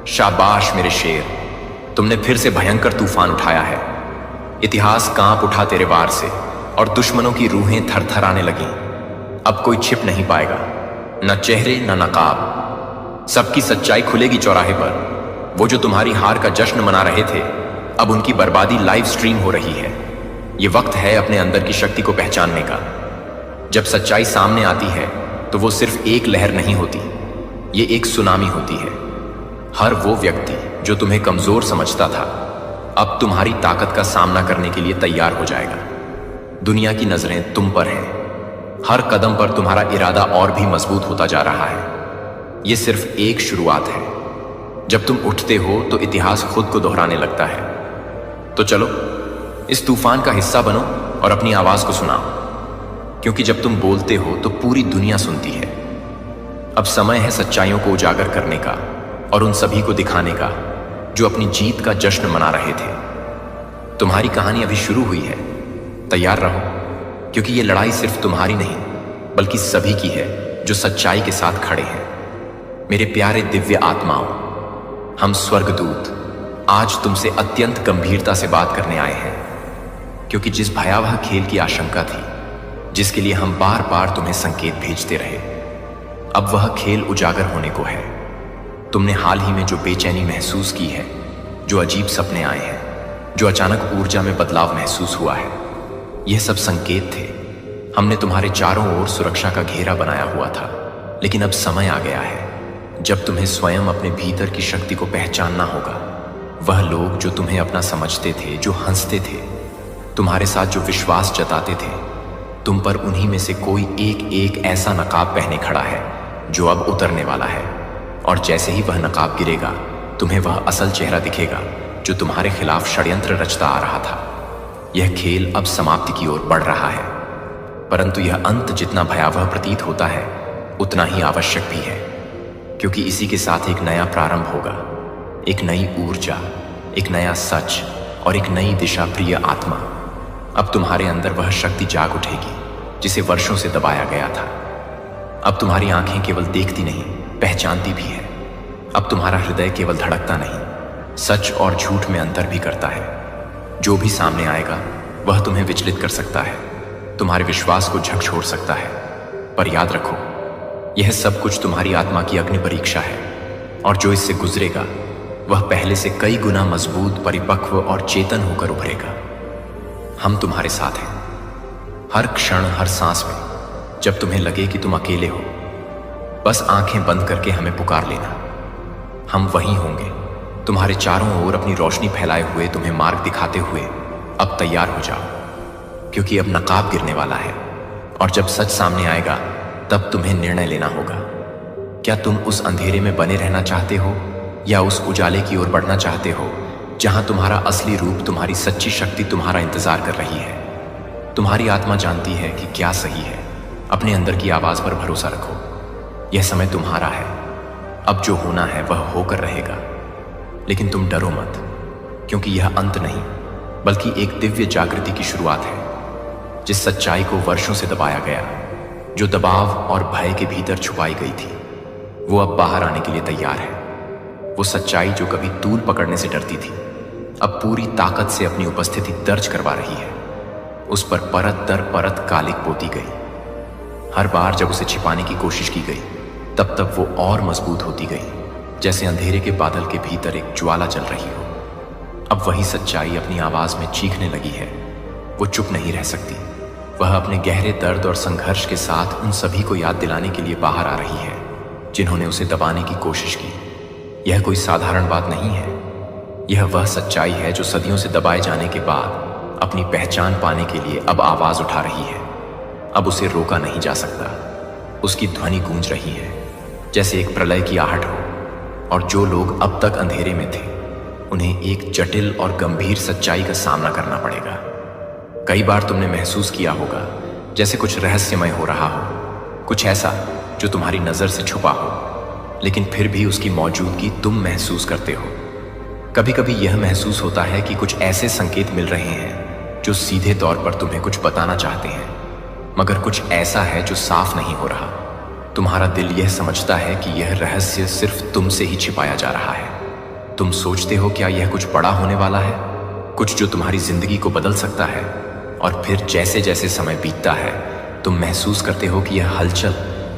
शाबाश मेरे शेर, तुमने फिर से भयंकर तूफान उठाया है। इतिहास कांप उठा तेरे वार से और दुश्मनों की रूहें थरथराने लगीं। अब कोई छिप नहीं पाएगा, न चेहरे न नकाब। सबकी सच्चाई खुलेगी चौराहे पर। वो जो तुम्हारी हार का जश्न मना रहे थे, अब उनकी बर्बादी लाइव स्ट्रीम हो रही है। ये वक्त है अपने अंदर की शक्ति को पहचानने का। जब सच्चाई सामने आती है तो वो सिर्फ एक लहर नहीं होती, ये एक सुनामी होती है। हर वो व्यक्ति जो तुम्हें कमजोर समझता था, अब तुम्हारी ताकत का सामना करने के लिए तैयार हो जाएगा। दुनिया की नजरें तुम पर हैं। हर कदम पर तुम्हारा इरादा और भी मजबूत होता जा रहा है। ये सिर्फ एक शुरुआत है। जब तुम उठते हो तो इतिहास खुद को दोहराने लगता है। तो चलो इस तूफान का हिस्सा बनो और अपनी आवाज को सुनाओ, क्योंकि जब तुम बोलते हो तो पूरी दुनिया सुनती है। अब समय है सच्चाइयों को उजागर करने का और उन सभी को दिखाने का जो अपनी जीत का जश्न मना रहे थे। तुम्हारी कहानी अभी शुरू हुई है। तैयार रहो, क्योंकि ये लड़ाई सिर्फ तुम्हारी नहीं बल्कि सभी की है जो सच्चाई के साथ खड़े हैं। मेरे प्यारे दिव्य आत्माओं, हम स्वर्गदूत आज तुमसे अत्यंत गंभीरता से बात करने आए हैं, क्योंकि जिस भयावह खेल की आशंका थी, जिसके लिए हम बार बार तुम्हें संकेत भेजते रहे, अब वह खेल उजागर होने को है। तुमने हाल ही में जो बेचैनी महसूस की है, जो अजीब सपने आए हैं, जो अचानक ऊर्जा में बदलाव महसूस हुआ है, यह सब संकेत थे। हमने तुम्हारे चारों ओर सुरक्षा का घेरा बनाया हुआ था, लेकिन अब समय आ गया है जब तुम्हें स्वयं अपने भीतर की शक्ति को पहचानना होगा। वह लोग जो तुम्हें अपना समझते थे, जो हंसते थे, तुम्हारे साथ जो विश्वास जताते थे, तुम पर उन्हीं में से कोई एक ऐसा नकाब पहने खड़ा है जो अब उतरने वाला है। और जैसे ही वह नकाब गिरेगा, तुम्हें वह असल चेहरा दिखेगा जो तुम्हारे खिलाफ षड्यंत्र रचता आ रहा था। यह खेल अब समाप्ति की ओर बढ़ रहा है, परंतु यह अंत जितना भयावह प्रतीत होता है उतना ही आवश्यक भी है, क्योंकि इसी के साथ एक नया प्रारंभ होगा। एक नई ऊर्जा, एक नया सच और एक नई दिशा। प्रिय आत्मा, अब तुम्हारे अंदर वह शक्ति जाग उठेगी जिसे वर्षों से दबाया गया था। अब तुम्हारी आंखें केवल देखती नहीं, पहचानती भी है। अब तुम्हारा हृदय केवल धड़कता नहीं, सच और झूठ में अंतर भी करता है। जो भी सामने आएगा वह तुम्हें विचलित कर सकता है, तुम्हारे विश्वास को झकझोर सकता है, पर याद रखो, यह सब कुछ तुम्हारी आत्मा की अग्नि परीक्षा है, और जो इससे गुजरेगा वह पहले से कई गुना मजबूत, परिपक्व और चेतन होकर उभरेगा। हम तुम्हारे साथ हैं, हर क्षण, हर सांस में। जब तुम्हें लगे कि तुम अकेले हो, बस आंखें बंद करके हमें पुकार लेना। हम वहीं होंगे, तुम्हारे चारों ओर अपनी रोशनी फैलाए हुए, तुम्हें मार्ग दिखाते हुए। अब तैयार हो जाओ, क्योंकि अब नकाब गिरने वाला है, और जब सच सामने आएगा तब तुम्हें निर्णय लेना होगा। क्या तुम उस अंधेरे में बने रहना चाहते हो, या उस उजाले की ओर बढ़ना चाहते हो जहां तुम्हारा असली रूप, तुम्हारी सच्ची शक्ति तुम्हारा इंतजार कर रही है? तुम्हारी आत्मा जानती है कि क्या सही है। अपने अंदर की आवाज पर भरोसा रखो। यह समय तुम्हारा है। अब जो होना है वह होकर रहेगा। लेकिन तुम डरो मत, क्योंकि यह अंत नहीं बल्कि एक दिव्य जागृति की शुरुआत है। जिस सच्चाई को वर्षों से दबाया गया, जो दबाव और भय के भीतर छुपाई गई थी, वो अब बाहर आने के लिए तैयार है। वो सच्चाई जो कभी तूल पकड़ने से डरती थी, अब पूरी ताकत से अपनी उपस्थिति दर्ज करवा रही है। उस पर परत दर परत कालिक पोती गई। हर बार जब उसे छिपाने की कोशिश की गई, तब तब वो और मजबूत होती गई, जैसे अंधेरे के बादल के भीतर एक ज्वाला जल रही हो। अब वही सच्चाई अपनी आवाज में चीखने लगी है। वो चुप नहीं रह सकती। वह अपने गहरे दर्द और संघर्ष के साथ उन सभी को याद दिलाने के लिए बाहर आ रही है जिन्होंने उसे दबाने की कोशिश की। यह कोई साधारण बात नहीं है। यह वह सच्चाई है जो सदियों से दबाए जाने के बाद अपनी पहचान पाने के लिए अब आवाज उठा रही है। अब उसे रोका नहीं जा सकता। उसकी ध्वनि गूंज रही है जैसे एक प्रलय की आहट हो, और जो लोग अब तक अंधेरे में थे, उन्हें एक जटिल और गंभीर सच्चाई का सामना करना पड़ेगा। कई बार तुमने महसूस किया होगा जैसे कुछ रहस्यमय हो रहा हो, कुछ ऐसा जो तुम्हारी नजर से छुपा हो, लेकिन फिर भी उसकी मौजूदगी तुम महसूस करते हो। कभी कभी यह महसूस होता है कि कुछ ऐसे संकेत मिल रहे हैं जो सीधे तौर पर तुम्हें कुछ बताना चाहते हैं, मगर कुछ ऐसा है जो साफ नहीं हो रहा। तुम्हारा दिल यह समझता है कि यह रहस्य सिर्फ तुमसे ही छिपाया जा रहा है, तुम सोचते हो क्या यह कुछ बड़ा होने वाला है, कुछ जो तुम्हारी जिंदगी को बदल सकता है। और फिर जैसे जैसे समय बीतता है तुम महसूस करते हो कि यह हलचल,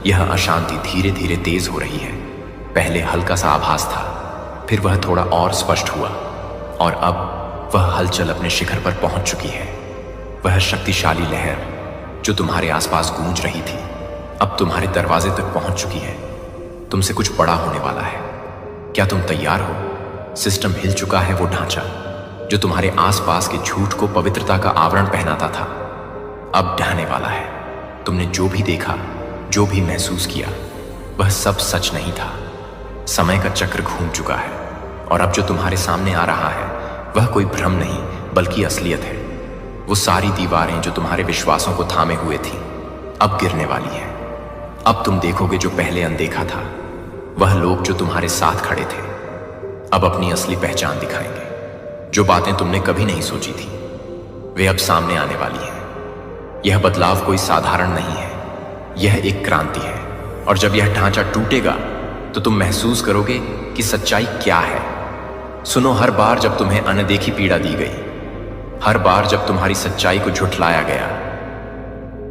यह अशांति धीरे धीरे तेज हो रही है। पहले हल्का सा आभास था, फिर वह थोड़ा और स्पष्ट हुआ, और अब वह हलचल अपने शिखर पर पहुंच चुकी है। वह शक्तिशाली लहर जो तुम्हारे आसपास गूंज रही थी अब तुम्हारे दरवाजे तक पहुंच चुकी है। तुमसे कुछ बड़ा होने वाला है। क्या तुम तैयार हो? सिस्टम हिल चुका है, वो ढांचा जो तुम्हारे आसपास के झूठ को पवित्रता का आवरण पहनाता था अब ढहने वाला है। तुमने जो भी देखा, जो भी महसूस किया, वह सब सच नहीं था। समय का चक्र घूम चुका है और अब जो तुम्हारे सामने आ रहा है वह कोई भ्रम नहीं बल्कि असलियत है। वो सारी दीवारें जो तुम्हारे विश्वासों को थामे हुए थी अब गिरने वाली हैं। अब तुम देखोगे जो पहले अनदेखा था। वह लोग जो तुम्हारे साथ खड़े थे अब अपनी असली पहचान दिखाएंगे। जो बातें तुमने कभी नहीं सोची थी वे अब सामने आने वाली हैं। यह बदलाव कोई साधारण नहीं है, यह एक क्रांति है। और जब यह ढांचा टूटेगा तो तुम महसूस करोगे कि सच्चाई क्या है। सुनो, हर बार जब तुम्हें अनदेखी पीड़ा दी गई, हर बार जब तुम्हारी सच्चाई को झुठलाया गया,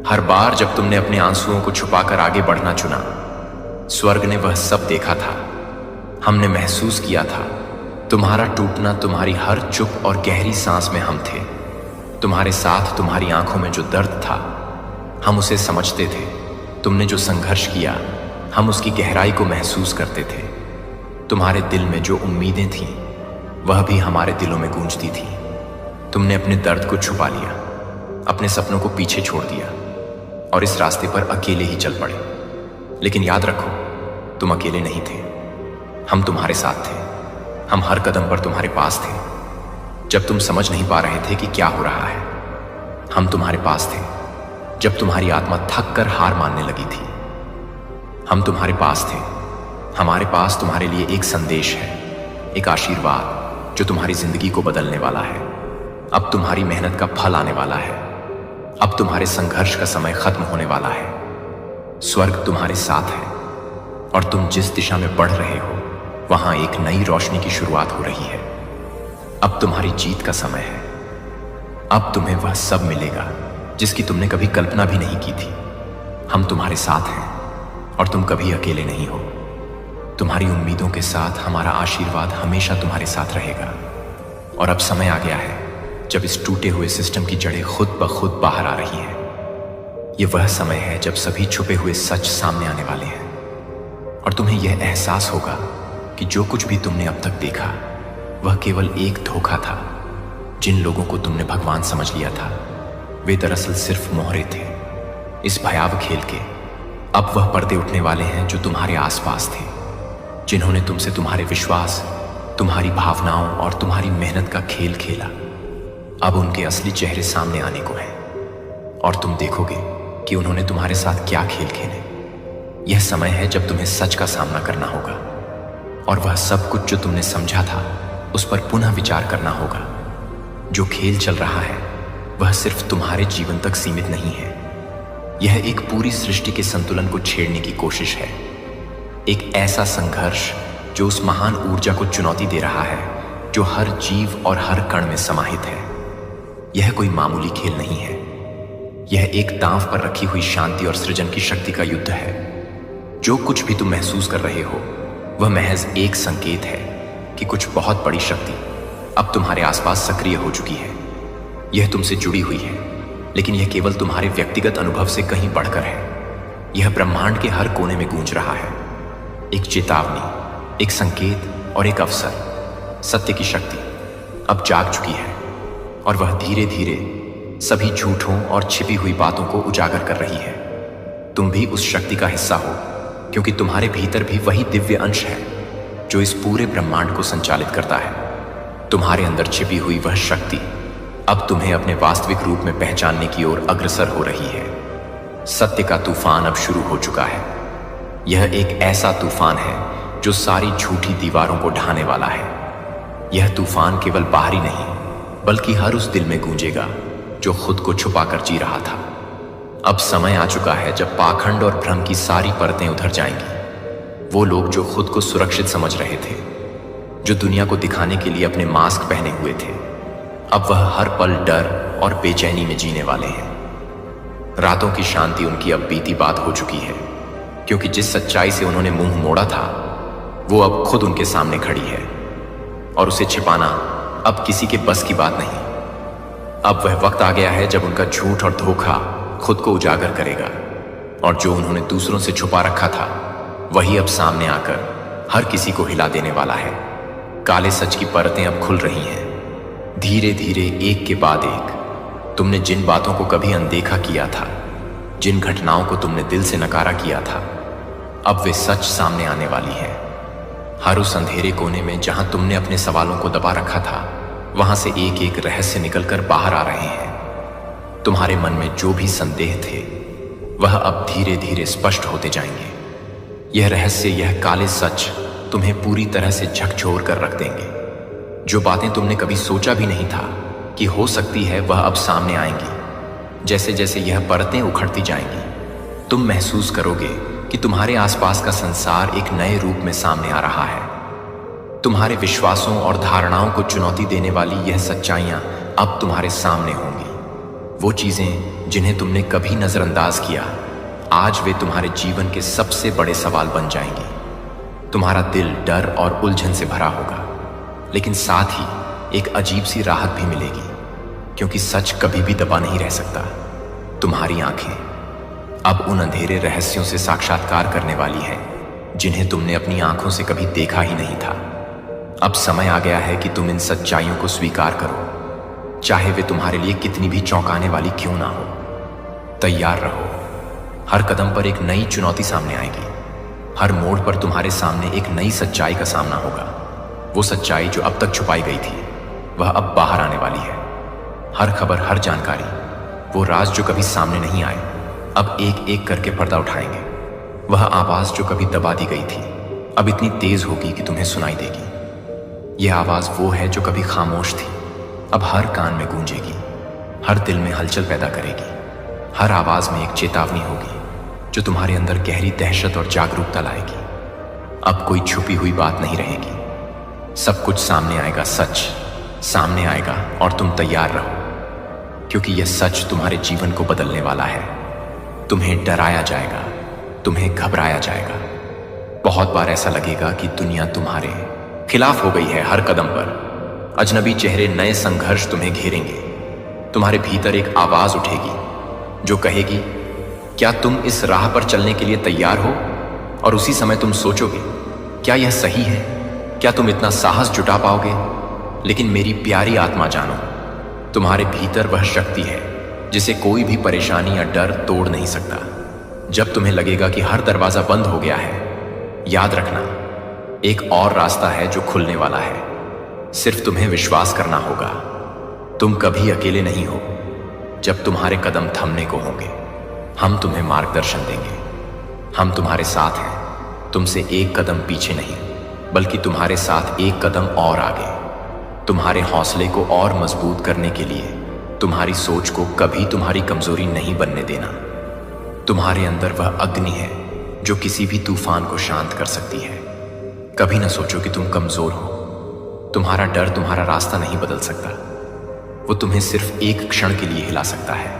हर बार जब तुमने अपने आंसुओं को छुपाकर आगे बढ़ना चुना, स्वर्ग ने वह सब देखा था। हमने महसूस किया था तुम्हारा टूटना। तुम्हारी हर चुप और गहरी सांस में हम थे। तुम्हारे साथ तुम्हारी आंखों में जो दर्द था हम उसे समझते थे। तुमने जो संघर्ष किया हम उसकी गहराई को महसूस करते थे। तुम्हारे दिल में जो उम्मीदें थीं वह भी हमारे दिलों में गूंजती थी। तुमने अपने दर्द को छुपा लिया, अपने सपनों को पीछे छोड़ दिया और इस रास्ते पर अकेले ही चल पड़े। लेकिन याद रखो, तुम अकेले नहीं थे। हम तुम्हारे साथ थे। हम हर कदम पर तुम्हारे पास थे। जब तुम समझ नहीं पा रहे थे कि क्या हो रहा है, हम तुम्हारे पास थे। जब तुम्हारी आत्मा थक कर हार मानने लगी थी, हम तुम्हारे पास थे। हमारे पास तुम्हारे लिए एक संदेश है, एक आशीर्वाद जो तुम्हारी जिंदगी को बदलने वाला है। अब तुम्हारी मेहनत का फल आने वाला है। अब तुम्हारे संघर्ष का समय खत्म होने वाला है। स्वर्ग तुम्हारे साथ है और तुम जिस दिशा में बढ़ रहे हो वहां एक नई रोशनी की शुरुआत हो रही है। अब तुम्हारी जीत का समय है। अब तुम्हें वह सब मिलेगा जिसकी तुमने कभी कल्पना भी नहीं की थी। हम तुम्हारे साथ हैं और तुम कभी अकेले नहीं हो। तुम्हारी उम्मीदों के साथ हमारा आशीर्वाद हमेशा तुम्हारे साथ रहेगा। और अब समय आ गया है जब इस टूटे हुए सिस्टम की जड़ें खुद ब खुद बाहर आ रही हैं। यह वह समय है जब सभी छुपे हुए सच सामने आने वाले हैं और तुम्हें यह एहसास होगा कि जो कुछ भी तुमने अब तक देखा वह केवल एक धोखा था। जिन लोगों को तुमने भगवान समझ लिया था वे दरअसल सिर्फ मोहरे थे इस भयावह खेल के। अब वह पर्दे उठने वाले हैं जो तुम्हारे आसपास थे, जिन्होंने तुमसे तुम्हारे विश्वास, तुम्हारी भावनाओं और तुम्हारी मेहनत का खेल खेला। अब उनके असली चेहरे सामने आने को हैं और तुम देखोगे कि उन्होंने तुम्हारे साथ क्या खेल खेले। यह समय है जब तुम्हें सच का सामना करना होगा और वह सब कुछ जो तुमने समझा था उस पर पुनः विचार करना होगा। जो खेल चल रहा है वह सिर्फ तुम्हारे जीवन तक सीमित नहीं है। यह एक पूरी सृष्टि के संतुलन को छेड़ने की कोशिश है। एक ऐसा संघर्ष जो उस महान ऊर्जा को चुनौती दे रहा है जो हर जीव और हर कण में समाहित है। यह कोई मामूली खेल नहीं है। यह एक दांव पर रखी हुई शांति और सृजन की शक्ति का युद्ध है। जो कुछ भी तुम महसूस कर रहे हो वह महज एक संकेत है कि कुछ बहुत बड़ी शक्ति अब तुम्हारे आसपास सक्रिय हो चुकी है। यह तुमसे जुड़ी हुई है, लेकिन यह केवल तुम्हारे व्यक्तिगत अनुभव से कहीं बढ़कर है। यह ब्रह्मांड के हर कोने में गूंज रहा है। एक चेतावनी, एक संकेत और एक अवसर। सत्य की शक्ति अब जाग चुकी है और वह धीरे धीरे सभी झूठों और छिपी हुई बातों को उजागर कर रही है। तुम भी उस शक्ति का हिस्सा हो, क्योंकि तुम्हारे भीतर भी वही दिव्य अंश है जो इस पूरे ब्रह्मांड को संचालित करता है। तुम्हारे अंदर छिपी हुई वह शक्ति अब तुम्हें अपने वास्तविक रूप में पहचानने की ओर अग्रसर हो रही है। सत्य का तूफान अब शुरू हो चुका है। यह एक ऐसा तूफान है जो सारी झूठी दीवारों को ढाने वाला है। यह तूफान केवल बाहरी नहीं बल्कि हर उस दिल में गूंजेगा जो खुद को छुपाकर जी रहा था। अब समय आ चुका है जब पाखंड और भ्रम की सारी परतें उधर जाएंगी। वो लोग जो खुद को सुरक्षित समझ रहे थे, जो दुनिया को दिखाने के लिए अपने मास्क पहने हुए थे, अब वह हर पल डर और बेचैनी में जीने वाले हैं। रातों की शांति उनकी अब बीती बात हो चुकी है, क्योंकि जिस सच्चाई से उन्होंने मुंह मोड़ा था वो अब खुद उनके सामने खड़ी है, और उसे छिपाना अब किसी के बस की बात नहीं। अब वह वक्त आ गया है जब उनका झूठ और धोखा खुद को उजागर करेगा, और जो उन्होंने दूसरों से छुपा रखा था वही अब सामने आकर हर किसी को हिला देने वाला है। काले सच की परतें अब खुल रही हैं, धीरे धीरे, एक के बाद एक। तुमने जिन बातों को कभी अनदेखा किया था, जिन घटनाओं को तुमने दिल से नकारा किया था, अब वे सच सामने आने वाली है। हर उस अंधेरे कोने में जहां तुमने अपने सवालों को दबा रखा था, वहां से एक एक रहस्य निकलकर बाहर आ रहे हैं। तुम्हारे मन में जो भी संदेह थे वह अब धीरे धीरे स्पष्ट होते जाएंगे। यह रहस्य, यह काले सच तुम्हें पूरी तरह से झकझोर कर रख देंगे। जो बातें तुमने कभी सोचा भी नहीं था कि हो सकती है, वह अब सामने आएंगी। जैसे जैसे यह परतें उखड़ती जाएंगी, तुम महसूस करोगे कि तुम्हारे आसपास का संसार एक नए रूप में सामने आ रहा है। तुम्हारे विश्वासों और धारणाओं को चुनौती देने वाली यह सच्चाइयां अब तुम्हारे सामने होंगी। वो चीजें जिन्हें तुमने कभी नजरअंदाज किया, आज वे तुम्हारे जीवन के सबसे बड़े सवाल बन जाएंगी। तुम्हारा दिल डर और उलझन से भरा होगा, लेकिन साथ ही एक अजीब सी राहत भी मिलेगी, क्योंकि सच कभी भी दबा नहीं रह सकता। तुम्हारी आंखें अब उन अंधेरे रहस्यों से साक्षात्कार करने वाली हैं जिन्हें तुमने अपनी आंखों से कभी देखा ही नहीं था। अब समय आ गया है कि तुम इन सच्चाइयों को स्वीकार करो, चाहे वे तुम्हारे लिए कितनी भी चौंकाने वाली क्यों ना हो। तैयार रहो, हर कदम पर एक नई चुनौती सामने आएगी। हर मोड़ पर तुम्हारे सामने एक नई सच्चाई का सामना होगा। वो सच्चाई जो अब तक छुपाई गई थी, वह अब बाहर आने वाली है। हर खबर, हर जानकारी, वो राज जो कभी सामने नहीं आए, अब एक एक करके पर्दा उठाएंगे। वह आवाज जो कभी दबा दी गई थी, अब इतनी तेज होगी कि तुम्हें सुनाई देगी। यह आवाज वो है जो कभी खामोश थी, अब हर कान में गूंजेगी, हर दिल में हलचल पैदा करेगी। हर आवाज में एक चेतावनी होगी जो तुम्हारे अंदर गहरी दहशत और जागरूकता लाएगी। अब कोई छुपी हुई बात नहीं रहेगी, सब कुछ सामने आएगा, सच सामने आएगा, और तुम तैयार रहो, क्योंकि यह सच तुम्हारे जीवन को बदलने वाला है। तुम्हें डराया जाएगा, तुम्हें घबराया जाएगा। बहुत बार ऐसा लगेगा कि दुनिया तुम्हारे खिलाफ हो गई है। हर कदम पर अजनबी चेहरे, नए संघर्ष तुम्हें घेरेंगे। तुम्हारे भीतर एक आवाज उठेगी जो कहेगी, क्या तुम इस राह पर चलने के लिए तैयार हो? और उसी समय तुम सोचोगे, क्या यह सही है? क्या तुम इतना साहस जुटा पाओगे? लेकिन मेरी प्यारी आत्मा, जानो, तुम्हारे भीतर वह शक्ति है जिसे कोई भी परेशानी या डर तोड़ नहीं सकता। जब तुम्हें लगेगा कि हर दरवाजा बंद हो गया है, याद रखना, एक और रास्ता है जो खुलने वाला है। सिर्फ तुम्हें विश्वास करना होगा। तुम कभी अकेले नहीं हो। जब तुम्हारे कदम थमने को होंगे, हम तुम्हें मार्गदर्शन देंगे। हम तुम्हारे साथ हैं, तुमसे एक कदम पीछे नहीं, बल्कि तुम्हारे साथ एक कदम और आगे। तुम्हारे हौसले को और मजबूत करने के लिए तुम्हारी सोच को कभी तुम्हारी कमजोरी नहीं बनने देना। तुम्हारे अंदर वह अग्नि है जो किसी भी तूफान को शांत कर सकती है। कभी ना सोचो कि तुम कमजोर हो। तुम्हारा डर तुम्हारा रास्ता नहीं बदल सकता। वो तुम्हें सिर्फ एक क्षण के लिए हिला सकता है,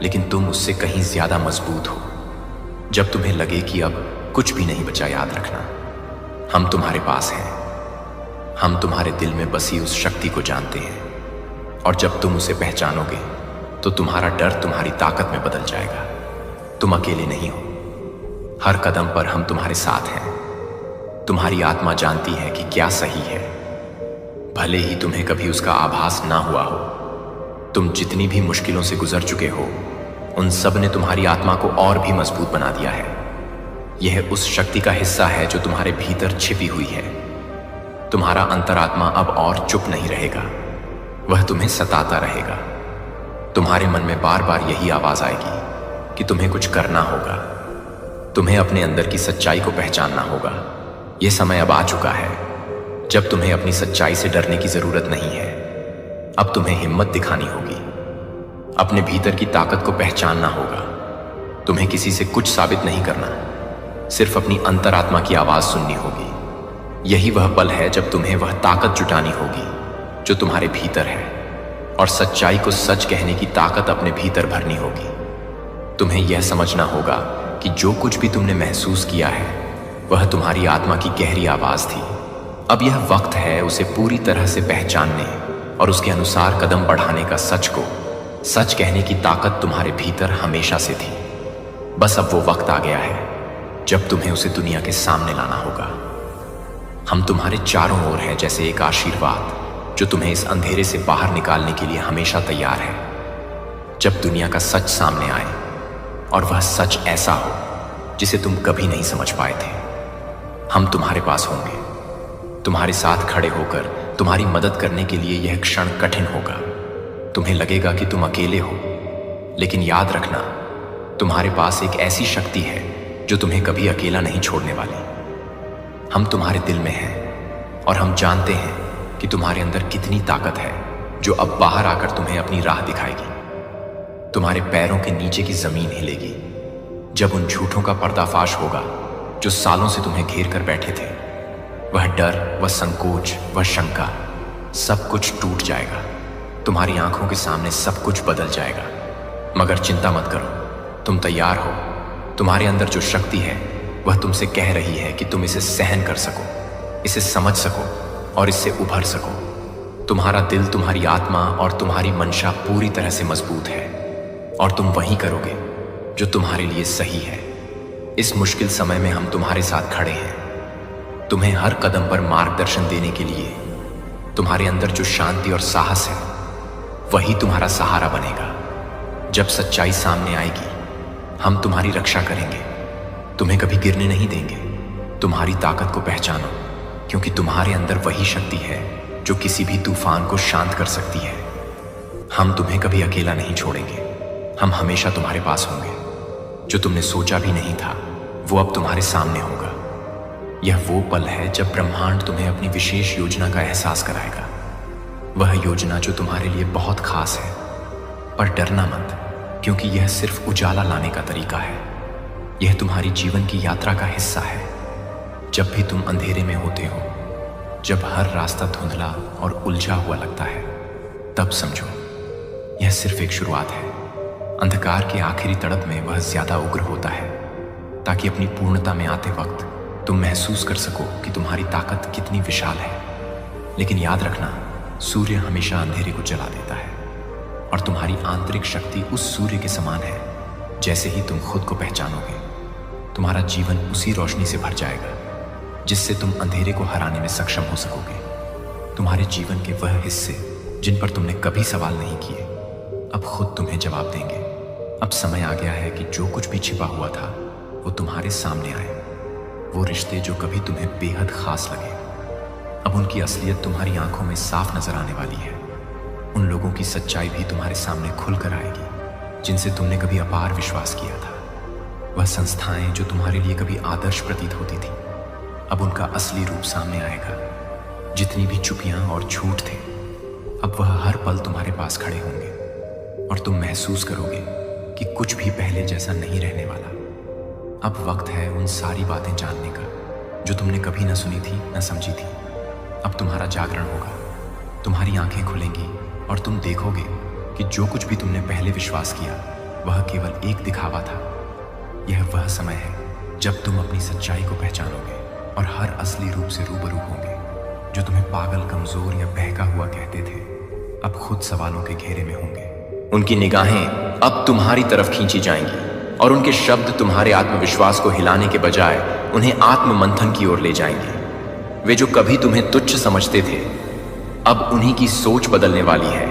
लेकिन तुम उससे कहीं ज्यादा मजबूत हो। जब तुम्हें लगे कि अब कुछ भी नहीं बचा, याद रखना, हम तुम्हारे पास हैं। हम तुम्हारे दिल में बसी उस शक्ति को जानते हैं, और जब तुम उसे पहचानोगे तो तुम्हारा डर तुम्हारी ताकत में बदल जाएगा। तुम अकेले नहीं हो। हर कदम पर हम तुम्हारे साथ हैं। तुम्हारी आत्मा जानती है कि क्या सही है, भले ही तुम्हें कभी उसका आभास ना हुआ हो। तुम जितनी भी मुश्किलों से गुजर चुके हो, उन सब ने तुम्हारी आत्मा को और भी मजबूत बना दिया है। यह उस शक्ति का हिस्सा है जो तुम्हारे भीतर छिपी हुई है। तुम्हारा अंतरात्मा अब और चुप नहीं रहेगा, वह तुम्हें सताता रहेगा। तुम्हारे मन में बार बार यही आवाज आएगी कि तुम्हें कुछ करना होगा, तुम्हें अपने अंदर की सच्चाई को पहचानना होगा। यह समय अब आ चुका है जब तुम्हें अपनी सच्चाई से डरने की जरूरत नहीं है। अब तुम्हें हिम्मत दिखानी होगी, अपने भीतर की ताकत को पहचानना होगा। तुम्हें किसी से कुछ साबित नहीं करना, सिर्फ अपनी अंतरात्मा की आवाज सुननी होगी। यही वह पल है जब तुम्हें वह ताकत जुटानी होगी जो तुम्हारे भीतर है, और सच्चाई को सच कहने की ताकत अपने भीतर भरनी होगी। तुम्हें यह समझना होगा कि जो कुछ भी तुमने महसूस किया है वह तुम्हारी आत्मा की गहरी आवाज थी। अब यह वक्त है उसे पूरी तरह से पहचानने और उसके अनुसार कदम बढ़ाने का। सच को सच कहने की ताकत तुम्हारे भीतर हमेशा से थी। बस अब वो वक्त आ गया है जब तुम्हें उसे दुनिया के सामने लाना होगा। हम तुम्हारे चारों ओर हैं जैसे एक आशीर्वाद जो तुम्हें इस अंधेरे से बाहर निकालने के लिए हमेशा तैयार है। जब दुनिया का सच सामने आए और वह सच ऐसा हो जिसे तुम कभी नहीं समझ पाए थे, हम तुम्हारे पास होंगे, तुम्हारे साथ खड़े होकर तुम्हारी मदद करने के लिए। यह क्षण कठिन होगा, तुम्हें लगेगा कि तुम अकेले हो, लेकिन याद रखना तुम्हारे पास एक ऐसी शक्ति है जो तुम्हें कभी अकेला नहीं छोड़ने वाली। हम तुम्हारे दिल में हैं और हम जानते हैं कि तुम्हारे अंदर कितनी ताकत है जो अब बाहर आकर तुम्हें अपनी राह दिखाएगी। तुम्हारे पैरों के नीचे की जमीन हिलेगी जब उन झूठों का पर्दाफाश होगा जो सालों से तुम्हें घेर कर बैठे थे। वह डर, वह संकोच, वह शंका, सब कुछ टूट जाएगा। तुम्हारी आंखों के सामने सब कुछ बदल जाएगा। मगर चिंता मत करो, तुम तैयार हो। तुम्हारे अंदर जो शक्ति है वह तुमसे कह रही है कि तुम इसे सहन कर सको, इसे समझ सको और इससे उभर सको। तुम्हारा दिल, तुम्हारी आत्मा और तुम्हारी मंशा पूरी तरह से मजबूत है और तुम वही करोगे जो तुम्हारे लिए सही है। इस मुश्किल समय में हम तुम्हारे साथ खड़े हैं, तुम्हें हर कदम पर मार्गदर्शन देने के लिए। तुम्हारे अंदर जो शांति और साहस है वही तुम्हारा सहारा बनेगा। जब सच्चाई सामने आएगी हम तुम्हारी रक्षा करेंगे, तुम्हें कभी गिरने नहीं देंगे। तुम्हारी ताकत को पहचानो, क्योंकि तुम्हारे अंदर वही शक्ति है जो किसी भी तूफान को शांत कर सकती है। हम तुम्हें कभी अकेला नहीं छोड़ेंगे, हम हमेशा तुम्हारे पास होंगे। जो तुमने सोचा भी नहीं था वो अब तुम्हारे सामने होगा। यह वो पल है जब ब्रह्मांड तुम्हें अपनी विशेष योजना का एहसास कराएगा। वह योजना जो तुम्हारे लिए बहुत खास है। पर डरना मत, क्योंकि यह सिर्फ उजाला लाने का तरीका है। यह तुम्हारी जीवन की यात्रा का हिस्सा है। जब भी तुम अंधेरे में होते हो, जब हर रास्ता धुंधला और उलझा हुआ लगता है, तब समझो यह सिर्फ एक शुरुआत है। अंधकार के आखिरी तड़प में वह ज्यादा उग्र होता है, ताकि अपनी पूर्णता में आते वक्त तुम महसूस कर सको कि तुम्हारी ताकत कितनी विशाल है। लेकिन याद रखना, सूर्य हमेशा अंधेरे को जला देता है और तुम्हारी आंतरिक शक्ति उस सूर्य के समान है। जैसे ही तुम खुद को पहचानोगे, तुम्हारा जीवन उसी रोशनी से भर जाएगा जिससे तुम अंधेरे को हराने में सक्षम हो सकोगे। तुम्हारे जीवन के वह हिस्से जिन पर तुमने कभी सवाल नहीं किए, अब खुद तुम्हें जवाब देंगे। अब समय आ गया है कि जो कुछ भी छिपा हुआ था वो तुम्हारे सामने आए। वो रिश्ते जो कभी तुम्हें बेहद खास लगे, अब उनकी असलियत तुम्हारी आंखों में साफ नजर आने वाली है। उन लोगों की सच्चाई भी तुम्हारे सामने खुलकर आएगी जिनसे तुमने कभी अपार विश्वास किया था। वह संस्थाएं जो तुम्हारे लिए कभी आदर्श प्रतीत होती थी, अब उनका असली रूप सामने आएगा। जितनी भी चुपियां और झूठ थे, अब वह हर पल तुम्हारे पास खड़े होंगे और तुम महसूस करोगे कि कुछ भी पहले जैसा नहीं रहने वाला। अब वक्त है उन सारी बातें जानने का जो तुमने कभी न सुनी थी, न समझी थी। अब तुम्हारा जागरण होगा, तुम्हारी आंखें खुलेंगी और तुम देखोगे कि जो कुछ भी तुमने पहले विश्वास किया वह केवल एक दिखावा था। यह वह समय है जब तुम अपनी सच्चाई को पहचानोगे और हर असली रूप से रूबरू होंगे। जो तुम्हें पागल, कमजोर या बहका हुआ कहते थे, अब खुद सवालों के घेरे में होंगे। उनकी निगाहें अब तुम्हारी तरफ खींची जाएंगी और उनके शब्द तुम्हारे आत्मविश्वास को हिलाने के बजाय उन्हें आत्म मंथन की ओर ले जाएंगे। वे जो कभी तुम्हें तुच्छ समझते थे, अब उन्हीं की सोच बदलने वाली है।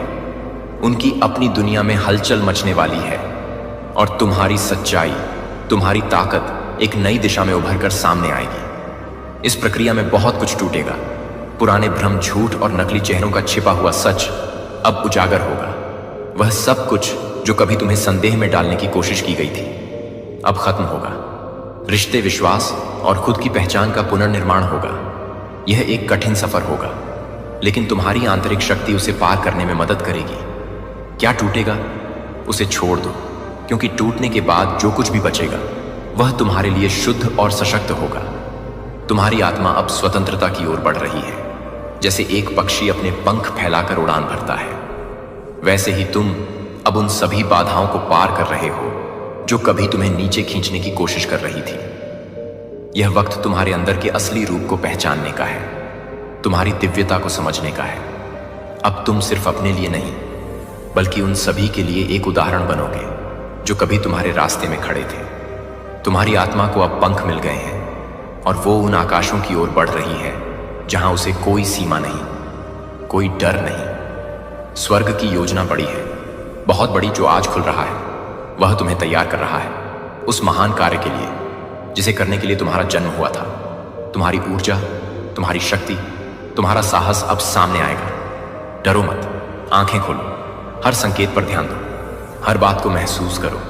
उनकी अपनी दुनिया में हलचल मचने वाली है और तुम्हारी सच्चाई, तुम्हारी ताकत एक नई दिशा में उभरकर सामने आएगी। इस प्रक्रिया में बहुत कुछ टूटेगा। पुराने भ्रम, झूठ और नकली चेहरों का छिपा हुआ सच अब उजागर होगा। वह सब कुछ जो कभी तुम्हें संदेह में डालने की कोशिश की गई थी, अब खत्म होगा। रिश्ते, विश्वास और खुद की पहचान का पुनर्निर्माण होगा। यह एक कठिन सफर होगा, लेकिन तुम्हारी आंतरिक शक्ति उसे पार करने में मदद करेगी। क्या टूटेगा उसे छोड़ दो, क्योंकि टूटने के बाद जो कुछ भी बचेगा वह तुम्हारे लिए शुद्ध और सशक्त होगा। तुम्हारी आत्मा अब स्वतंत्रता की ओर बढ़ रही है। जैसे एक पक्षी अपने पंख फैलाकर उड़ान भरता है, वैसे ही तुम अब उन सभी बाधाओं को पार कर रहे हो जो कभी तुम्हें नीचे खींचने की कोशिश कर रही थी। यह वक्त तुम्हारे अंदर के असली रूप को पहचानने का है, तुम्हारी दिव्यता को समझने का है। अब तुम सिर्फ अपने लिए नहीं, बल्कि उन सभी के लिए एक उदाहरण बनोगे जो कभी तुम्हारे रास्ते में खड़े थे। तुम्हारी आत्मा को अब पंख मिल गए हैं और वो उन आकाशों की ओर बढ़ रही है जहां उसे कोई सीमा नहीं, कोई डर नहीं। स्वर्ग की योजना बड़ी है, बहुत बड़ी, जो आज खुल रहा है। वह तुम्हें तैयार कर रहा है उस महान कार्य के लिए जिसे करने के लिए तुम्हारा जन्म हुआ था। तुम्हारी ऊर्जा, तुम्हारी शक्ति, तुम्हारा साहस अब सामने आएगा। डरो मत, आंखें खोलो, हर संकेत पर ध्यान दो, हर बात को महसूस करो।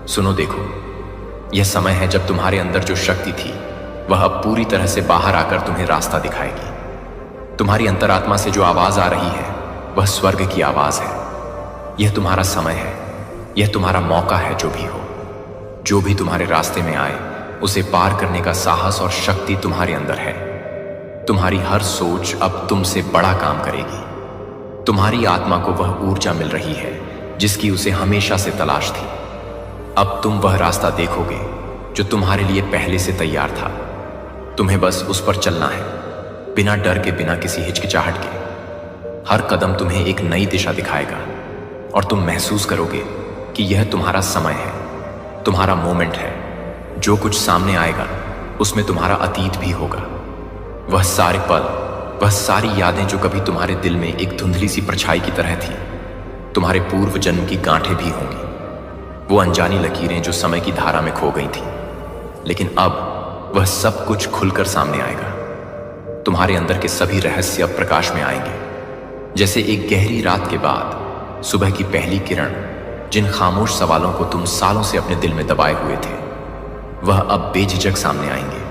सुनो, देखो, यह समय है जब तुम्हारे अंदर जो शक्ति थी वह अब पूरी तरह से बाहर आकर तुम्हें रास्ता दिखाएगी। तुम्हारी अंतरात्मा से जो आवाज आ रही है वह स्वर्ग की आवाज है। यह तुम्हारा समय है, यह तुम्हारा मौका है। जो भी तुम्हारे रास्ते में आए उसे पार करने का साहस और शक्ति तुम्हारे अंदर है। तुम्हारी हर सोच अब तुमसे बड़ा काम करेगी। तुम्हारी आत्मा को वह ऊर्जा मिल रही है जिसकी उसे हमेशा से तलाश थी। अब तुम वह रास्ता देखोगे जो तुम्हारे लिए पहले से तैयार था। तुम्हें बस उस पर चलना है, बिना डर के, बिना किसी हिचकिचाहट के। हर कदम तुम्हें एक नई दिशा दिखाएगा और तुम महसूस करोगे कि यह तुम्हारा समय है, तुम्हारा मोमेंट है। जो कुछ सामने आएगा उसमें तुम्हारा अतीत भी होगा। वह सारे पल, वह सारी यादें जो कभी तुम्हारे दिल में एक धुंधली सी परछाई की तरह थी, तुम्हारे पूर्व जन्म की गांठें भी होंगी। वो अनजानी लकीरें जो समय की धारा में खो गई थी, लेकिन अब वह सब कुछ खुलकर सामने आएगा। तुम्हारे अंदर के सभी रहस्य अब प्रकाश में आएंगे, जैसे एक गहरी रात के बाद सुबह की पहली किरण। जिन खामोश सवालों को तुम सालों से अपने दिल में दबाए हुए थे, वह अब बेझिझक सामने आएंगे,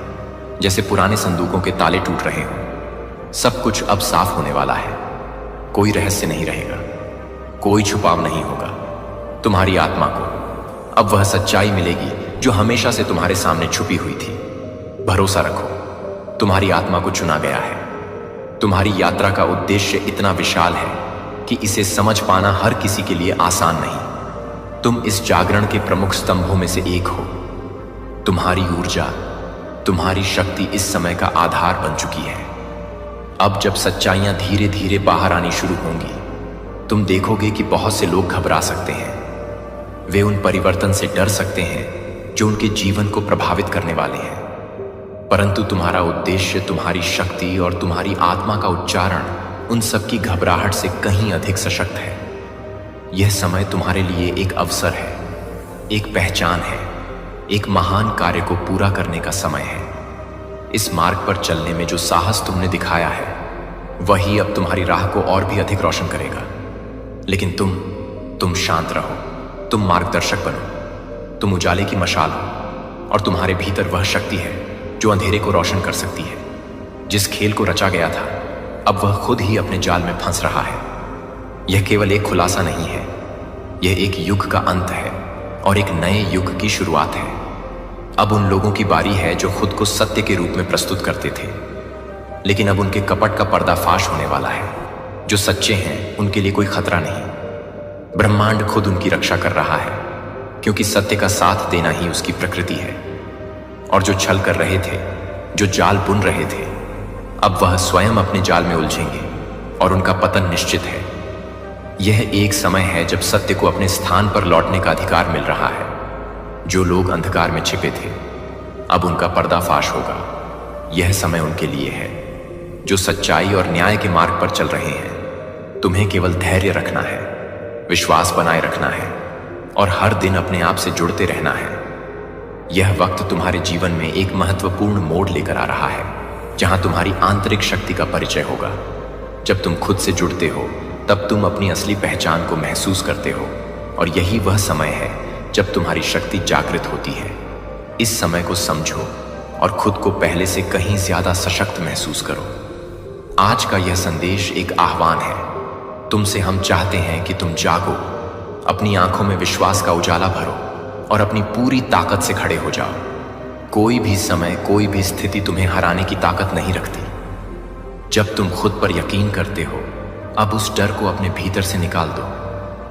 जैसे पुराने संदूकों के ताले टूट रहे हों। सब कुछ अब साफ होने वाला है। कोई रहस्य नहीं रहेगा, कोई छुपाव नहीं होगा। तुम्हारी आत्मा को अब वह सच्चाई मिलेगी जो हमेशा से तुम्हारे सामने छुपी हुई थी। भरोसा रखो, तुम्हारी आत्मा को चुना गया है। तुम्हारी यात्रा का उद्देश्य इतना विशाल है कि इसे समझ पाना हर किसी के लिए आसान नहीं। तुम इस जागरण के प्रमुख स्तंभों में से एक हो। तुम्हारी ऊर्जा, तुम्हारी शक्ति इस समय का आधार बन चुकी है। अब जब सच्चाइयां धीरे धीरे बाहर आनी शुरू होंगी, तुम देखोगे कि बहुत से लोग घबरा सकते हैं। वे उन परिवर्तन से डर सकते हैं जो उनके जीवन को प्रभावित करने वाले हैं। परंतु तुम्हारा उद्देश्य, तुम्हारी शक्ति और तुम्हारी आत्मा का उच्चारण उन सब की घबराहट से कहीं अधिक सशक्त है। यह समय तुम्हारे लिए एक अवसर है, एक पहचान है, एक महान कार्य को पूरा करने का समय है। इस मार्ग पर चलने में जो साहस तुमने दिखाया है, वही अब तुम्हारी राह को और भी अधिक रोशन करेगा। लेकिन तुम शांत रहो, तुम मार्गदर्शक बनो, तुम उजाले की मशाल हो और तुम्हारे भीतर वह शक्ति है जो अंधेरे को रोशन कर सकती है। जिस खेल को रचा गया था, अब वह खुद ही अपने जाल में फंस रहा है। यह केवल एक खुलासा नहीं है, यह एक युग का अंत है और एक नए युग की शुरुआत है। अब उन लोगों की बारी है जो खुद को सत्य के रूप में प्रस्तुत करते थे, लेकिन अब उनके कपट का पर्दाफाश होने वाला है। जो सच्चे हैं उनके लिए कोई खतरा नहीं। ब्रह्मांड खुद उनकी रक्षा कर रहा है, क्योंकि सत्य का साथ देना ही उसकी प्रकृति है। और जो छल कर रहे थे, जो जाल बुन रहे थे, अब वह स्वयं अपने जाल में उलझेंगे और उनका पतन निश्चित है। यह एक समय है जब सत्य को अपने स्थान पर लौटने का अधिकार मिल रहा है। जो लोग अंधकार में छिपे थे, अब उनका पर्दाफाश होगा। यह समय उनके लिए है। जो सच्चाई और न्याय के मार्ग पर चल रहे हैं, तुम्हें केवल धैर्य रखना है, विश्वास बनाए रखना है और हर दिन अपने आप से जुड़ते रहना है। यह वक्त तुम्हारे जीवन में एक महत्वपूर्ण मोड़ लेकर आ रहा है, जहां तुम्हारी आंतरिक शक्ति का परिचय होगा। जब तुम खुद से जुड़ते हो, तब तुम अपनी असली पहचान को महसूस करते हो और यही वह समय है जब तुम्हारी शक्ति जागृत होती है। इस समय को समझो और खुद को पहले से कहीं ज्यादा सशक्त महसूस करो। आज का यह संदेश एक आह्वान है। तुमसे हम चाहते हैं कि तुम जागो, अपनी आंखों में विश्वास का उजाला भरो और अपनी पूरी ताकत से खड़े हो जाओ। कोई भी समय, कोई भी स्थिति तुम्हें हराने की ताकत नहीं रखती। जब तुम खुद पर यकीन करते हो, अब उस डर को अपने भीतर से निकाल दो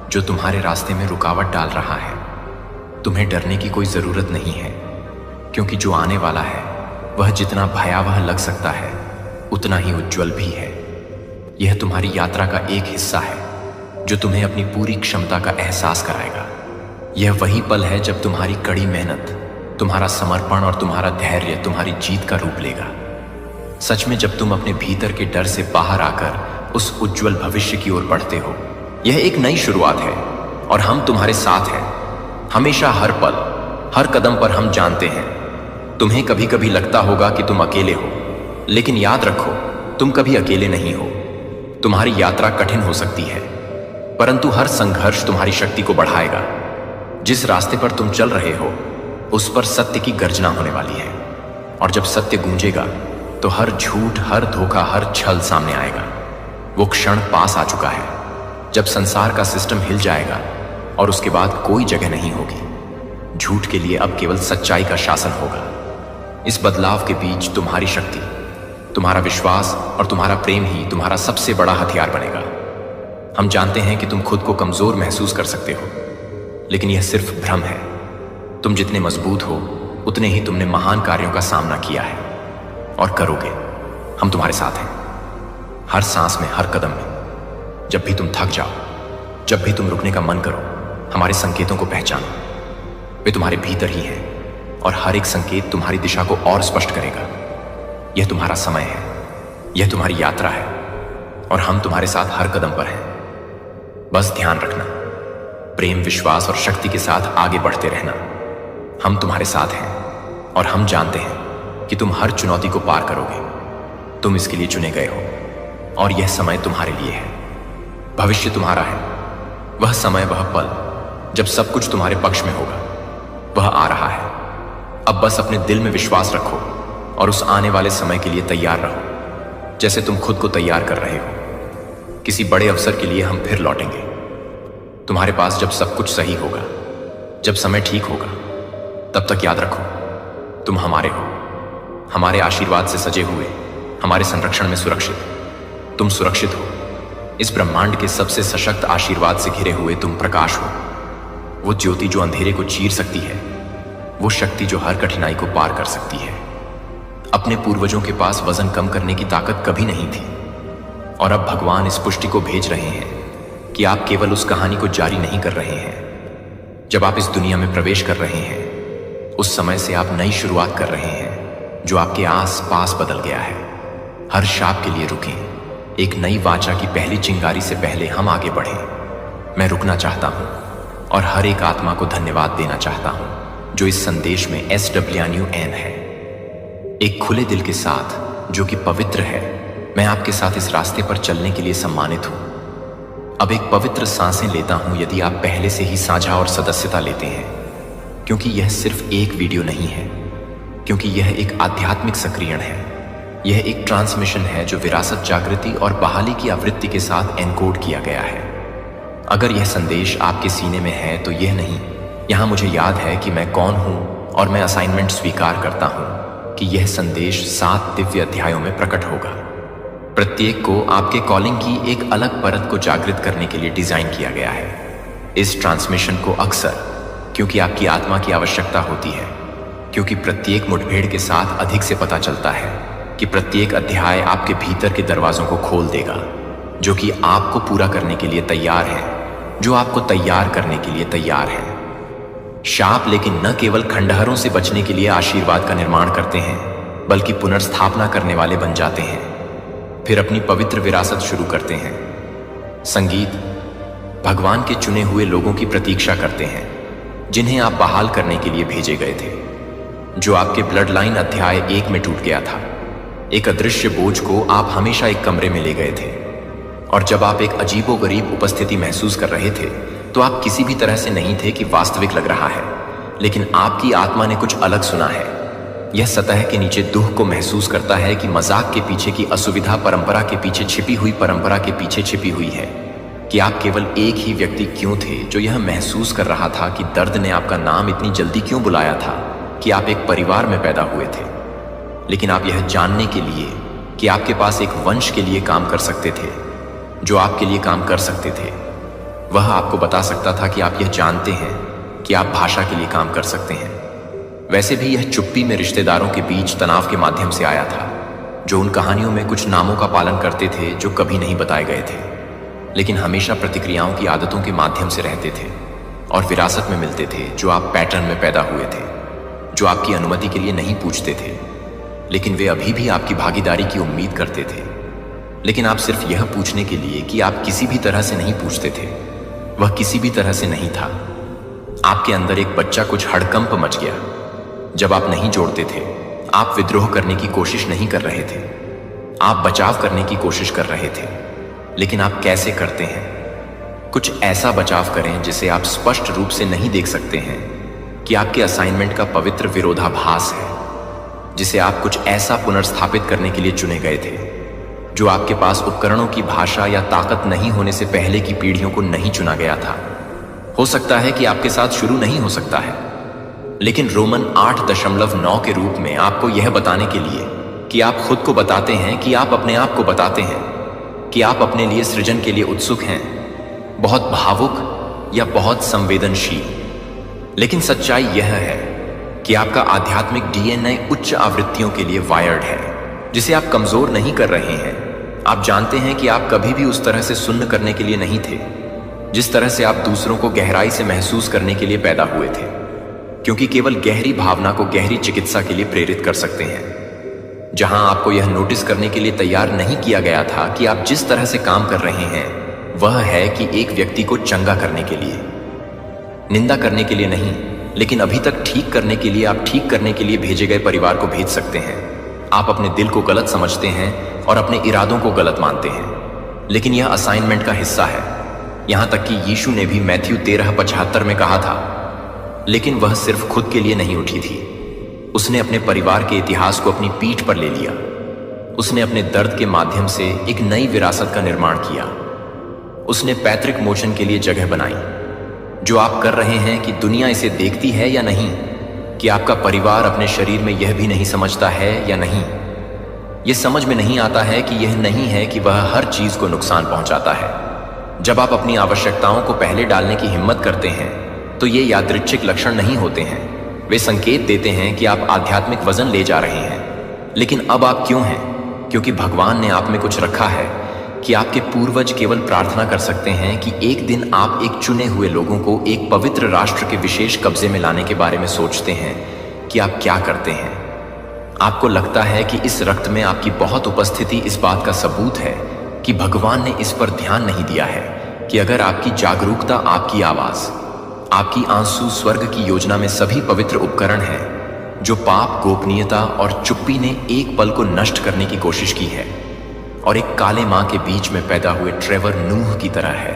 जो तुम्हारे रास्ते में रुकावट डाल रहा है। तुम्हें डरने की कोई जरूरत नहीं है, क्योंकि जो आने वाला है वह जितना भयावह लग सकता है उतना ही उज्जवल भी है। यह तुम्हारी यात्रा का एक हिस्सा है जो तुम्हें अपनी पूरी क्षमता का एहसास कराएगा। यह वही पल है जब तुम्हारी कड़ी मेहनत, तुम्हारा समर्पण और तुम्हारा धैर्य तुम्हारी जीत का रूप लेगा। सच में जब तुम अपने भीतर के डर से बाहर आकर उस उज्जवल भविष्य की ओर बढ़ते हो, यह एक नई शुरुआत है और हम तुम्हारे साथ हैं हमेशा, हर पल, हर कदम पर। हम जानते हैं तुम्हें कभी कभी लगता होगा कि तुम अकेले हो, लेकिन याद रखो तुम कभी अकेले नहीं हो। तुम्हारी यात्रा कठिन हो सकती है, परंतु हर संघर्ष तुम्हारी शक्ति को बढ़ाएगा। जिस रास्ते पर तुम चल रहे हो उस पर सत्य की गर्जना होने वाली है, और जब सत्य गूंजेगा तो हर झूठ, हर धोखा, हर छल सामने आएगा। वो क्षण पास आ चुका है जब संसार का सिस्टम हिल जाएगा और उसके बाद कोई जगह नहीं होगी। झूठ के लिए अब केवल सच्चाई का शासन होगा। इस बदलाव के बीच तुम्हारी शक्ति, तुम्हारा विश्वास और तुम्हारा प्रेम ही तुम्हारा सबसे बड़ा हथियार बनेगा। हम जानते हैं कि तुम खुद को कमजोर महसूस कर सकते हो, लेकिन यह सिर्फ भ्रम है। तुम जितने मजबूत हो उतने ही तुमने महान कार्यों का सामना किया है और करोगे। हम तुम्हारे साथ हैं, हर सांस में, हर कदम में। जब भी तुम थक जाओ, जब भी तुम रुकने का मन करो, हमारे संकेतों को पहचानो। वे तुम्हारे भीतर ही हैं और हर एक संकेत तुम्हारी दिशा को और स्पष्ट करेगा। यह तुम्हारा समय है, यह तुम्हारी यात्रा है और हम तुम्हारे साथ हर कदम पर हैं। बस ध्यान रखना, प्रेम, विश्वास और शक्ति के साथ आगे बढ़ते रहना। हम तुम्हारे साथ हैं और हम जानते हैं कि तुम हर चुनौती को पार करोगे। तुम इसके लिए चुने गए हो और यह समय तुम्हारे लिए है। भविष्य तुम्हारा है, वह समय, वह पल जब सब कुछ तुम्हारे पक्ष में होगा, वह आ रहा है। अब बस अपने दिल में विश्वास रखो और उस आने वाले समय के लिए तैयार रहो, जैसे तुम खुद को तैयार कर रहे हो। किसी बड़े अवसर के लिए हम फिर लौटेंगे तुम्हारे पास जब सब कुछ सही होगा, जब समय ठीक होगा। तब तक याद रखो तुम हमारे हो, हमारे आशीर्वाद से सजे हुए, हमारे संरक्षण में सुरक्षित। तुम सुरक्षित हो। इस ब्रह्मांड के सबसे सशक्त आशीर्वाद से घिरे हुए तुम प्रकाश हो। वो ज्योति जो अंधेरे को चीर सकती है, वो शक्ति जो हर कठिनाई को पार कर सकती है। अपने पूर्वजों के पास वजन कम करने की ताकत कभी नहीं थी, और अब भगवान इस पुष्टि को भेज रहे हैं कि आप केवल उस कहानी को जारी नहीं कर रहे हैं। जब आप इस दुनिया में प्रवेश कर रहे हैं, उस समय से आप नई शुरुआत कर रहे हैं जो आपके आस पास बदल गया है। हर शाप के लिए रुकें। एक नई वाचा की पहली चिंगारी से पहले हम आगे बढ़ें। मैं रुकना चाहता हूं और हर एक आत्मा को धन्यवाद देना चाहता हूं जो इस संदेश में SWNUN है। एक खुले दिल के साथ जो कि पवित्र है, मैं आपके साथ इस रास्ते पर चलने के लिए सम्मानित हूं। अब एक पवित्र सांसें लेता हूं यदि आप पहले से ही साझा और सदस्यता लेते हैं, क्योंकि यह सिर्फ एक वीडियो नहीं है, क्योंकि यह एक आध्यात्मिक सक्रियण है। यह एक ट्रांसमिशन है जो विरासत, जागृति और बहाली की आवृत्ति के साथ एनकोड किया गया है। अगर यह संदेश आपके सीने में है तो यह नहीं, यहां मुझे याद है कि मैं कौन हूं और मैं असाइनमेंट स्वीकार करता हूं कि यह संदेश 7 दिव्य अध्यायों में प्रकट होगा। प्रत्येक को आपके कॉलिंग की एक अलग परत को जागृत करने के लिए डिजाइन किया गया है। इस ट्रांसमिशन को अक्सर क्योंकि आपकी आत्मा की आवश्यकता होती है, क्योंकि प्रत्येक मुठभेड़ के साथ अधिक से पता चलता है कि प्रत्येक अध्याय आपके भीतर के दरवाजों को खोल देगा, जो कि आपको पूरा करने के लिए तैयार है, जो आपको तैयार करने के लिए तैयार है। शाप लेकिन न केवल खंडहरों से बचने के लिए आशीर्वाद का निर्माण करते हैं, बल्कि पुनर्स्थापना करने वाले बन जाते हैं, फिर अपनी पवित्र विरासत शुरू करते हैं। संगीत भगवान के चुने हुए लोगों की प्रतीक्षा करते हैं, जिन्हें आप बहाल करने के लिए भेजे गए थे, जो आपके ब्लड लाइन अध्याय 1 में टूट गया था। एक अदृश्य बोझ को आप हमेशा एक कमरे में ले गए थे, और जब आप एक अजीबोगरीब उपस्थिति महसूस कर रहे थे तो आप किसी भी तरह से नहीं थे कि वास्तविक लग रहा है, लेकिन आपकी आत्मा ने कुछ अलग सुना है। यह सतह के नीचे दुख को महसूस करता है कि मजाक के पीछे की असुविधा परंपरा के पीछे छिपी हुई, परंपरा के पीछे छिपी हुई है कि आप केवल एक ही व्यक्ति क्यों थे जो यह महसूस कर रहा था कि दर्द ने आपका नाम इतनी जल्दी क्यों बुलाया था कि आप एक परिवार में पैदा हुए थे, लेकिन आप यह जानने के लिए कि आपके पास एक वंश के लिए काम कर सकते थे, जो आपके लिए काम कर सकते थे, वह आपको बता सकता था कि आप यह जानते हैं कि आप भाषा के लिए काम कर सकते हैं। वैसे भी यह चुप्पी में रिश्तेदारों के बीच तनाव के माध्यम से आया था, जो उन कहानियों में कुछ नामों का पालन करते थे जो कभी नहीं बताए गए थे, लेकिन हमेशा प्रतिक्रियाओं की आदतों के माध्यम से रहते थे और विरासत में मिलते थे, जो आप पैटर्न में पैदा हुए थे, जो आपकी अनुमति के लिए नहीं पूछते थे, लेकिन वे अभी भी आपकी भागीदारी की उम्मीद करते थे। लेकिन आप सिर्फ यह पूछने के लिए कि आप किसी भी तरह से नहीं पूछते थे, वह किसी भी तरह से नहीं था। आपके अंदर एक बच्चा कुछ हड़कंप मच गया। जब आप नहीं जोड़ते थे, आप विद्रोह करने की कोशिश नहीं कर रहे थे, आप बचाव करने की कोशिश कर रहे थे। लेकिन आप कैसे करते हैं? कुछ ऐसा बचाव करें जिसे आप स्पष्ट रूप से नहीं देख सकते हैं कि आपके असाइनमेंट का पवित्र विरोधाभास है, जिसे आप कुछ ऐसा पुनर्स्थापित करने के लिए चुने गए थे, जो आपके पास उपकरणों की भाषा या ताकत नहीं होने से पहले की पीढ़ियों को नहीं चुना गया था। हो सकता है कि आपके साथ शुरू नहीं हो सकता है, लेकिन रोमन 8.9 के रूप में आपको यह बताने के लिए कि आप खुद को बताते हैं कि आप अपने आप को बताते हैं कि आप अपने लिए सृजन के लिए उत्सुक हैं, बहुत भावुक या बहुत संवेदनशील। लेकिन सच्चाई यह है कि आपका आध्यात्मिक डीएनए उच्च आवृत्तियों के लिए वायर्ड है, जिसे आप कमजोर नहीं कर रहे हैं। आप जानते हैं कि आप कभी भी उस तरह से सुन्न करने के लिए नहीं थे, जिस तरह से आप दूसरों को गहराई से महसूस करने के लिए पैदा हुए थे, क्योंकि केवल गहरी भावना को गहरी चिकित्सा के लिए प्रेरित कर सकते हैं। जहां आपको यह नोटिस करने के लिए तैयार नहीं किया गया था कि आप जिस तरह से काम कर रहे हैं, वह है कि एक व्यक्ति को चंगा करने के लिए, निंदा करने के लिए नहीं, लेकिन अभी तक ठीक करने के लिए आप ठीक करने के लिए भेजे गए परिवार को भेज सकते हैं। आप अपने दिल को गलत समझते हैं और अपने इरादों को गलत मानते हैं, लेकिन यह असाइनमेंट का हिस्सा है। यहां तक कि यीशु ने भी मैथ्यू 13:75 में कहा था, लेकिन वह सिर्फ खुद के लिए नहीं उठी थी। उसने अपने परिवार के इतिहास को अपनी पीठ पर ले लिया। उसने अपने दर्द के माध्यम से एक नई विरासत का निर्माण किया। उसने पैतृक मोचन के लिए जगह बनाई। जो आप कर रहे हैं कि दुनिया इसे देखती है या नहीं, कि आपका परिवार अपने शरीर में यह भी नहीं समझता है या नहीं। यह समझ में नहीं आता है कि यह नहीं है कि वह हर चीज को नुकसान पहुंचाता है। जब आप अपनी आवश्यकताओं को पहले डालने की हिम्मत करते हैं, तो ये यादृच्छिक लक्षण नहीं होते हैं। वे संकेत देते हैं कि आप आध्यात्मिक वजन ले जा रहे हैं। लेकिन अब आप क्यों हैं? क्योंकि भगवान ने आप में कुछ रखा है कि आपके पूर्वज केवल प्रार्थना कर सकते हैं कि एक दिन आप एक चुने हुए लोगों को एक पवित्र राष्ट्र के विशेष कब्जे में लाने के बारे में सोचते हैं कि आप क्या करते हैं। आपको लगता है कि इस रक्त में आपकी बहुत उपस्थिति इस बात का सबूत है कि भगवान ने इस पर ध्यान नहीं दिया है कि अगर आपकी जागरूकता, आपकी आवाज, आपकी आंसू स्वर्ग की योजना में सभी पवित्र उपकरण हैं जो पाप, गोपनीयता और चुप्पी ने एक पल को नष्ट करने की कोशिश की है, और एक काले मां के बीच में पैदा हुए ट्रेवर नूह की तरह है,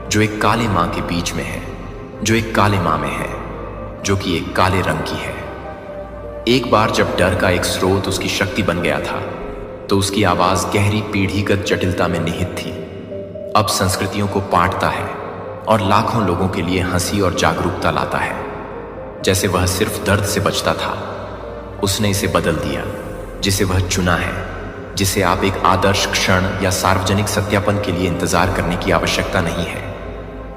जो एक काले मां के बीच में है, जो एक काले मां में है, जो कि एक काले रंग की है। एक बार जब डर का एक स्रोत उसकी शक्ति बन गया था, तो उसकी आवाज गहरी पीढ़ीगत जटिलता में निहित थी। अब संस्कृतियों को पाटता है और लाखों लोगों के लिए हंसी और जागरूकता लाता है। जैसे वह सिर्फ दर्द से बचता था, उसने इसे बदल दिया, जिसे वह चुना है, जिसे आप एक आदर्श क्षण या सार्वजनिक सत्यापन के लिए इंतजार करने की आवश्यकता नहीं है,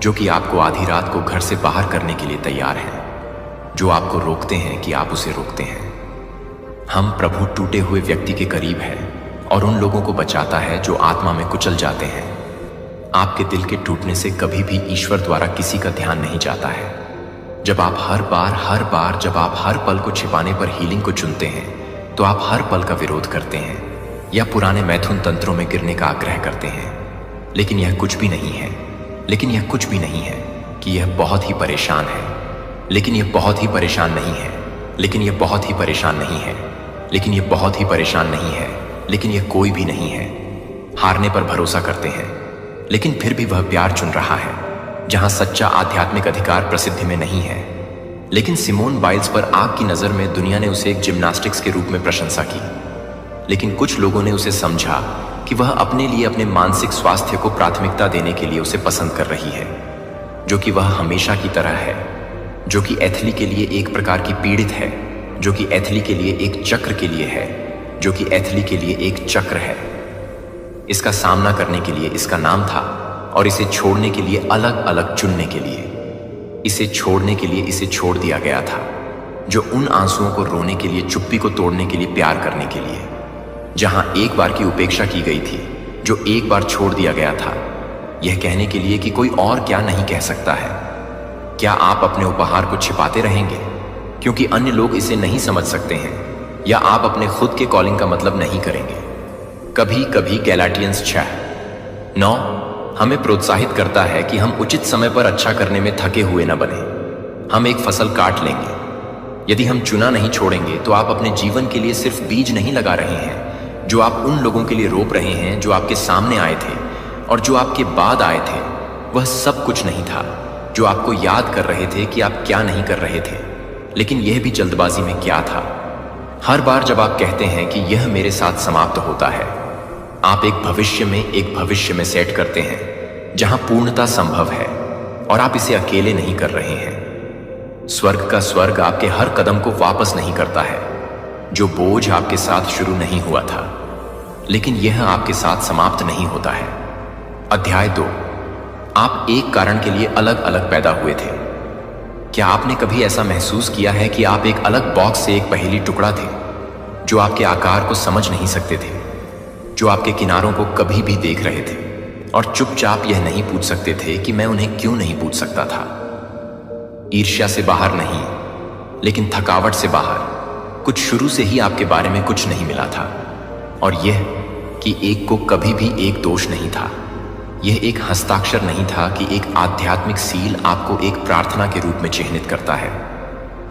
जो कि आपको आधी रात को घर से बाहर करने के लिए तैयार है, जो आपको रोकते हैं कि आप उसे रोकते हैं। हम प्रभु टूटे हुए व्यक्ति के करीब हैं और उन लोगों को बचाता है जो आत्मा में कुचल जाते हैं। आपके दिल के टूटने से कभी भी ईश्वर द्वारा किसी का ध्यान नहीं जाता है। जब आप हर बार जब आप हर पल को छिपाने पर हीलिंग को चुनते हैं, तो आप हर पल का विरोध करते हैं या पुराने मैथुन तंत्रों में गिरने का आग्रह करते हैं। लेकिन यह कुछ भी नहीं है, लेकिन यह कुछ भी नहीं है कि यह बहुत ही परेशान है, लेकिन यह बहुत ही परेशान नहीं है, लेकिन यह बहुत ही परेशान नहीं है, लेकिन यह बहुत ही परेशान नहीं है, लेकिन यह कोई भी नहीं है। हारने पर भरोसा करते हैं, लेकिन फिर भी वह प्यार चुन रहा है, जहां सच्चा आध्यात्मिक अधिकार प्रसिद्धि में नहीं है। लेकिन सिमोन बाइल्स पर आग की नजर में दुनिया ने उसे एक जिम्नास्टिक्स के रूप में प्रशंसा की। लेकिन कुछ लोगों ने उसे समझा कि वह अपने लिए अपने मानसिक स्वास्थ्य को प्राथमिकता देने के लिए उसे पसंद कर रही है, जो कि वह हमेशा की तरह है, जो कि एथली के लिए एक प्रकार की पीड़ित है, जो कि एथली के लिए एक चक्र के लिए है, जो कि एथली के लिए एक चक्र है। इसका सामना करने के लिए इसका नाम था और इसे छोड़ने के लिए अलग अलग चुनने के लिए। इसे छोड़ने के लिए इसे छोड़ दिया गया था, जो उन आंसुओं को रोने के लिए, चुप्पी को तोड़ने के लिए, प्यार करने के लिए। जहां एक बार की उपेक्षा की गई थी, जो एक बार छोड़ दिया गया था, यह कहने के लिए कि कोई और क्या नहीं कह सकता है। क्या आप अपने उपहार को छिपाते रहेंगे क्योंकि अन्य लोग इसे नहीं समझ सकते हैं, या आप अपने खुद के कॉलिंग का मतलब नहीं करेंगे? कभी कभी गैलाटियंस 6:9 हमें प्रोत्साहित करता है कि हम उचित समय पर अच्छा करने में थके हुए न बने। हम एक फसल काट लेंगे। यदि हम चुना नहीं छोड़ेंगे तो आप अपने जीवन के लिए सिर्फ बीज नहीं लगा रहे हैं जो आप उन लोगों के लिए रोप रहे हैं जो आपके सामने आए थे और जो आपके बाद आए थे। वह सब कुछ नहीं था जो आपको याद कर रहे थे कि आप क्या नहीं कर रहे थे, लेकिन यह भी जल्दबाजी में क्या था। हर बार जब आप कहते हैं कि यह मेरे साथ समाप्त होता है, आप एक भविष्य में सेट करते हैं जहां पूर्णता संभव है, और आप इसे अकेले नहीं कर रहे हैं। स्वर्ग का स्वर्ग आपके हर कदम को वापस नहीं करता है। जो बोझ आपके साथ शुरू नहीं हुआ था, लेकिन यह आपके साथ समाप्त नहीं होता है। अध्याय 2। आप एक कारण के लिए अलग अलग पैदा हुए थे। क्या आपने कभी ऐसा महसूस किया है कि आप एक अलग बॉक्स से एक पहेली टुकड़ा थे, जो आपके आकार को समझ नहीं सकते थे, जो आपके किनारों को कभी भी देख रहे थे और चुपचाप यह नहीं पूछ सकते थे कि मैं उन्हें क्यों नहीं पूछ सकता था? ईर्ष्या से बाहर नहीं, लेकिन थकावट से बाहर। कुछ शुरू से ही आपके बारे में कुछ नहीं मिला था, और यह कि एक को कभी भी एक दोष नहीं था। यह एक हस्ताक्षर नहीं था कि एक आध्यात्मिक सील आपको एक प्रार्थना के रूप में चिह्नित करता है,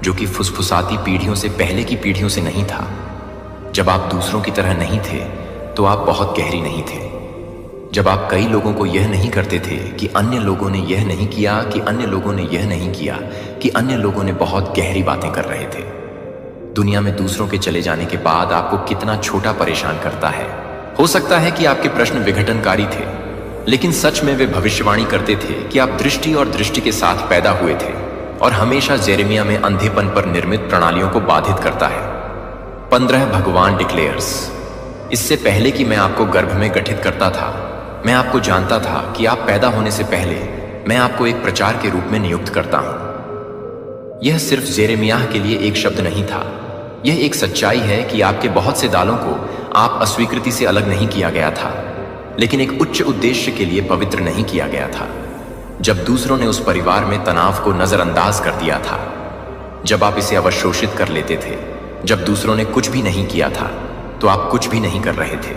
जो कि फुसफुसाती पीढ़ियों से पहले की पीढ़ियों से नहीं था। जब आप दूसरों की तरह नहीं थे तो आप बहुत गहरी नहीं थे। जब आप कई लोगों को यह नहीं करते थे कि अन्य लोगों ने यह नहीं किया, कि अन्य लोगों ने यह नहीं किया, कि अन्य लोगों ने बहुत गहरी बातें कर रहे थे। दुनिया में दूसरों के चले जाने के बाद आपको कितना छोटा परेशान करता है। हो सकता है कि आपके प्रश्न विघटनकारी थे, लेकिन सच में वे भविष्यवाणी करते थे कि आप दृष्टि और दृष्टि के साथ पैदा हुए थे, और हमेशा जेरेमिया में अंधेपन पर निर्मित प्रणालियों को बाधित करता है। 15 भगवान डिक्लेयर्स। इससे पहले कि मैं आपको गर्भ में गठित करता था, मैं आपको जानता था कि आप पैदा होने से पहले मैं आपको एक प्रचार के रूप में नियुक्त करता हूं। यह सिर्फ जेरेमियाह के लिए एक शब्द नहीं था। यह एक सच्चाई है कि आपके बहुत से दालों को आप अस्वीकृति से अलग नहीं किया गया था, लेकिन एक उच्च उद्देश्य के लिए पवित्र नहीं किया गया था। जब दूसरों ने उस परिवार में तनाव को नजरअंदाज कर दिया था, जब आप इसे अवशोषित कर लेते थे, जब दूसरों ने कुछ भी नहीं किया था, तो आप कुछ भी नहीं कर रहे थे।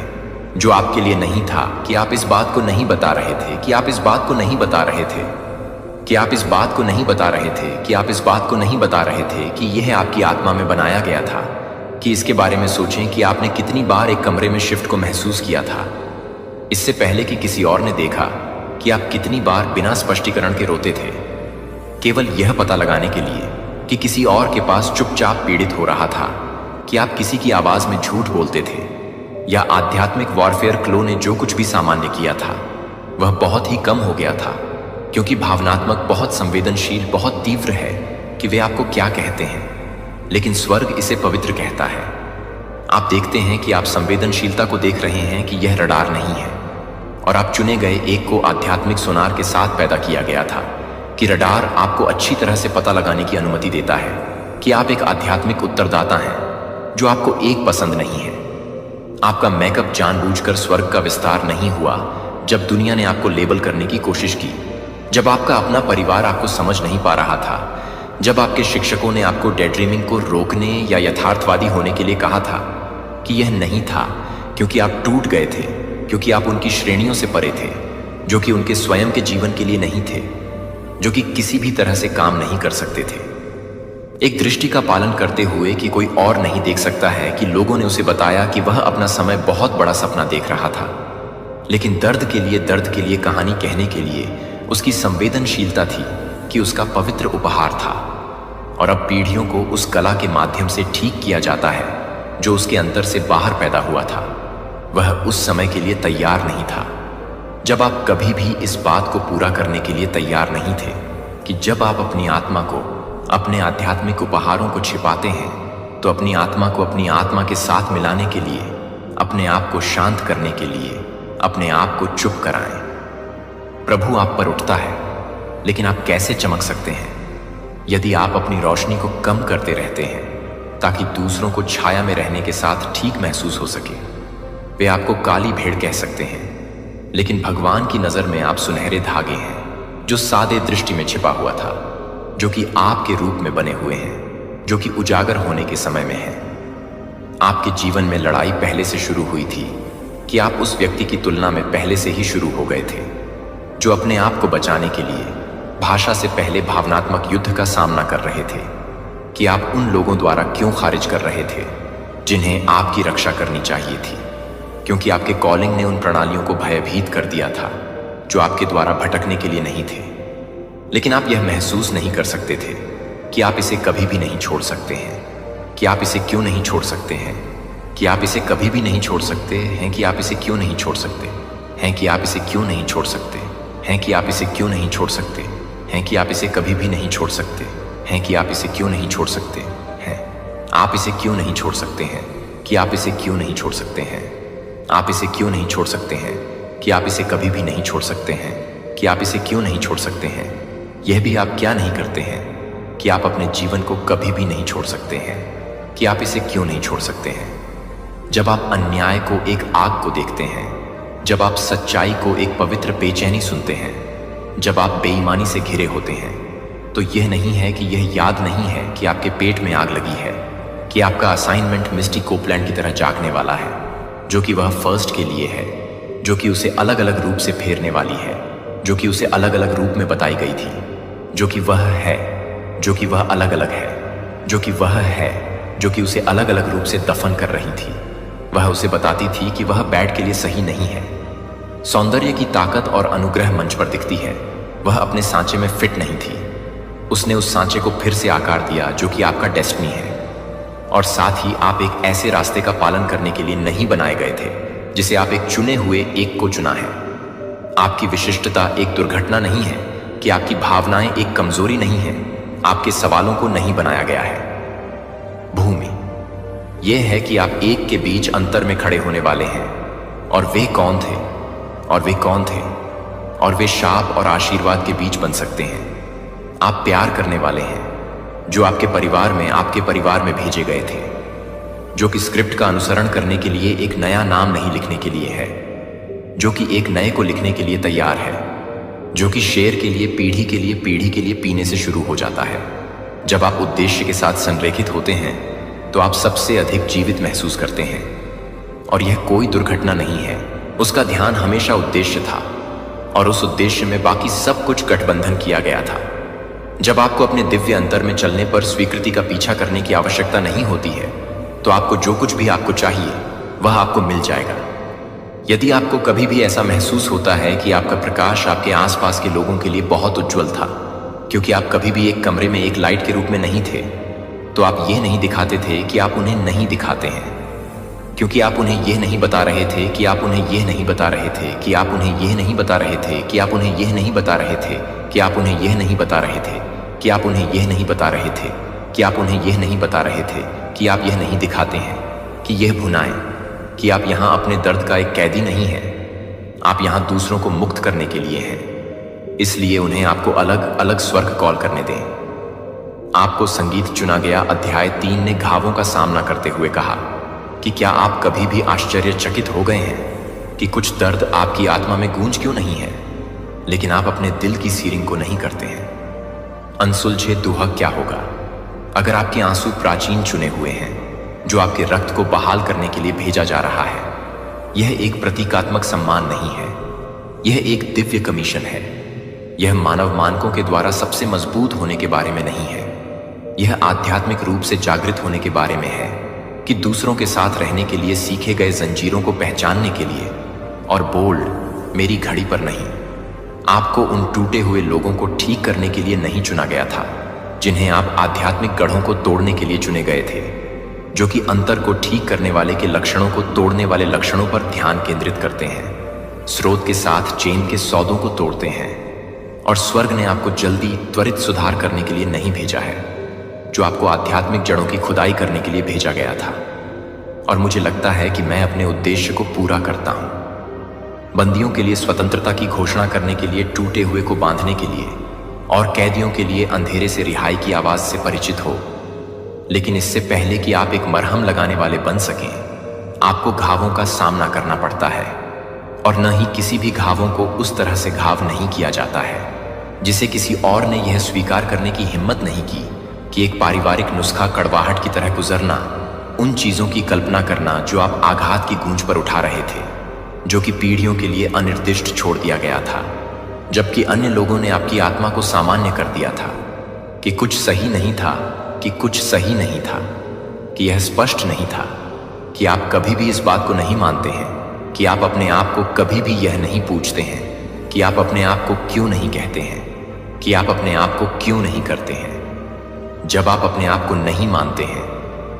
जो आपके लिए नहीं था कि आप इस बात को नहीं बता रहे थे, कि आप इस बात को नहीं बता रहे थे, कि आप इस बात को नहीं बता रहे थे, कि आप इस बात को नहीं बता रहे थे कि यह आपकी आत्मा में बनाया गया था। कि इसके बारे में सोचें कि आपने कितनी बार एक कमरे में शिफ्ट को महसूस किया था, इससे पहले कि किसी और ने देखा कि आप कितनी बार बिना स्पष्टीकरण के रोते थे, केवल यह पता लगाने के लिए कि किसी और के पास चुपचाप पीड़ित हो रहा था, कि आप किसी की आवाज में झूठ बोलते थे, या आध्यात्मिक वॉरफेयर क्लो ने जो कुछ भी सामान्य किया था वह बहुत ही कम हो गया था, क्योंकि भावनात्मक बहुत संवेदनशील, बहुत तीव्र है कि वे आपको क्या कहते हैं, लेकिन स्वर्ग इसे पवित्र कहता है। आप देखते हैं कि आप संवेदनशीलता को देख रहे हैं कि यह रडार नहीं है, और आप चुने गए एक को आध्यात्मिक सोनार के साथ पैदा किया गया था, कि रडार आपको अच्छी तरह से पता लगाने की अनुमति देता है कि आप एक आध्यात्मिक उत्तरदाता हैं, जो आपको एक पसंद नहीं है। आपका मेकअप जानबूझकर स्वर्ग का विस्तार नहीं हुआ जब दुनिया ने आपको लेबल करने की कोशिश की, जब आपका अपना परिवार आपको समझ नहीं पा रहा था, जब आपके शिक्षकों ने आपको डेड्रीमिंग को रोकने या यथार्थवादी होने के लिए कहा था, कि यह नहीं था, क्योंकि आप टूट गए थे, क्योंकि आप उनकी श्रेणियों से परे थे, जो कि उनके स्वयं के जीवन के लिए नहीं थे, जो कि किसी भी तरह से काम नहीं कर सकते थे। एक दृष्टि का पालन करते हुए कि कोई और नहीं देख सकता है, कि लोगों ने उसे बताया कि वह अपना समय बहुत बड़ा सपना देख रहा था, लेकिन दर्द के लिए कहानी कहने के लिए उसकी संवेदनशीलता थी कि उसका पवित्र उपहार था, और अब पीढ़ियों को उस कला के माध्यम से ठीक किया जाता है जो उसके अंदर से बाहर पैदा हुआ था। वह उस समय के लिए तैयार नहीं था, जब आप कभी भी इस बात को पूरा करने के लिए तैयार नहीं थे, कि जब आप अपनी आत्मा को, अपने आध्यात्मिक उपहारों को छिपाते हैं, तो अपनी आत्मा को अपनी आत्मा के साथ मिलाने के लिए, अपने आप को शांत करने के लिए अपने आप को चुप कराएं। प्रभु आप पर उठता है, लेकिन आप कैसे चमक सकते हैं यदि आप अपनी रोशनी को कम करते रहते हैं ताकि दूसरों को छाया में रहने के साथ ठीक महसूस हो सके। वे आपको काली भेड़ कह सकते हैं, लेकिन भगवान की नजर में आप सुनहरे धागे हैं जो सादे दृष्टि में छिपा हुआ था, जो कि आपके रूप में बने हुए हैं, जो कि उजागर होने के समय में है। आपके जीवन में लड़ाई पहले से शुरू हुई थी कि आप उस व्यक्ति की तुलना में पहले से ही शुरू हो गए थे जो अपने आप को बचाने के लिए भाषा से पहले भावनात्मक युद्ध का सामना कर रहे थे कि आप उन लोगों द्वारा क्यों खारिज कर रहे थे जिन्हें आपकी रक्षा करनी चाहिए थी, क्योंकि आपके कॉलिंग ने उन प्रणालियों को भयभीत कर दिया था जो आपके द्वारा भटकने के लिए नहीं थे। लेकिन आप यह महसूस नहीं कर सकते थे कि आप इसे कभी भी नहीं छोड़ सकते हैं, कि आप इसे क्यों नहीं छोड़ सकते हैं, कि आप इसे कभी भी नहीं छोड़ सकते हैं, कि आप इसे क्यों नहीं छोड़ सकते हैं, कि आप इसे क्यों नहीं छोड़ सकते हैं, कि आप इसे क्यों नहीं छोड़ सकते हैं, कि आप इसे कभी भी नहीं छोड़ सकते हैं, कि आप इसे क्यों नहीं छोड़ सकते हैं, आप इसे क्यों नहीं छोड़ सकते हैं, कि आप इसे क्यों नहीं छोड़ सकते हैं, आप इसे क्यों नहीं छोड़ सकते हैं, कि आप इसे कभी भी नहीं छोड़ सकते हैं, कि आप इसे क्यों नहीं छोड़ सकते हैं। यह भी आप क्या नहीं करते हैं कि आप अपने जीवन को कभी भी नहीं छोड़ सकते हैं, कि आप इसे क्यों नहीं छोड़ सकते हैं। जब आप अन्याय को एक आग को देखते हैं, जब आप सच्चाई को एक पवित्र बेचैनी सुनते हैं, जब आप बेईमानी से घिरे होते हैं, तो यह नहीं है कि यह याद नहीं है कि आपके पेट में आग लगी है, कि आपका असाइनमेंट मिस्टी कोपलैंड की तरह जागने वाला है, जो कि वह फर्स्ट के लिए है, जो कि उसे अलग अलग रूप से फेरने वाली है, जो कि उसे अलग अलग रूप में बताई गई थी, जो कि वह है, जो कि वह अलग अलग है, जो कि वह है, जो कि उसे अलग अलग रूप से दफन कर रही थी। वह उसे बताती थी कि वह बैड के लिए सही नहीं है। सौंदर्य की ताकत और अनुग्रह मंच पर दिखती है, वह अपने सांचे में फिट नहीं थी। उसने उस सांचे को फिर से आकार दिया जो कि आपका डेस्टिनी है, और साथ ही आप एक ऐसे रास्ते का पालन करने के लिए नहीं बनाए गए थे जिसे आप एक चुने हुए एक को चुना है। आपकी विशिष्टता एक दुर्घटना नहीं है, कि आपकी भावनाएं एक कमजोरी नहीं है, आपके सवालों को नहीं बनाया गया है। भूमि यह है कि आप एक के बीच अंतर में खड़े होने वाले हैं, और वे कौन थे, और वे कौन थे, और वे शाप और आशीर्वाद के बीच बन सकते हैं। आप प्यार करने वाले हैं जो आपके परिवार में भेजे गए थे, जो कि स्क्रिप्ट का अनुसरण करने के लिए एक नया नाम नहीं लिखने के लिए है, जो कि एक नए को लिखने के लिए तैयार है, जो कि शेर के लिए पीढ़ी के लिए पीने से शुरू हो जाता है। जब आप उद्देश्य के साथ संरेखित होते हैं तो आप सबसे अधिक जीवित महसूस करते हैं, और यह कोई दुर्घटना नहीं है। उसका ध्यान हमेशा उद्देश्य था, और उस उद्देश्य में बाकी सब कुछ गठबंधन किया गया था। जब आपको अपने दिव्य अंतर में चलने पर स्वीकृति का पीछा करने की आवश्यकता नहीं होती है, तो आपको जो कुछ भी आपको चाहिए वह आपको मिल जाएगा। यदि आपको कभी भी ऐसा महसूस होता है कि आपका प्रकाश आपके आसपास के लोगों के लिए बहुत उज्जवल था, क्योंकि आप कभी भी एक कमरे में एक लाइट के रूप में नहीं थे, तो आप ये नहीं दिखाते थे कि आप उन्हें नहीं दिखाते हैं, क्योंकि आप उन्हें यह नहीं बता रहे थे कि आप उन्हें यह नहीं बता रहे थे कि आप उन्हें यह नहीं बता रहे थे कि आप उन्हें यह नहीं बता रहे थे कि आप उन्हें यह नहीं बता रहे थे कि आप उन्हें यह नहीं बता रहे थे कि आप उन्हें यह नहीं बता रहे थे कि आप यह नहीं दिखाते हैं कि यह भुनाएं कि आप यहाँ अपने दर्द का एक कैदी नहीं हैं, आप यहाँ दूसरों को मुक्त करने के लिए हैं। इसलिए उन्हें आपको अलग अलग स्वर्ग कॉल करने दें। आपको संगीत चुना गया अध्याय 3 ने घावों का सामना करते हुए कहा कि क्या आप कभी भी आश्चर्यचकित हो गए हैं कि कुछ दर्द आपकी आत्मा में गूंज क्यों नहीं है, लेकिन आप अपने दिल की सीरिंग को नहीं करते हैं। अनसुलझे दुहक क्या होगा अगर आपके आंसू प्राचीन चुने हुए हैं जो आपके रक्त को बहाल करने के लिए भेजा जा रहा है। यह एक प्रतीकात्मक सम्मान नहीं है, यह एक दिव्य कमीशन है। यह मानव मानकों के द्वारा सबसे मजबूत होने के बारे में नहीं है, यह आध्यात्मिक रूप से जागृत होने के बारे में है कि दूसरों के साथ रहने के लिए सीखे गए जंजीरों को पहचानने के लिए। और बोल्ड मेरी घड़ी पर नहीं, आपको उन टूटे हुए लोगों को ठीक करने के लिए नहीं चुना गया था जिन्हें आप आध्यात्मिक गढ़ों को तोड़ने के लिए चुने गए थे, जो कि अंतर को ठीक करने वाले के लक्षणों को तोड़ने वाले लक्षणों पर ध्यान केंद्रित करते हैं, स्रोत के साथ चेन के सौदों को तोड़ते हैं। और स्वर्ग ने आपको जल्दी त्वरित सुधार करने के लिए नहीं भेजा है, जो आपको आध्यात्मिक जड़ों की खुदाई करने के लिए भेजा गया था। और मुझे लगता है कि मैं अपने उद्देश्य को पूरा करता हूं। बंदियों के लिए स्वतंत्रता की घोषणा करने के लिए, टूटे हुए को बांधने के लिए और कैदियों के लिए अंधेरे से रिहाई की आवाज से परिचित हो। लेकिन इससे पहले कि आप एक मरहम लगाने वाले बन सकें, आपको घावों का सामना करना पड़ता है। और न ही किसी भी घावों को उस तरह से घाव नहीं किया जाता है जिसे किसी और ने यह स्वीकार करने की हिम्मत नहीं की कि एक पारिवारिक नुस्खा कड़वाहट की तरह गुजरना, उन चीजों की कल्पना करना जो आप आघात की गूंज पर उठा रहे थे, जो कि पीढ़ियों के लिए अनिर्दिष्ट छोड़ दिया गया था, जबकि अन्य लोगों ने आपकी आत्मा को सामान्य कर दिया था कि कुछ सही नहीं था, कि कुछ सही नहीं था, कि यह स्पष्ट नहीं था, कि आप कभी भी इस बात को नहीं मानते हैं, कि आप अपने आप को कभी भी यह नहीं पूछते हैं कि आप अपने आप को क्यों नहीं कहते हैं, कि आप अपने आप को क्यों नहीं करते हैं। जब आप अपने आप को नहीं मानते हैं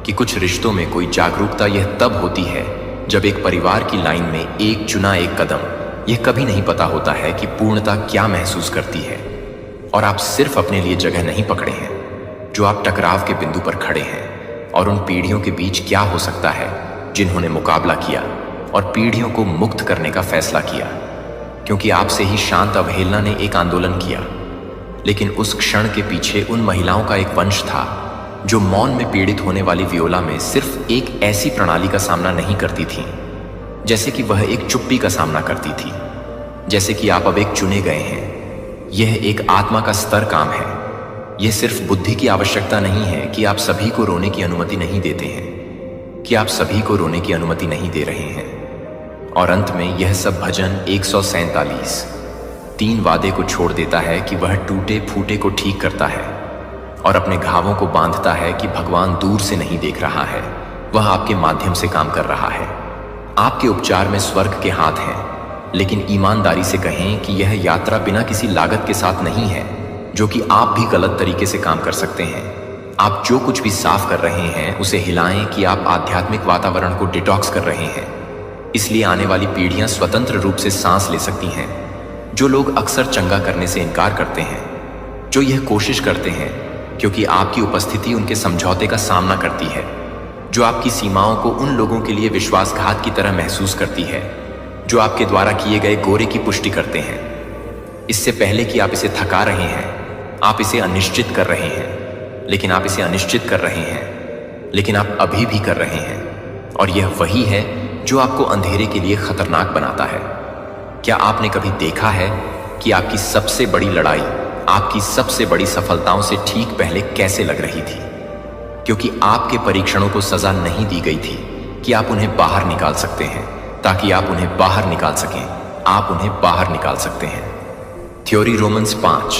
कि कुछ रिश्तों में कोई जागरूकता, यह तब होती है जब एक परिवार की लाइन में एक चुना एक कदम, यह कभी नहीं पता होता है कि पूर्णता क्या महसूस करती है। और आप सिर्फ अपने लिए जगह नहीं पकड़े हैं, जो आप टकराव के बिंदु पर खड़े हैं। और उन पीढ़ियों के बीच क्या हो सकता है जिन्होंने मुकाबला किया और पीढ़ियों को मुक्त करने का फैसला किया, क्योंकि आपसे ही शांत अवहेलना ने एक आंदोलन किया। लेकिन उस क्षण के पीछे उन महिलाओं का एक वंश था जो मौन में पीड़ित होने वाली वियोला में सिर्फ एक ऐसी प्रणाली का सामना नहीं करती थी जैसे कि वह एक चुप्पी का सामना करती थी, जैसे कि आप अब एक चुने गए हैं। यह एक आत्मा का स्तर काम है। यह सिर्फ बुद्धि की आवश्यकता नहीं है कि आप सभी को रोने की अनुमति नहीं देते हैं, कि आप सभी को रोने की अनुमति नहीं दे रहे हैं। और अंत में यह सब भजन 147 3 वादे को छोड़ देता है कि वह टूटे फूटे को ठीक करता है और अपने घावों को बांधता है कि भगवान दूर से नहीं देख रहा है, वह आपके माध्यम से काम कर रहा है। आपके उपचार में स्वर्ग के हाथ हैं, लेकिन ईमानदारी से कहें कि यह यात्रा बिना किसी लागत के साथ नहीं है, जो कि आप भी गलत तरीके से काम कर सकते हैं। आप जो कुछ भी साफ कर रहे हैं उसे हिलाएं कि आप आध्यात्मिक वातावरण को डिटॉक्स कर रहे हैं। इसलिए आने वाली पीढ़ियां स्वतंत्र रूप से सांस ले सकती हैं। जो लोग अक्सर चंगा करने से इनकार करते हैं, जो यह कोशिश करते हैं क्योंकि आपकी उपस्थिति उनके समझौते का सामना करती है, जो आपकी सीमाओं को उन लोगों के लिए विश्वासघात की तरह महसूस करती है जो आपके द्वारा किए गए गोरे की पुष्टि करते हैं। इससे पहले कि आप इसे थका रहे हैं, आप इसे अनिश्चित कर रहे हैं, लेकिन आप इसे अनिश्चित कर रहे हैं, लेकिन आप अभी भी कर रहे हैं। और यह वही है जो आपको अंधेरे के लिए खतरनाक बनाता है। क्या आपने कभी देखा है कि आपकी सबसे बड़ी लड़ाई आपकी सबसे बड़ी सफलताओं से ठीक पहले कैसे लग रही थी? क्योंकि आपके परीक्षणों को सजा नहीं दी गई थी कि आप उन्हें बाहर निकाल सकते हैं, ताकि आप उन्हें बाहर निकाल सकें। आप उन्हें बाहर निकाल सकते हैं। थ्योरी रोमन्स 5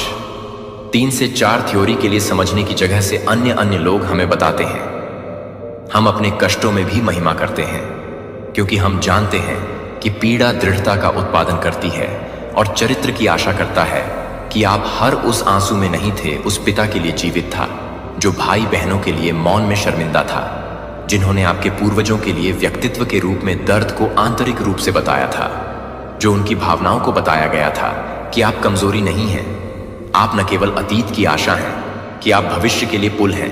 3 से 4 थ्योरी के लिए समझने की जगह से अन्य लोग हमें बताते हैं हम अपने कष्टों में भी महिमा करते हैं, क्योंकि हम जानते हैं कि पीड़ा दृढ़ता का उत्पादन करती है और चरित्र की आशा करता है कि आप हर उस आंसू में नहीं थे उस पिता के लिए जीवित था जो भाई बहनों के लिए मौन में शर्मिंदा था, जिन्होंने आपके पूर्वजों के लिए व्यक्तित्व के रूप में दर्द को आंतरिक रूप से बताया था, जो उनकी भावनाओं को बताया गया था कि आप कमजोरी नहीं हैं, आप न केवल अतीत की आशा हैं कि आप भविष्य के लिए पुल हैं,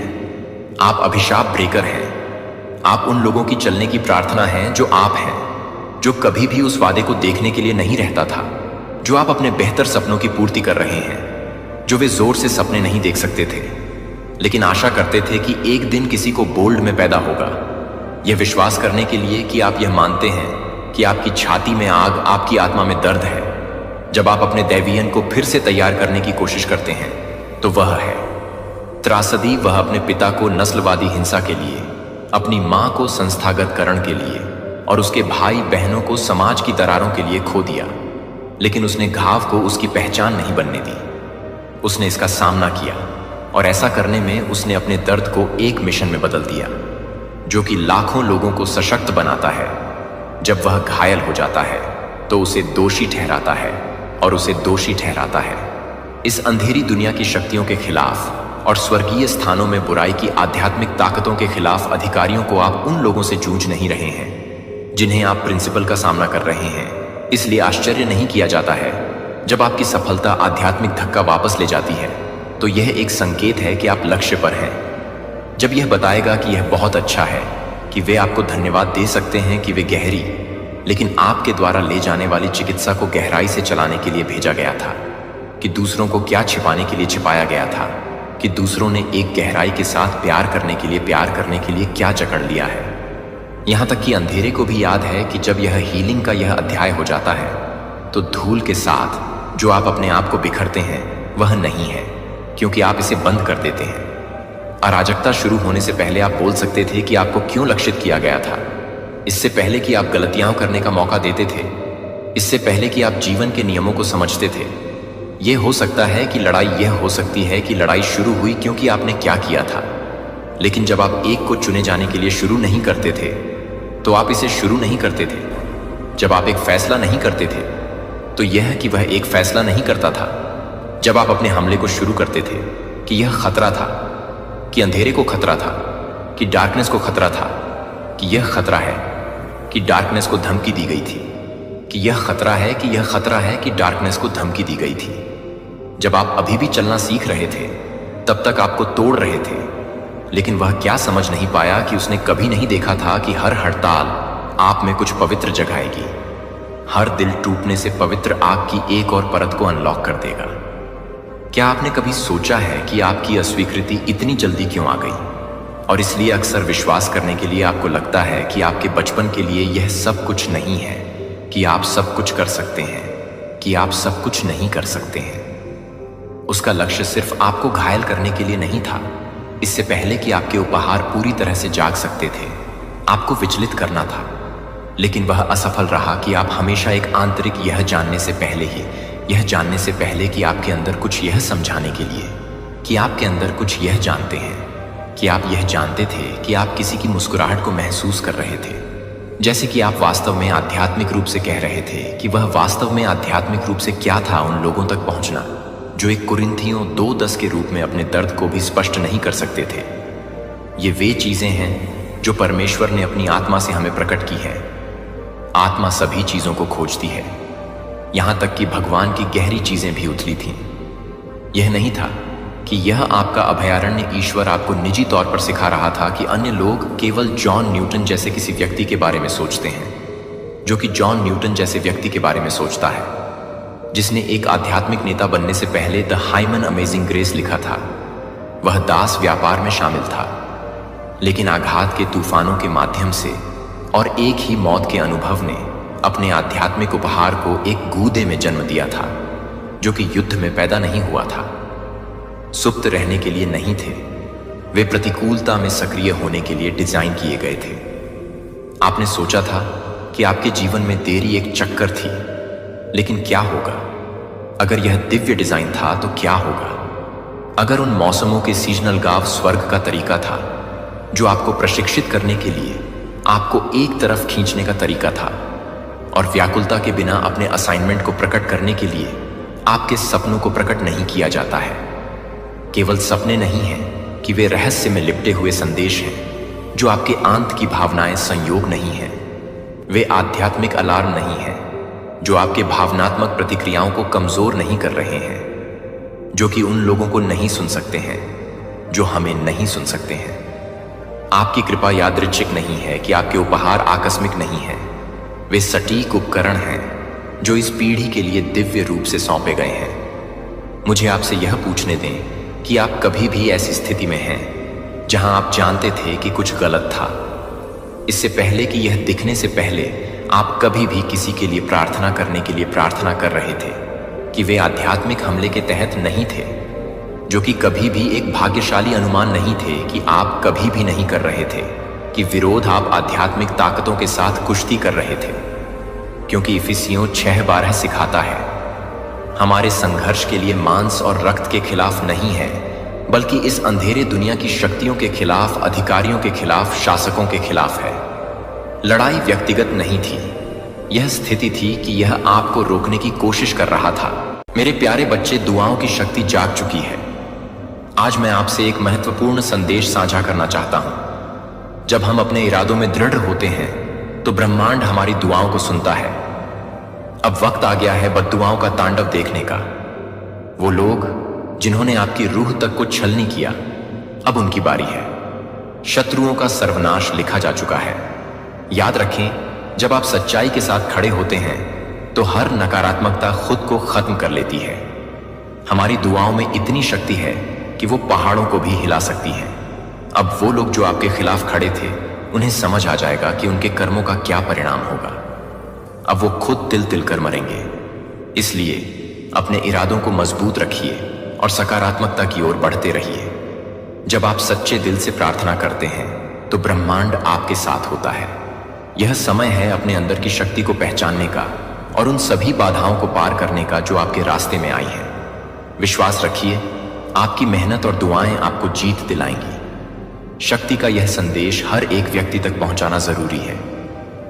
आप अभिशाप ब्रेकर हैं, आप उन लोगों की चलने की प्रार्थना हैं जो आप हैं, जो कभी भी उस वादे को देखने के लिए नहीं रहता था, जो आप अपने बेहतर सपनों की पूर्ति कर रहे हैं, जो वे जोर से सपने नहीं देख सकते थे, लेकिन आशा करते थे कि एक दिन किसी को बोल्ड में पैदा होगा, यह विश्वास करने के लिए कि आप यह मानते हैं कि आपकी छाती में आग आपकी आत्मा में दर्द है। जब आप अपने दैवीयन को फिर से तैयार करने की कोशिश करते हैं तो वह है त्रासदी। वह अपने पिता को नस्लवादी हिंसा के लिए, अपनी मां को संस्थागतकरण के लिए और उसके भाई बहनों को समाज की दरारों के लिए खो दिया, लेकिन उसने घाव को उसकी पहचान नहीं बनने दी। उसने इसका सामना किया और ऐसा करने में उसने अपने दर्द को एक मिशन में बदल दिया, जो कि लाखों लोगों को सशक्त बनाता है। जब वह घायल हो जाता है तो उसे दोषी ठहराता है और उसे दोषी ठहराता है। इस अंधेरी दुनिया की शक्तियों के खिलाफ और स्वर्गीय स्थानों में बुराई की आध्यात्मिक ताकतों के खिलाफ अधिकारियों को आप उन लोगों से जूझ नहीं रहे हैं जिन्हें आप प्रिंसिपल का सामना कर रहे हैं। इसलिए आश्चर्य नहीं किया जाता है जब आपकी सफलता आध्यात्मिक धक्का वापस ले जाती है, तो यह एक संकेत है कि आप लक्ष्य पर हैं। जब यह बताएगा कि यह बहुत अच्छा है, कि वे आपको धन्यवाद दे सकते हैं कि वे गहरी लेकिन आपके द्वारा ले जाने वाली चिकित्सा को गहराई से चलाने के लिए भेजा गया था, कि दूसरों को क्या छिपाने के लिए छिपाया गया था, कि दूसरों ने एक गहराई के साथ प्यार करने के लिए क्या जकड़ लिया है। यहाँ तक कि अंधेरे को भी याद है कि जब यह हीलिंग का यह अध्याय हो जाता है तो धूल के साथ जो आप अपने आप को बिखरते हैं वह नहीं है, क्योंकि आप इसे बंद कर देते हैं। अराजकता शुरू होने से पहले आप बोल सकते थे कि आपको क्यों लक्षित किया गया था, इससे पहले कि आप गलतियां करने का मौका देते थे, इससे पहले कि आप जीवन के नियमों को समझते थे। यह हो सकता है कि यह हो सकती है कि लड़ाई शुरू हुई क्योंकि आपने क्या किया था, लेकिन जब आप एक को चुने जाने के लिए शुरू नहीं करते थे तो आप इसे शुरू नहीं करते थे। जब आप एक फैसला नहीं करते थे तो यह कि वह एक फैसला नहीं करता था। जब आप अपने हमले को शुरू करते थे कि यह खतरा था, कि अंधेरे को खतरा था, कि डार्कनेस को खतरा था, कि यह खतरा है, कि डार्कनेस को धमकी दी गई थी, कि यह खतरा है, कि यह खतरा है, कि डार्कनेस को धमकी दी गई थी। जब आप अभी भी चलना सीख रहे थे तब तक आपको तोड़ रहे थे, लेकिन वह क्या समझ नहीं पाया कि उसने कभी नहीं देखा था कि हर हड़ताल आप में कुछ पवित्र जगाएगी। हर दिल टूटने से पवित्र आग की एक और परत को अनलॉक कर देगा। क्या आपने कभी सोचा है कि आपकी अस्वीकृति इतनी जल्दी क्यों आ गई? और इसलिए अक्सर विश्वास करने के लिए आपको लगता है कि आपके बचपन के लिए यह सब कुछ नहीं है, कि आप सब कुछ कर सकते हैं, कि आप सब कुछ नहीं कर सकते हैं। उसका लक्ष्य सिर्फ आपको घायल करने के लिए नहीं था। इससे पहले कि आपके उपहार पूरी तरह से जाग सकते थे, आपको विचलित करना था, लेकिन वह असफल रहा कि आप हमेशा एक आंतरिक यह जानने से पहले कि आपके अंदर कुछ यह समझाने के लिए कि आपके अंदर कुछ यह जानते हैं, कि आप यह जानते थे कि आप किसी की मुस्कुराहट को महसूस कर रहे थे, जैसे कि आप वास्तव में आध्यात्मिक रूप से कह रहे थे कि वह वास्तव में आध्यात्मिक रूप से क्या था उन लोगों तक पहुंचना जो एक कुरिन्थियों 2:10 के रूप में अपने दर्द को भी स्पष्ट नहीं कर सकते थे। ये वे चीजें हैं जो परमेश्वर ने अपनी आत्मा से हमें प्रकट की है। आत्मा सभी चीजों को खोजती है, यहां तक कि भगवान की गहरी चीजें भी उथली थीं। यह नहीं था कि यह आपका अभयारण्य ईश्वर आपको निजी तौर पर सिखा रहा था कि अन्य लोग केवल जॉन न्यूटन जैसे किसी व्यक्ति के बारे में सोचते हैं, जो कि जॉन न्यूटन जैसे व्यक्ति के बारे में सोचता है, जिसने एक आध्यात्मिक नेता बनने से पहले द हाइमन अमेजिंग ग्रेस लिखा था। वह दास व्यापार में शामिल था, लेकिन आघात के तूफानों के माध्यम से और एक ही मौत के अनुभव ने अपने आध्यात्मिक उपहार को एक गूदे में जन्म दिया था, जो कि युद्ध में पैदा नहीं हुआ था, सुप्त रहने के लिए नहीं थे। वे प्रतिकूलता में सक्रिय होने के लिए डिजाइन किए गए थे। आपने सोचा था कि आपके जीवन में देरी एक चक्कर थी, लेकिन क्या होगा अगर यह दिव्य डिजाइन था? तो क्या होगा अगर उन मौसमों के सीजनल गाव स्वर्ग का तरीका था, जो आपको प्रशिक्षित करने के लिए आपको एक तरफ खींचने का तरीका था, और व्याकुलता के बिना अपने असाइनमेंट को प्रकट करने के लिए आपके सपनों को प्रकट नहीं किया जाता है। केवल सपने नहीं हैं कि वे रहस्य में लिपटे हुए संदेश हैं, जो आपके आंत की भावनाएं संयोग नहीं हैं। वे आध्यात्मिक अलार्म नहीं हैं, जो आपके भावनात्मक प्रतिक्रियाओं को कमजोर नहीं कर रहे हैं, जो कि उन लोगों को नहीं सुन सकते हैं जो हमें नहीं सुन सकते हैं। आपकी कृपा यादृच्छिक नहीं है कि आपके उपहार आकस्मिक नहीं हैं। वे सटीक उपकरण हैं जो इस पीढ़ी के लिए दिव्य रूप से सौंपे गए हैं। मुझे आपसे यह पूछने दें कि आप कभी भी ऐसी स्थिति में हैं जहां आप जानते थे कि कुछ गलत था, इससे पहले कि यह दिखने से पहले आप कभी भी किसी के लिए प्रार्थना करने के लिए प्रार्थना कर रहे थे कि वे आध्यात्मिक हमले के तहत नहीं थे, जो कि कभी भी एक भाग्यशाली अनुमान नहीं थे कि आप कभी भी नहीं कर रहे थे कि विरोध आप आध्यात्मिक ताकतों के साथ कुश्ती कर रहे थे, क्योंकि इफिसियों 6:12 सिखाता है, हमारे संघर्ष के लिए मांस और रक्त के खिलाफ नहीं है, बल्कि इस अंधेरे दुनिया की शक्तियों के खिलाफ, अधिकारियों के खिलाफ, शासकों के खिलाफ है। लड़ाई व्यक्तिगत नहीं थी, यह स्थिति थी कि यह आपको रोकने की कोशिश कर रहा था। मेरे प्यारे बच्चे, दुआओं की शक्ति जाग चुकी है। आज मैं आपसे एक महत्वपूर्ण संदेश साझा करना चाहता हूं। जब हम अपने इरादों में दृढ़ होते हैं तो ब्रह्मांड हमारी दुआओं को सुनता है। अब वक्त आ गया है बद्दुआओं का तांडव देखने का। वो लोग जिन्होंने आपकी रूह तक को छलनी किया, अब उनकी बारी है। शत्रुओं का सर्वनाश लिखा जा चुका है। याद रखें, जब आप सच्चाई के साथ खड़े होते हैं तो हर नकारात्मकता खुद को खत्म कर लेती है। हमारी दुआओं में इतनी शक्ति है कि वो पहाड़ों को भी हिला सकती हैं। अब वो लोग जो आपके खिलाफ खड़े थे, उन्हें समझ आ जाएगा कि उनके कर्मों का क्या परिणाम होगा। अब वो खुद तिल तिल कर मरेंगे। इसलिए अपने इरादों को मजबूत रखिए और सकारात्मकता की ओर बढ़ते रहिए। जब आप सच्चे दिल से प्रार्थना करते हैं तो ब्रह्मांड आपके साथ होता है। यह समय है अपने अंदर की शक्ति को पहचानने का और उन सभी बाधाओं को पार करने का जो आपके रास्ते में आई हैं। विश्वास रखिए, आपकी मेहनत और दुआएं आपको जीत दिलाएंगी। शक्ति का यह संदेश हर एक व्यक्ति तक पहुंचाना जरूरी है।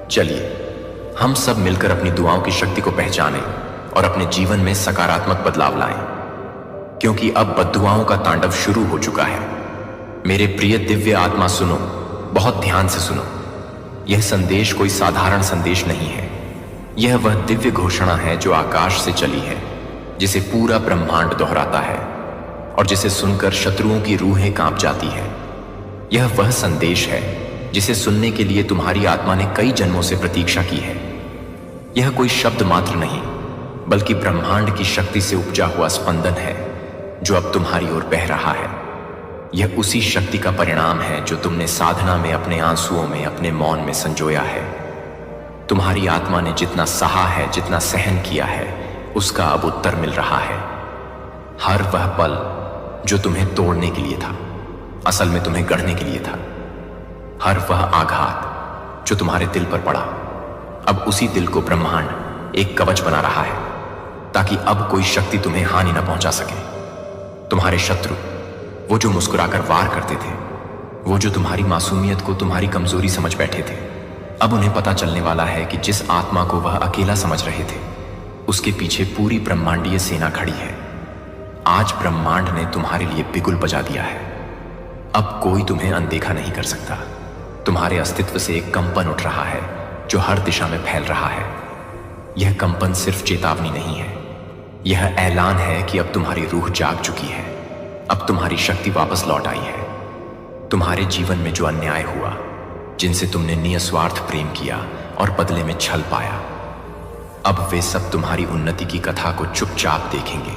चलिए हम सब मिलकर अपनी दुआओं की शक्ति को पहचानें और अपने जीवन में सकारात्मक बदलाव लाएं, क्योंकि अब बद्दुआओं का तांडव शुरू हो चुका है। मेरे प्रिय दिव्य आत्मा, सुनो, बहुत ध्यान से सुनो। यह संदेश कोई साधारण संदेश नहीं है। यह वह दिव्य घोषणा है जो आकाश से चली है, जिसे पूरा ब्रह्मांड दोहराता है और जिसे सुनकर शत्रुओं की रूहें कांप जाती है। यह वह संदेश है जिसे सुनने के लिए तुम्हारी आत्मा ने कई जन्मों से प्रतीक्षा की है। यह कोई शब्द मात्र नहीं, बल्कि ब्रह्मांड की शक्ति से उपजा हुआ स्पंदन है जो अब तुम्हारी ओर बह रहा है। यह उसी शक्ति का परिणाम है जो तुमने साधना में अपने आंसुओं में, अपने मौन में संजोया है। तुम्हारी आत्मा ने जितना सहा है, जितना सहन किया है, उसका अब उत्तर मिल रहा है। हर वह पल जो तुम्हें तोड़ने के लिए था, असल में तुम्हें गढ़ने के लिए था। हर वह आघात जो तुम्हारे दिल पर पड़ा, अब उसी दिल को ब्रह्मांड एक कवच बना रहा है, ताकि अब कोई शक्ति तुम्हें हानि न पहुंचा सके। तुम्हारे शत्रु, वो जो मुस्कुराकर वार करते थे, वो जो तुम्हारी मासूमियत को तुम्हारी कमजोरी समझ बैठे थे, अब उन्हें पता चलने वाला है कि जिस आत्मा को वह अकेला समझ रहे थे, उसके पीछे पूरी ब्रह्मांडीय सेना खड़ी है। आज ब्रह्मांड ने तुम्हारे लिए बिगुल बजा दिया है। अब कोई तुम्हें अनदेखा नहीं कर सकता। तुम्हारे अस्तित्व से एक कंपन उठ रहा है जो हर दिशा में फैल रहा है। यह कंपन सिर्फ चेतावनी नहीं है, यह ऐलान है कि अब तुम्हारी रूह जाग चुकी है। अब तुम्हारी शक्ति वापस लौट आई है। तुम्हारे जीवन में जो अन्याय हुआ, जिनसे तुमने निस्वार्थ प्रेम किया और बदले में छल पाया, अब वे सब तुम्हारी उन्नति की कथा को चुपचाप देखेंगे।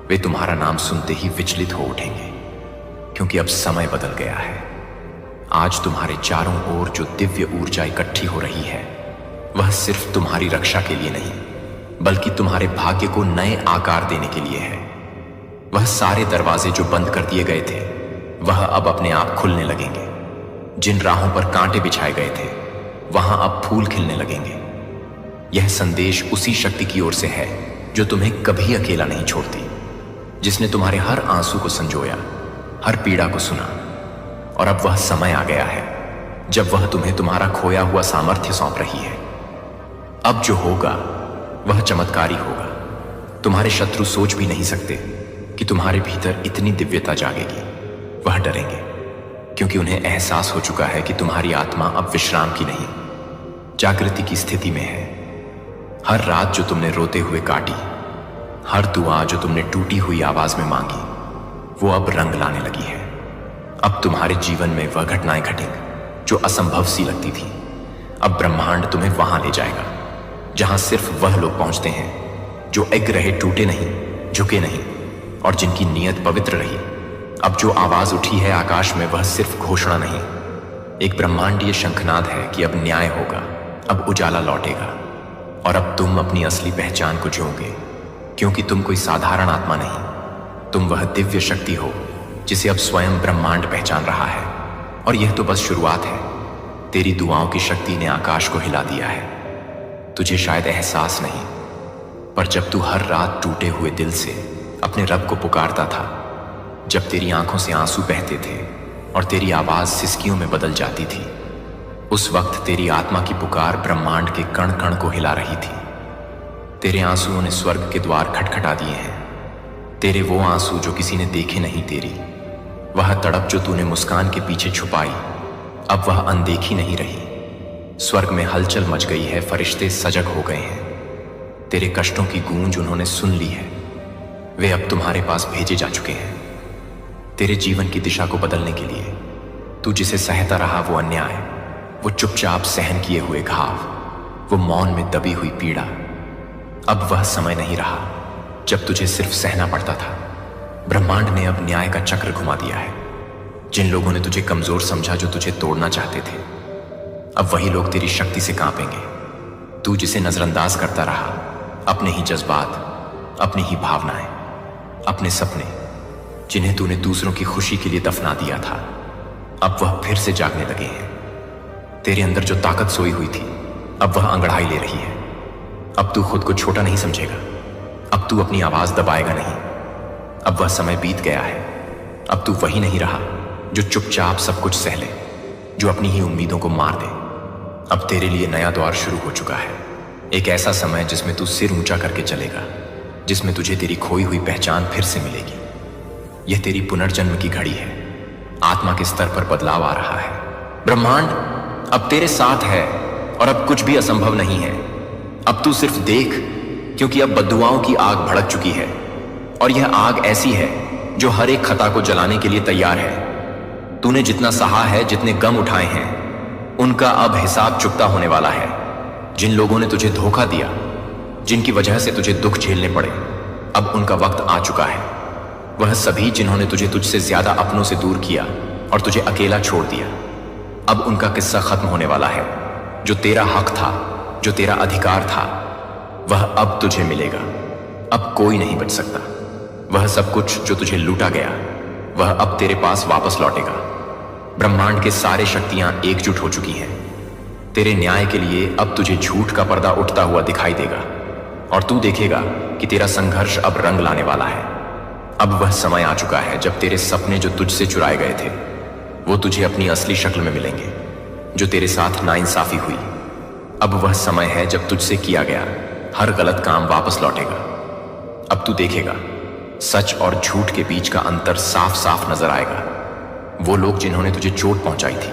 वे तुम्हारा नाम सुनते ही विचलित हो उठेंगे, क्योंकि अब समय बदल गया है। आज तुम्हारे चारों ओर जो दिव्य ऊर्जा इकट्ठी हो रही है, वह सिर्फ तुम्हारी रक्षा के लिए नहीं, बल्कि तुम्हारे भाग्य को नए आकार देने के लिए है। वह सारे दरवाजे जो बंद कर दिए गए थे, वह अब अपने आप खुलने लगेंगे। जिन राहों पर कांटे बिछाए गए थे, वहां अब फूल खिलने लगेंगे। यह संदेश उसी शक्ति की ओर से है जो तुम्हें कभी अकेला नहीं छोड़ती, जिसने तुम्हारे हर आंसू को संजोया, हर पीड़ा को सुना। और अब वह समय आ गया है जब वह तुम्हें तुम्हारा खोया हुआ सामर्थ्य सौंप रही है। अब जो होगा वह चमत्कारी होगा। तुम्हारे शत्रु सोच भी नहीं सकते कि तुम्हारे भीतर इतनी दिव्यता जागेगी। वह डरेंगे, क्योंकि उन्हें एहसास हो चुका है कि तुम्हारी आत्मा अब विश्राम की नहीं, जागृति की स्थिति में है। हर रात जो तुमने रोते हुए काटी, हर दुआ जो तुमने टूटी हुई आवाज में मांगी, वो अब रंग लाने लगी है। अब तुम्हारे जीवन में वह घटनाएं घटेंगी जो असंभव सी लगती थी। अब ब्रह्मांड तुम्हें वहां ले जाएगा जहां सिर्फ वह लोग पहुंचते हैं जो एक रहे, टूटे नहीं, झुके नहीं, और जिनकी नीयत पवित्र रही। अब जो आवाज उठी है आकाश में, वह सिर्फ घोषणा नहीं, एक ब्रह्मांडीय शंखनाद है कि अब न्याय होगा, अब उजाला लौटेगा, और अब तुम अपनी असली पहचान को जियोगे, क्योंकि तुम कोई साधारण आत्मा नहीं, तुम वह दिव्य शक्ति हो जिसे अब स्वयं ब्रह्मांड पहचान रहा है। और यह तो बस शुरुआत है। तेरी दुआओं की शक्ति ने आकाश को हिला दिया है। तुझे शायद एहसास नहीं, पर जब तू हर रात टूटे हुए दिल से अपने रब को पुकारता था, जब तेरी आंखों से आंसू बहते थे और तेरी आवाज सिसकियों में बदल जाती थी, उस वक्त तेरी आत्मा की पुकार ब्रह्मांड के कण कण को हिला रही थी। तेरे आंसुओं ने स्वर्ग के द्वार खटखटा दिए हैं। तेरे वो आंसू जो किसी ने देखे नहीं, तेरी वह तड़प जो तूने मुस्कान के पीछे छुपाई, अब वह अनदेखी नहीं रही। स्वर्ग में हलचल मच गई है, फरिश्ते सजग हो गए हैं। तेरे कष्टों की गूंज उन्होंने सुन ली है, वे अब तुम्हारे पास भेजे जा चुके हैं, तेरे जीवन की दिशा को बदलने के लिए। तू जिसे सहता रहा वो अन्याय, वो चुपचाप सहन किए हुए घाव, वो मौन में दबी हुई पीड़ा, अब वह समय नहीं रहा जब तुझे सिर्फ सहना पड़ता था। ब्रह्मांड ने अब न्याय का चक्र घुमा दिया है। जिन लोगों ने तुझे कमजोर समझा, जो तुझे तोड़ना चाहते थे, अब वही लोग तेरी शक्ति से कांपेंगे। तू जिसे नजरअंदाज करता रहा, अपने ही जज्बात, अपनी ही भावनाएं, अपने सपने, जिन्हें तूने दूसरों की खुशी के लिए दफना दिया था, अब वह फिर से जागने लगे हैं। तेरे अंदर जो ताकत सोई हुई थी, अब वह अंगड़ाई ले रही है। अब तू खुद को छोटा नहीं समझेगा, अब तू अपनी आवाज दबाएगा नहीं। अब वह समय बीत गया है। अब तू वही नहीं रहा जो चुपचाप सब कुछ सह ले, जो अपनी ही उम्मीदों को मार दे। अब तेरे लिए नया दौर शुरू हो चुका है, एक ऐसा समय जिसमें तू सिर ऊंचा करके चलेगा, जिसमें तुझे तेरी खोई हुई पहचान फिर से मिलेगी। यह तेरी पुनर्जन्म की घड़ी है। आत्मा के स्तर पर बदलाव आ रहा है। ब्रह्मांड अब तेरे साथ है और अब कुछ भी असंभव नहीं है। अब तू सिर्फ देख, क्योंकि अब बद्दुआओं की आग भड़क चुकी है, और यह आग ऐसी है जो हर एक खता को जलाने के लिए तैयार है। तूने जितना सहा है, जितने गम उठाए हैं, उनका अब हिसाब चुकता होने वाला है। जिन लोगों ने तुझे धोखा दिया, जिनकी वजह से तुझे दुख झेलने पड़े, अब उनका वक्त आ चुका है। वह सभी जिन्होंने तुझे तुझसे ज्यादा अपनों से दूर किया और तुझे अकेला छोड़ दिया, अब उनका किस्सा खत्म होने वाला है। जो तेरा हक था, जो तेरा अधिकार था, वह अब तुझे मिलेगा। अब कोई नहीं बच सकता। वह सब कुछ जो तुझे लूटा गया, वह अब तेरे पास वापस लौटेगा। ब्रह्मांड के सारे शक्तियां एकजुट हो चुकी हैं। तेरे न्याय के लिए अब तुझे झूठ का पर्दा उठता हुआ दिखाई देगा, और तू देखेगा कि तेरा संघर्ष अब रंग लाने वाला है। अब वह समय आ चुका है जब तेरे सपने जो तुझसे चुराए गए थे, वो तुझे अपनी असली शक्ल में मिलेंगे। जो तेरे साथ नाइंसाफी हुई, अब वह समय है जब तुझसे किया गया हर गलत काम वापस लौटेगा। अब तू देखेगा, सच और झूठ के बीच का अंतर साफ साफ नजर आएगा। वो लोग जिन्होंने तुझे चोट पहुंचाई थी,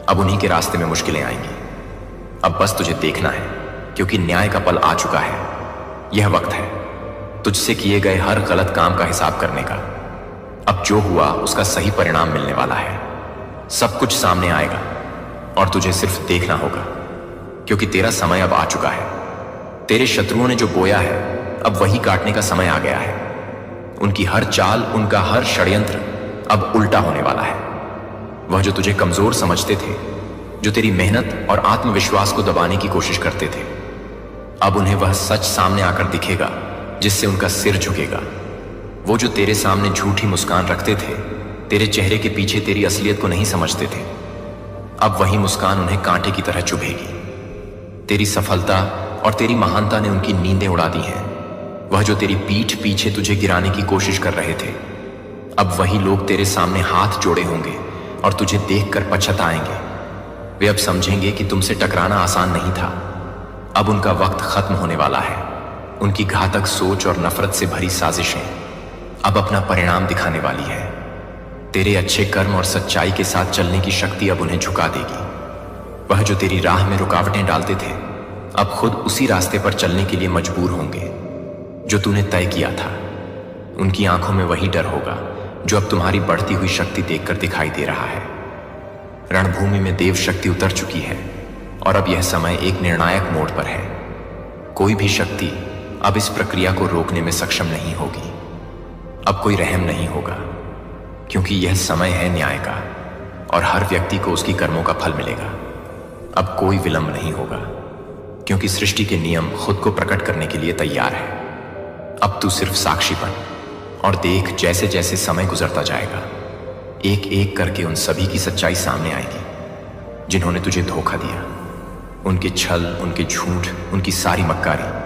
अब उन्हीं के रास्ते में मुश्किलें आएंगी। अब बस तुझे देखना है, क्योंकि न्याय का पल आ चुका है। यह वक्त है तुझसे किए गए हर गलत काम का हिसाब करने का। अब जो हुआ उसका सही परिणाम मिलने वाला है। सब कुछ सामने आएगा और तुझे सिर्फ देखना होगा, क्योंकि तेरा समय अब आ चुका है। तेरे शत्रुओं ने जो बोया है, अब वही काटने का समय आ गया है। उनकी हर चाल, उनका हर षड्यंत्र अब उल्टा होने वाला है। वह जो तुझे कमजोर समझते थे, जो तेरी मेहनत और आत्मविश्वास को दबाने की कोशिश करते थे, अब उन्हें वह सच सामने आकर दिखेगा जिससे उनका सिर झुकेगा। वो जो तेरे सामने झूठी मुस्कान रखते थे, तेरे चेहरे के पीछे तेरी असलियत को नहीं समझते थे, अब वही मुस्कान उन्हें कांटे की तरह चुभेगी। तेरी सफलता और तेरी महानता ने उनकी नींदें उड़ा दी हैं। वह जो तेरी पीठ पीछे तुझे गिराने की कोशिश कर रहे थे, अब वही लोग तेरे सामने हाथ जोड़े होंगे और तुझे देखकर पछताएंगे। वे अब समझेंगे कि तुमसे टकराना आसान नहीं था। अब उनका वक्त खत्म होने वाला है। उनकी घातक सोच और नफरत से भरी साजिशें अब अपना परिणाम दिखाने वाली है। तेरे अच्छे कर्म और सच्चाई के साथ चलने की शक्ति अब उन्हें झुका देगी। वह जो तेरी राह में रुकावटें डालते थे, अब खुद उसी रास्ते पर चलने के लिए मजबूर होंगे जो तूने तय किया था। उनकी आंखों में वही डर होगा जो अब तुम्हारी बढ़ती हुई शक्ति देखकर दिखाई दे रहा है। रणभूमि में देव शक्ति उतर चुकी है और अब यह समय एक निर्णायक मोड़ पर है। कोई भी शक्ति अब इस प्रक्रिया को रोकने में सक्षम नहीं होगी। अब कोई रहम नहीं होगा, क्योंकि यह समय है न्याय का और हर व्यक्ति को उसकी कर्मों का फल मिलेगा। अब कोई विलंब नहीं होगा, क्योंकि सृष्टि के नियम खुद को प्रकट करने के लिए तैयार है। अब तू सिर्फ साक्षी बन और देख, जैसे जैसे समय गुजरता जाएगा, एक एक करके उन सभी की सच्चाई सामने आएगी जिन्होंने तुझे धोखा दिया। उनके छल, उनके झूठ, उनकी सारी मक्कारी,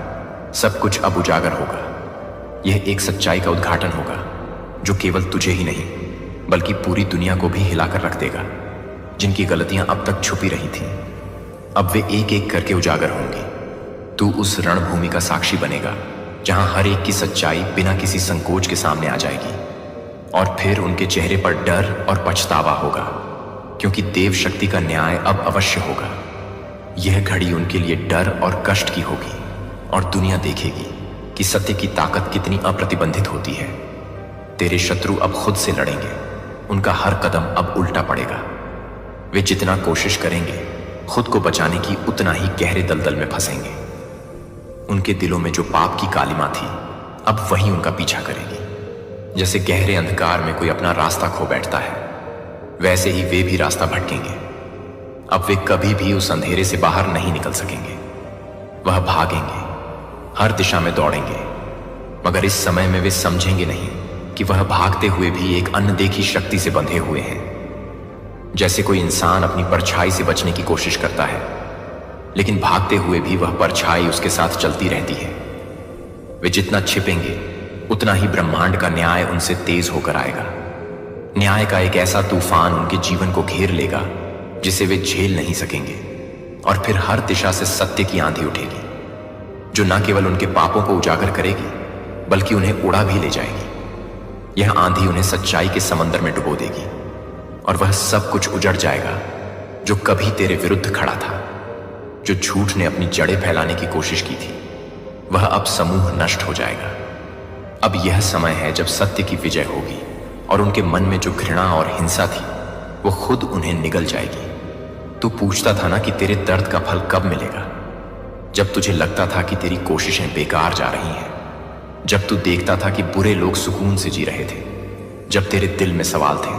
सब कुछ अब उजागर होगा। यह एक सच्चाई का उद्घाटन होगा जो केवल तुझे ही नहीं बल्कि पूरी दुनिया को भी हिलाकर रख देगा। जिनकी गलतियां अब तक छुपी रही थीं, अब वे एक एक करके उजागर होंगे। तू उस रणभूमि का साक्षी बनेगा जहां हर एक की सच्चाई बिना किसी संकोच के सामने आ जाएगी, और फिर उनके चेहरे पर डर और पछतावा होगा, क्योंकि देव शक्ति का न्याय अब अवश्य होगा। यह घड़ी उनके लिए डर और कष्ट की होगी, और दुनिया देखेगी कि सत्य की ताकत कितनी अप्रतिबंधित होती है। तेरे शत्रु अब खुद से लड़ेंगे, उनका हर कदम अब उल्टा पड़ेगा। वे जितना कोशिश करेंगे खुद को बचाने की, उतना ही गहरे दलदल में फंसेंगे। उनके दिलों में जो पाप की कालिमा थी अब वही उनका पीछा करेगी। जैसे गहरे अंधकार में कोई अपना रास्ता खो बैठता है, वैसे ही वे भी रास्ता भटकेंगे। अब वे कभी भी उस अंधेरे से बाहर नहीं निकल सकेंगे। वह भागेंगे, हर दिशा में दौड़ेंगे, मगर इस समय में वे समझेंगे नहीं कि वह भागते हुए भी एक अनदेखी शक्ति से बंधे हुए हैं। जैसे कोई इंसान अपनी परछाई से बचने की कोशिश करता है, लेकिन भागते हुए भी वह परछाई उसके साथ चलती रहती है। वे जितना छिपेंगे उतना ही ब्रह्मांड का न्याय उनसे तेज होकर आएगा। न्याय का एक ऐसा तूफान उनके जीवन को घेर लेगा जिसे वे झेल नहीं सकेंगे, और फिर हर दिशा से सत्य की आंधी उठेगी, जो न केवल उनके पापों को उजागर करेगी बल्कि उन्हें उड़ा भी ले जाएगी। यह आंधी उन्हें सच्चाई के समंदर में डुबो देगी, और वह सब कुछ उजड़ जाएगा जो कभी तेरे विरुद्ध खड़ा था। जो झूठ ने अपनी जड़ें फैलाने की कोशिश की थी, वह अब समूह नष्ट हो जाएगा। अब यह समय है जब सत्य की विजय होगी, और उनके मन में जो घृणा और हिंसा थी वो खुद उन्हें निगल जाएगी। तू पूछता था ना कि तेरे दर्द का फल कब मिलेगा, जब तुझे लगता था कि तेरी कोशिशें बेकार जा रही हैं, जब तू देखता था कि बुरे लोग सुकून से जी रहे थे, जब तेरे दिल में सवाल थे,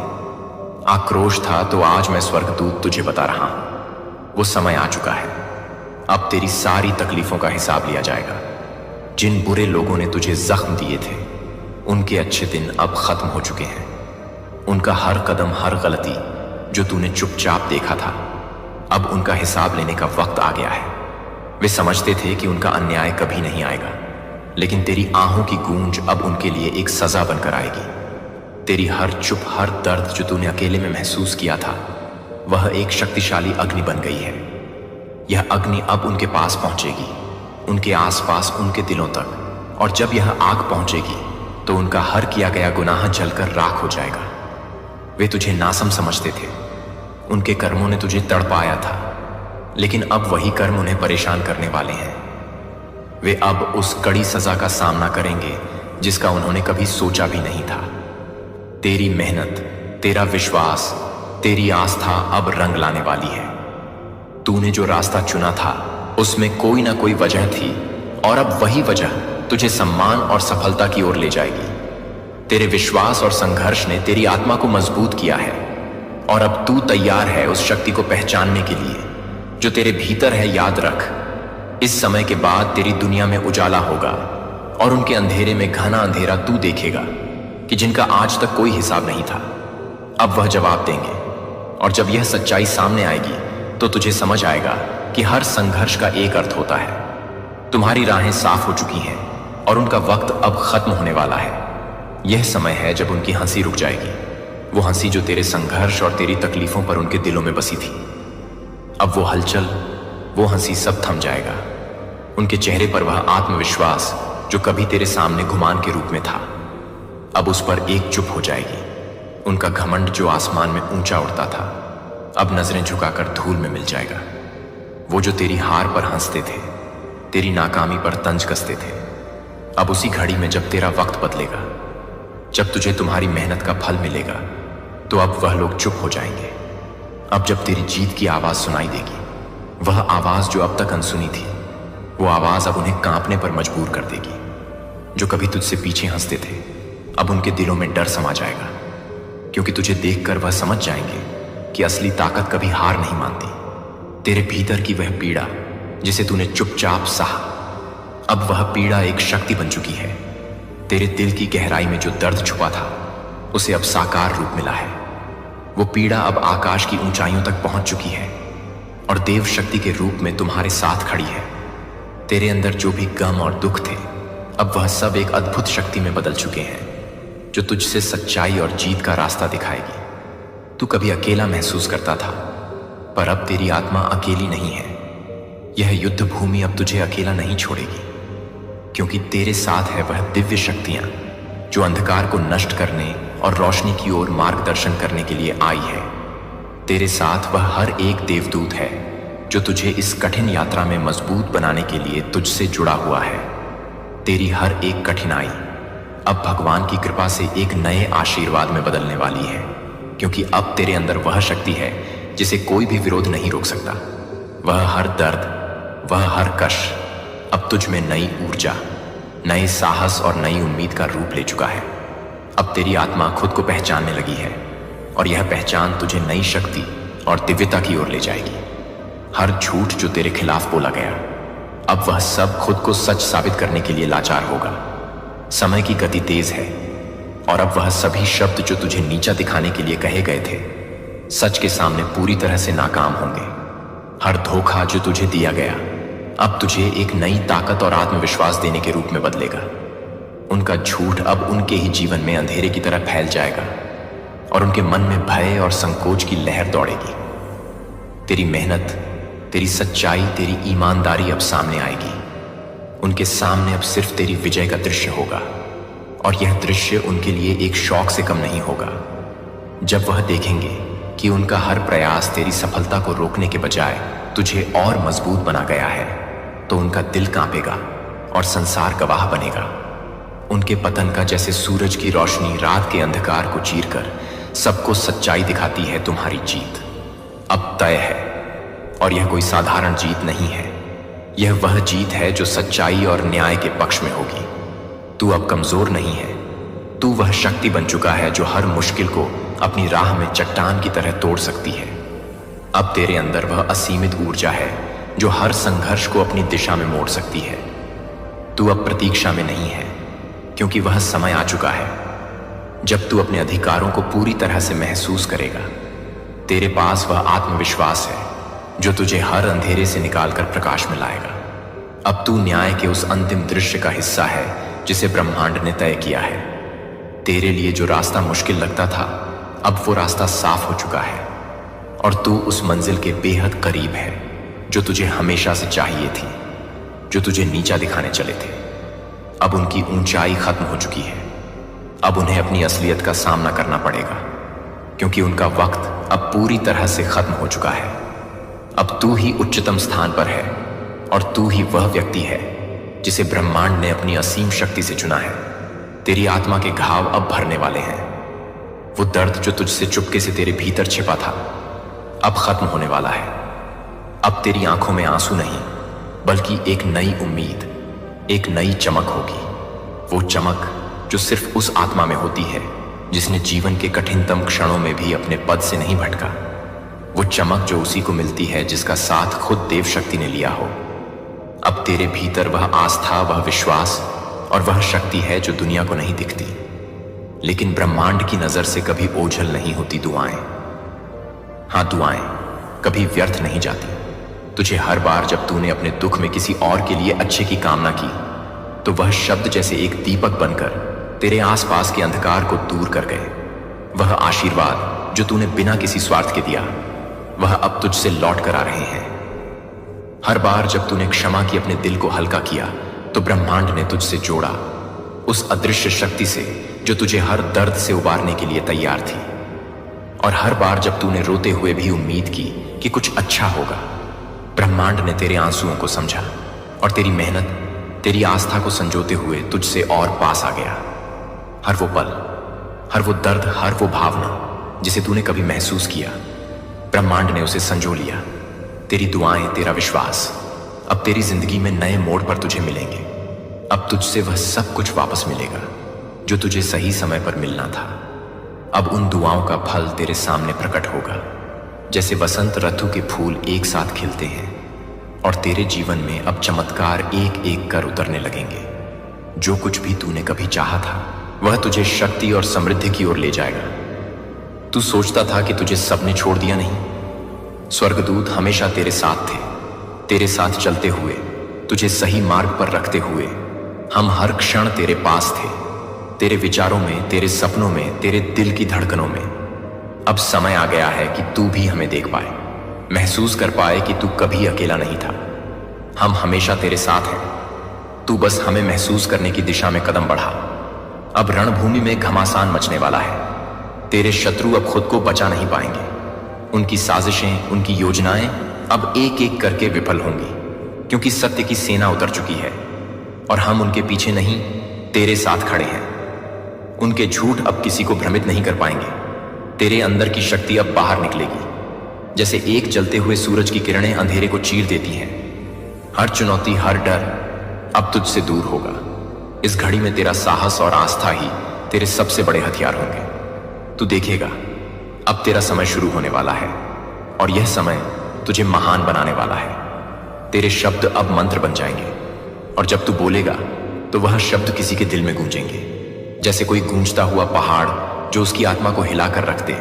आक्रोश था। तो आज मैं स्वर्गदूत तुझे बता रहा हूं, वो समय आ चुका है। अब तेरी सारी तकलीफों का हिसाब लिया जाएगा। जिन बुरे लोगों ने तुझे जख्म दिए थे, उनके अच्छे दिन अब खत्म हो चुके हैं। उनका हर कदम, हर गलती जो तूने चुपचाप देखा था, अब उनका हिसाब लेने का वक्त आ गया है। वे समझते थे कि उनका अन्याय कभी नहीं आएगा, लेकिन तेरी आहों की गूंज अब उनके लिए एक सजा बनकर आएगी। तेरी हर चुप, हर दर्द जो तूने अकेले में महसूस किया था, वह एक शक्तिशाली अग्नि बन गई है। यह अग्नि अब उनके पास पहुंचेगी, उनके आसपास, उनके दिलों तक, और जब यह आग पहुंचेगी तो उनका हर किया गया गुनाह जलकर राख हो जाएगा। वे तुझे नासम समझते थे, उनके कर्मों ने तुझे तड़पाया था, लेकिन अब वही कर्म उन्हें परेशान करने वाले हैं। वे अब उस कड़ी सजा का सामना करेंगे जिसका उन्होंने कभी सोचा भी नहीं था। तेरी मेहनत, तेरा विश्वास, तेरी आस्था अब रंग लाने वाली है। तूने जो रास्ता चुना था उसमें कोई ना कोई वजह थी, और अब वही वजह तुझे सम्मान और सफलता की ओर ले जाएगी। तेरे विश्वास और संघर्ष ने तेरी आत्मा को मजबूत किया है, और अब तू तैयार है उस शक्ति को पहचानने के लिए जो तेरे भीतर है। याद रख, इस समय के बाद तेरी दुनिया में उजाला होगा, और उनके अंधेरे में घना अंधेरा तू देखेगा कि जिनका आज तक कोई हिसाब नहीं था, अब वह जवाब देंगे। और जब यह सच्चाई सामने आएगी तो तुझे समझ आएगा कि हर संघर्ष का एक अर्थ होता है। तुम्हारी राहें साफ हो चुकी हैं, और उनका वक्त अब खत्म होने वाला है। यह समय है जब उनकी हंसी रुक जाएगी, वो हंसी जो तेरे संघर्ष और तेरी तकलीफों पर उनके दिलों में बसी थी। अब वो हलचल, वो हंसी सब थम जाएगा। उनके चेहरे पर वह आत्मविश्वास जो कभी तेरे सामने गुमान के रूप में था, अब उस पर एक चुप हो जाएगी। उनका घमंड जो आसमान में ऊंचा उड़ता था, अब नजरें झुकाकर धूल में मिल जाएगा। वो जो तेरी हार पर हंसते थे, तेरी नाकामी पर तंज कसते थे, अब उसी घड़ी में जब तेरा वक्त बदलेगा, जब तुझे तुम्हारी मेहनत का फल मिलेगा, तो अब वह लोग चुप हो जाएंगे। अब जब तेरी जीत की आवाज सुनाई देगी, वह आवाज जो अब तक अनसुनी थी, वो आवाज अब उन्हें कांपने पर मजबूर कर देगी। जो कभी तुझसे पीछे हंसते थे, अब उनके दिलों में डर समा जाएगा, क्योंकि तुझे देखकर वह समझ जाएंगे कि असली ताकत कभी हार नहीं मानती। तेरे भीतर की वह पीड़ा जिसे तूने चुपचाप सहा, अब वह पीड़ा एक शक्ति बन चुकी है। तेरे दिल की गहराई में जो दर्द छुपा था, उसे अब साकार रूप मिला है। वो पीड़ा अब आकाश की ऊंचाइयों तक पहुंच चुकी है, और देव शक्ति के रूप में तुम्हारे साथ खड़ी है। तेरे अंदर जो भी गम और दुख थे, अब वह सब एक अद्भुत शक्ति में बदल चुके हैं, जो तुझसे सच्चाई और जीत का रास्ता दिखाएगी। तू कभी अकेला महसूस करता था, पर अब तेरी आत्मा अकेली नहीं है। यह युद्ध भूमि अब तुझे अकेला नहीं छोड़ेगी, क्योंकि तेरे साथ है वह दिव्य शक्तियां जो अंधकार को नष्ट करने और रोशनी की ओर मार्गदर्शन करने के लिए आई है। तेरे साथ वह हर एक देवदूत है जो तुझे इस कठिन यात्रा में मजबूत बनाने के लिए तुझसे जुड़ा हुआ है। तेरी हर एक कठिनाई अब भगवान की कृपा से एक नए आशीर्वाद में बदलने वाली है। क्योंकि अब तेरे अंदर वह शक्ति है जिसे कोई भी विरोध नहीं रोक सकता। वह हर दर्द, वह हर कष्ट अब तुझ में नई ऊर्जा, नए साहस और नई उम्मीद का रूप ले चुका है। अब तेरी आत्मा खुद को पहचानने लगी है और यह पहचान तुझे नई शक्ति और दिव्यता की ओर ले जाएगी। हर झूठ जो तेरे खिलाफ बोला गया, अब वह सब खुद को सच साबित करने के लिए लाचार होगा। समय की गति तेज है और अब वह सभी शब्द जो तुझे नीचा दिखाने के लिए कहे गए थे, सच के सामने पूरी तरह से नाकाम होंगे। हर धोखा जो तुझे दिया गया, अब तुझे एक नई ताकत और आत्मविश्वास देने के रूप में बदलेगा। उनका झूठ अब उनके ही जीवन में अंधेरे की तरह फैल जाएगा और उनके मन में भय और संकोच की लहर दौड़ेगी। तेरी मेहनत, तेरी सच्चाई, तेरी ईमानदारी अब सामने आएगी। उनके सामने अब सिर्फ तेरी विजय का दृश्य होगा और यह दृश्य उनके लिए एक शौक से कम नहीं होगा। जब वह देखेंगे कि उनका हर प्रयास तेरी सफलता को रोकने के बजाय तुझे और मजबूत बना गया है, तो उनका दिल कांपेगा और संसार गवाह बनेगा। उनके पतन का जैसे सूरज की रोशनी रात के अंधकार को चीरकर सबको सच्चाई दिखाती है, तुम्हारी जीत अब तय है। और यह कोई साधारण जीत नहीं है, यह वह जीत है जो सच्चाई और न्याय के पक्ष में होगी। तू अब कमजोर नहीं है, तू वह शक्ति बन चुका है जो हर मुश्किल को अपनी राह में चट्टान की तरह तोड़ सकती है। अब तेरे अंदर वह असीमित ऊर्जा है जो हर संघर्ष को अपनी दिशा में मोड़ सकती है। तू अब प्रतीक्षा में नहीं है, क्योंकि वह समय आ चुका है जब तू अपने अधिकारों को पूरी तरह से महसूस करेगा। तेरे पास वह आत्मविश्वास है जो तुझे हर अंधेरे से निकालकर प्रकाश में लाएगा। अब तू न्याय के उस अंतिम दृश्य का हिस्सा है जिसे ब्रह्मांड ने तय किया है। तेरे लिए जो रास्ता मुश्किल लगता था, अब वो रास्ता साफ हो चुका है और तू उस मंजिल के बेहद करीब है जो तुझे हमेशा से चाहिए थी। जो तुझे नीचा दिखाने चले थे, अब उनकी ऊंचाई खत्म हो चुकी है। अब उन्हें अपनी असलियत का सामना करना पड़ेगा, क्योंकि उनका वक्त अब पूरी तरह से खत्म हो चुका है। अब तू ही उच्चतम स्थान पर है और तू ही वह व्यक्ति है जिसे ब्रह्मांड ने अपनी असीम शक्ति से चुना है। तेरी आत्मा के घाव अब भरने वाले हैं। वो दर्द जो तुझसे चुपके से तेरे भीतर छिपा था, अब खत्म होने वाला है। अब तेरी आंखों में आंसू नहीं, बल्कि एक नई उम्मीद, एक नई चमक होगी। वो चमक जो सिर्फ उस आत्मा में होती है जिसने जीवन के कठिनतम क्षणों में भी अपने पद से नहीं भटका। वो चमक जो उसी को मिलती है जिसका साथ खुद देव शक्ति ने लिया हो। अब तेरे भीतर वह आस्था, वह विश्वास और वह शक्ति है जो दुनिया को नहीं दिखती, लेकिन ब्रह्मांड की नजर से कभी ओझल नहीं होती दुआएं। हाँ, दुआएं कभी व्यर्थ नहीं जाती। तुझे हर बार जब तूने अपने दुख में किसी और के लिए अच्छे की कामना की, तो वह शब्द जैसे एक दीपक बनकर तेरे आसपास के अंधकार को दूर कर गए। वह आशीर्वाद जो तूने बिना किसी स्वार्थ के दिया, वह अब तुझसे लौट कर आ रहे हैं। हर बार जब तूने क्षमा की अपने दिल को हल्का किया, तो ब्रह्मांड ने तुझसे जोड़ा उस अदृश्य शक्ति से जो तुझे हर दर्द से उबारने के लिए तैयार थी। और हर बार जब तूने रोते हुए भी उम्मीद की कि कुछ अच्छा होगा, ब्रह्मांड ने तेरे आंसुओं को समझा और तेरी मेहनत, तेरी आस्था को संजोते हुए तुझसे और पास आ गया। हर वो पल, हर वो दर्द, हर वो भावना जिसे तूने कभी महसूस किया, ब्रह्मांड ने उसे संजो लिया। तेरी दुआएं, तेरा विश्वास अब तेरी जिंदगी में नए मोड़ पर तुझे मिलेंगे। अब तुझसे वह सब कुछ वापस मिलेगा जो तुझे सही समय पर मिलना था। अब उन दुआओं का फल तेरे सामने प्रकट होगा, जैसे वसंत ऋतु के फूल एक साथ खिलते हैं, और तेरे जीवन में अब चमत्कार एक एक कर उतरने लगेंगे। जो कुछ भी तूने कभी चाहा था, वह तुझे शक्ति और समृद्धि की ओर ले जाएगा। तू सोचता था कि तुझे सबने छोड़ दिया, नहीं। स्वर्गदूत हमेशा तेरे साथ थे, तेरे साथ चलते हुए, तुझे सही मार्ग पर रखते हुए। हम हर क्षण तेरे पास थे, तेरे विचारों में, तेरे सपनों में, तेरे दिल की धड़कनों में। अब समय आ गया है कि तू भी हमें देख पाए, महसूस कर पाए कि तू कभी अकेला नहीं था। हम हमेशा तेरे साथ हैं, तू बस हमें महसूस करने की दिशा में कदम बढ़ा। अब रणभूमि में घमासान मचने वाला है। तेरे शत्रु अब खुद को बचा नहीं पाएंगे। उनकी साजिशें, उनकी योजनाएं अब एक एक करके विफल होंगी, क्योंकि सत्य की सेना उतर चुकी है और हम उनके पीछे नहीं, तेरे साथ खड़े हैं। उनके झूठ अब किसी को भ्रमित नहीं कर पाएंगे, तेरे अंदर की शक्ति अब बाहर निकलेगी, जैसे एक जलते हुए सूरज की किरणें अंधेरे को चीर देती हैं। हर चुनौती, हर डर अब तुझसे दूर होगा। इस घड़ी में तेरा साहस और आस्था ही तेरे सबसे बड़े हथियार होंगे। तू देखेगा, अब तेरा समय शुरू होने वाला है और यह समय तुझे महान बनाने वाला है। तेरे शब्द अब मंत्र बन जाएंगे और जब तू बोलेगा तो वह शब्द किसी के दिल में गूंजेंगे, जैसे कोई गूंजता हुआ पहाड़ जो उसकी आत्मा को हिलाकर रख दे।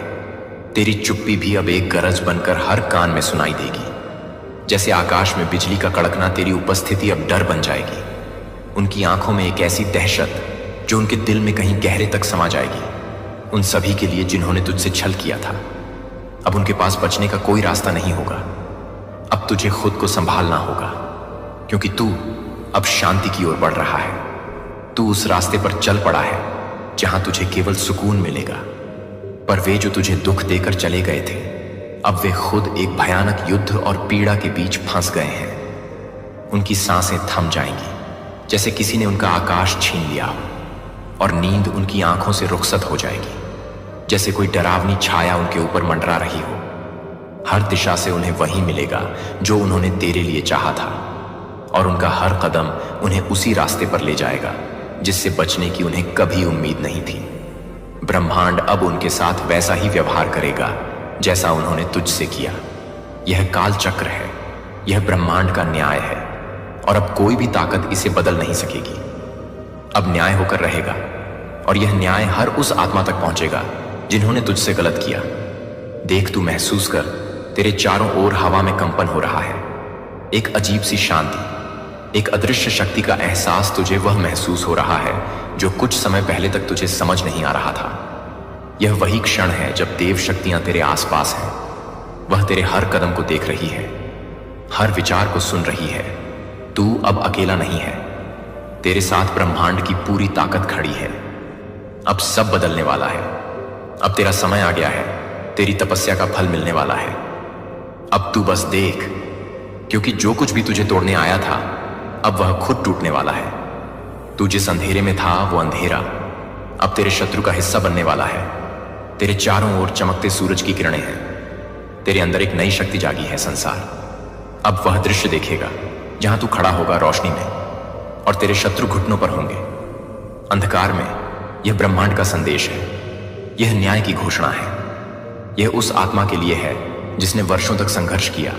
तेरी चुप्पी भी अब एक गरज बनकर हर कान में सुनाई देगी। जैसे आकाश में बिजली का कड़कना, तेरी उपस्थिति अब डर बन जाएगी। उनकी आंखों में एक ऐसी दहशत जो उनके दिल में कहीं गहरे तक समा जाएगी। उन सभी के लिए जिन्होंने तुझसे छल किया था, अब उनके पास बचने का कोई रास्ता नहीं होगा। अब तुझे खुद को संभालना होगा, क्योंकि तू अब शांति की ओर बढ़ रहा है। तू उस रास्ते पर चल पड़ा है जहां तुझे केवल सुकून मिलेगा। पर वे जो तुझे दुख देकर चले गए थे, अब वे खुद एक भयानक युद्ध और पीड़ा के बीच फंस गए हैं। उनकी सांसें थम जाएंगी, जैसे किसी ने उनका आकाश छीन लिया हो, और नींद उनकी आंखों से रुखसत हो जाएगी, जैसे कोई डरावनी छाया उनके ऊपर मंडरा रही हो। हर दिशा से उन्हें वही मिलेगा जो उन्होंने तेरे लिए चाहा था, और उनका हर कदम उन्हें उसी रास्ते पर ले जाएगा जिससे बचने की उन्हें कभी उम्मीद नहीं थी। ब्रह्मांड अब उनके साथ वैसा ही व्यवहार करेगा जैसा उन्होंने तुझसे किया। यह काल चक्र है, यह ब्रह्मांड का न्याय है, और अब कोई भी ताकत इसे बदल नहीं सकेगी। अब न्याय होकर रहेगा, और यह न्याय हर उस आत्मा तक पहुंचेगा जिन्होंने तुझसे गलत किया। देख, तू महसूस कर, तेरे चारों ओर हवा में कंपन हो रहा है। एक अजीब सी शांति, एक अदृश्य शक्ति का एहसास तुझे वह महसूस हो रहा है जो कुछ समय पहले तक तुझे समझ नहीं आ रहा था। यह वही क्षण है जब देव शक्तियां तेरे आसपास हैं। वह तेरे हर कदम को देख रही है, हर विचार को सुन रही है। तू अब अकेला नहीं है, तेरे साथ ब्रह्मांड की पूरी ताकत खड़ी है। अब सब बदलने वाला है। अब तेरा समय आ गया है, तेरी तपस्या का फल मिलने वाला है। अब तू बस देख, क्योंकि जो कुछ भी तुझे तोड़ने आया था, अब वह खुद टूटने वाला है। तू जिस अंधेरे में था, वो अंधेरा अब तेरे शत्रु का हिस्सा बनने वाला है। तेरे चारों ओर चमकते सूरज की किरणें हैं। तेरे अंदर एक नई शक्ति जागी है। संसार अब वह दृश्य देखेगा जहां तू खड़ा होगा रोशनी में, और तेरे शत्रु घुटनों पर होंगे अंधकार में। यह ब्रह्मांड का संदेश है, यह न्याय की घोषणा है। यह उस आत्मा के लिए है जिसने वर्षों तक संघर्ष किया,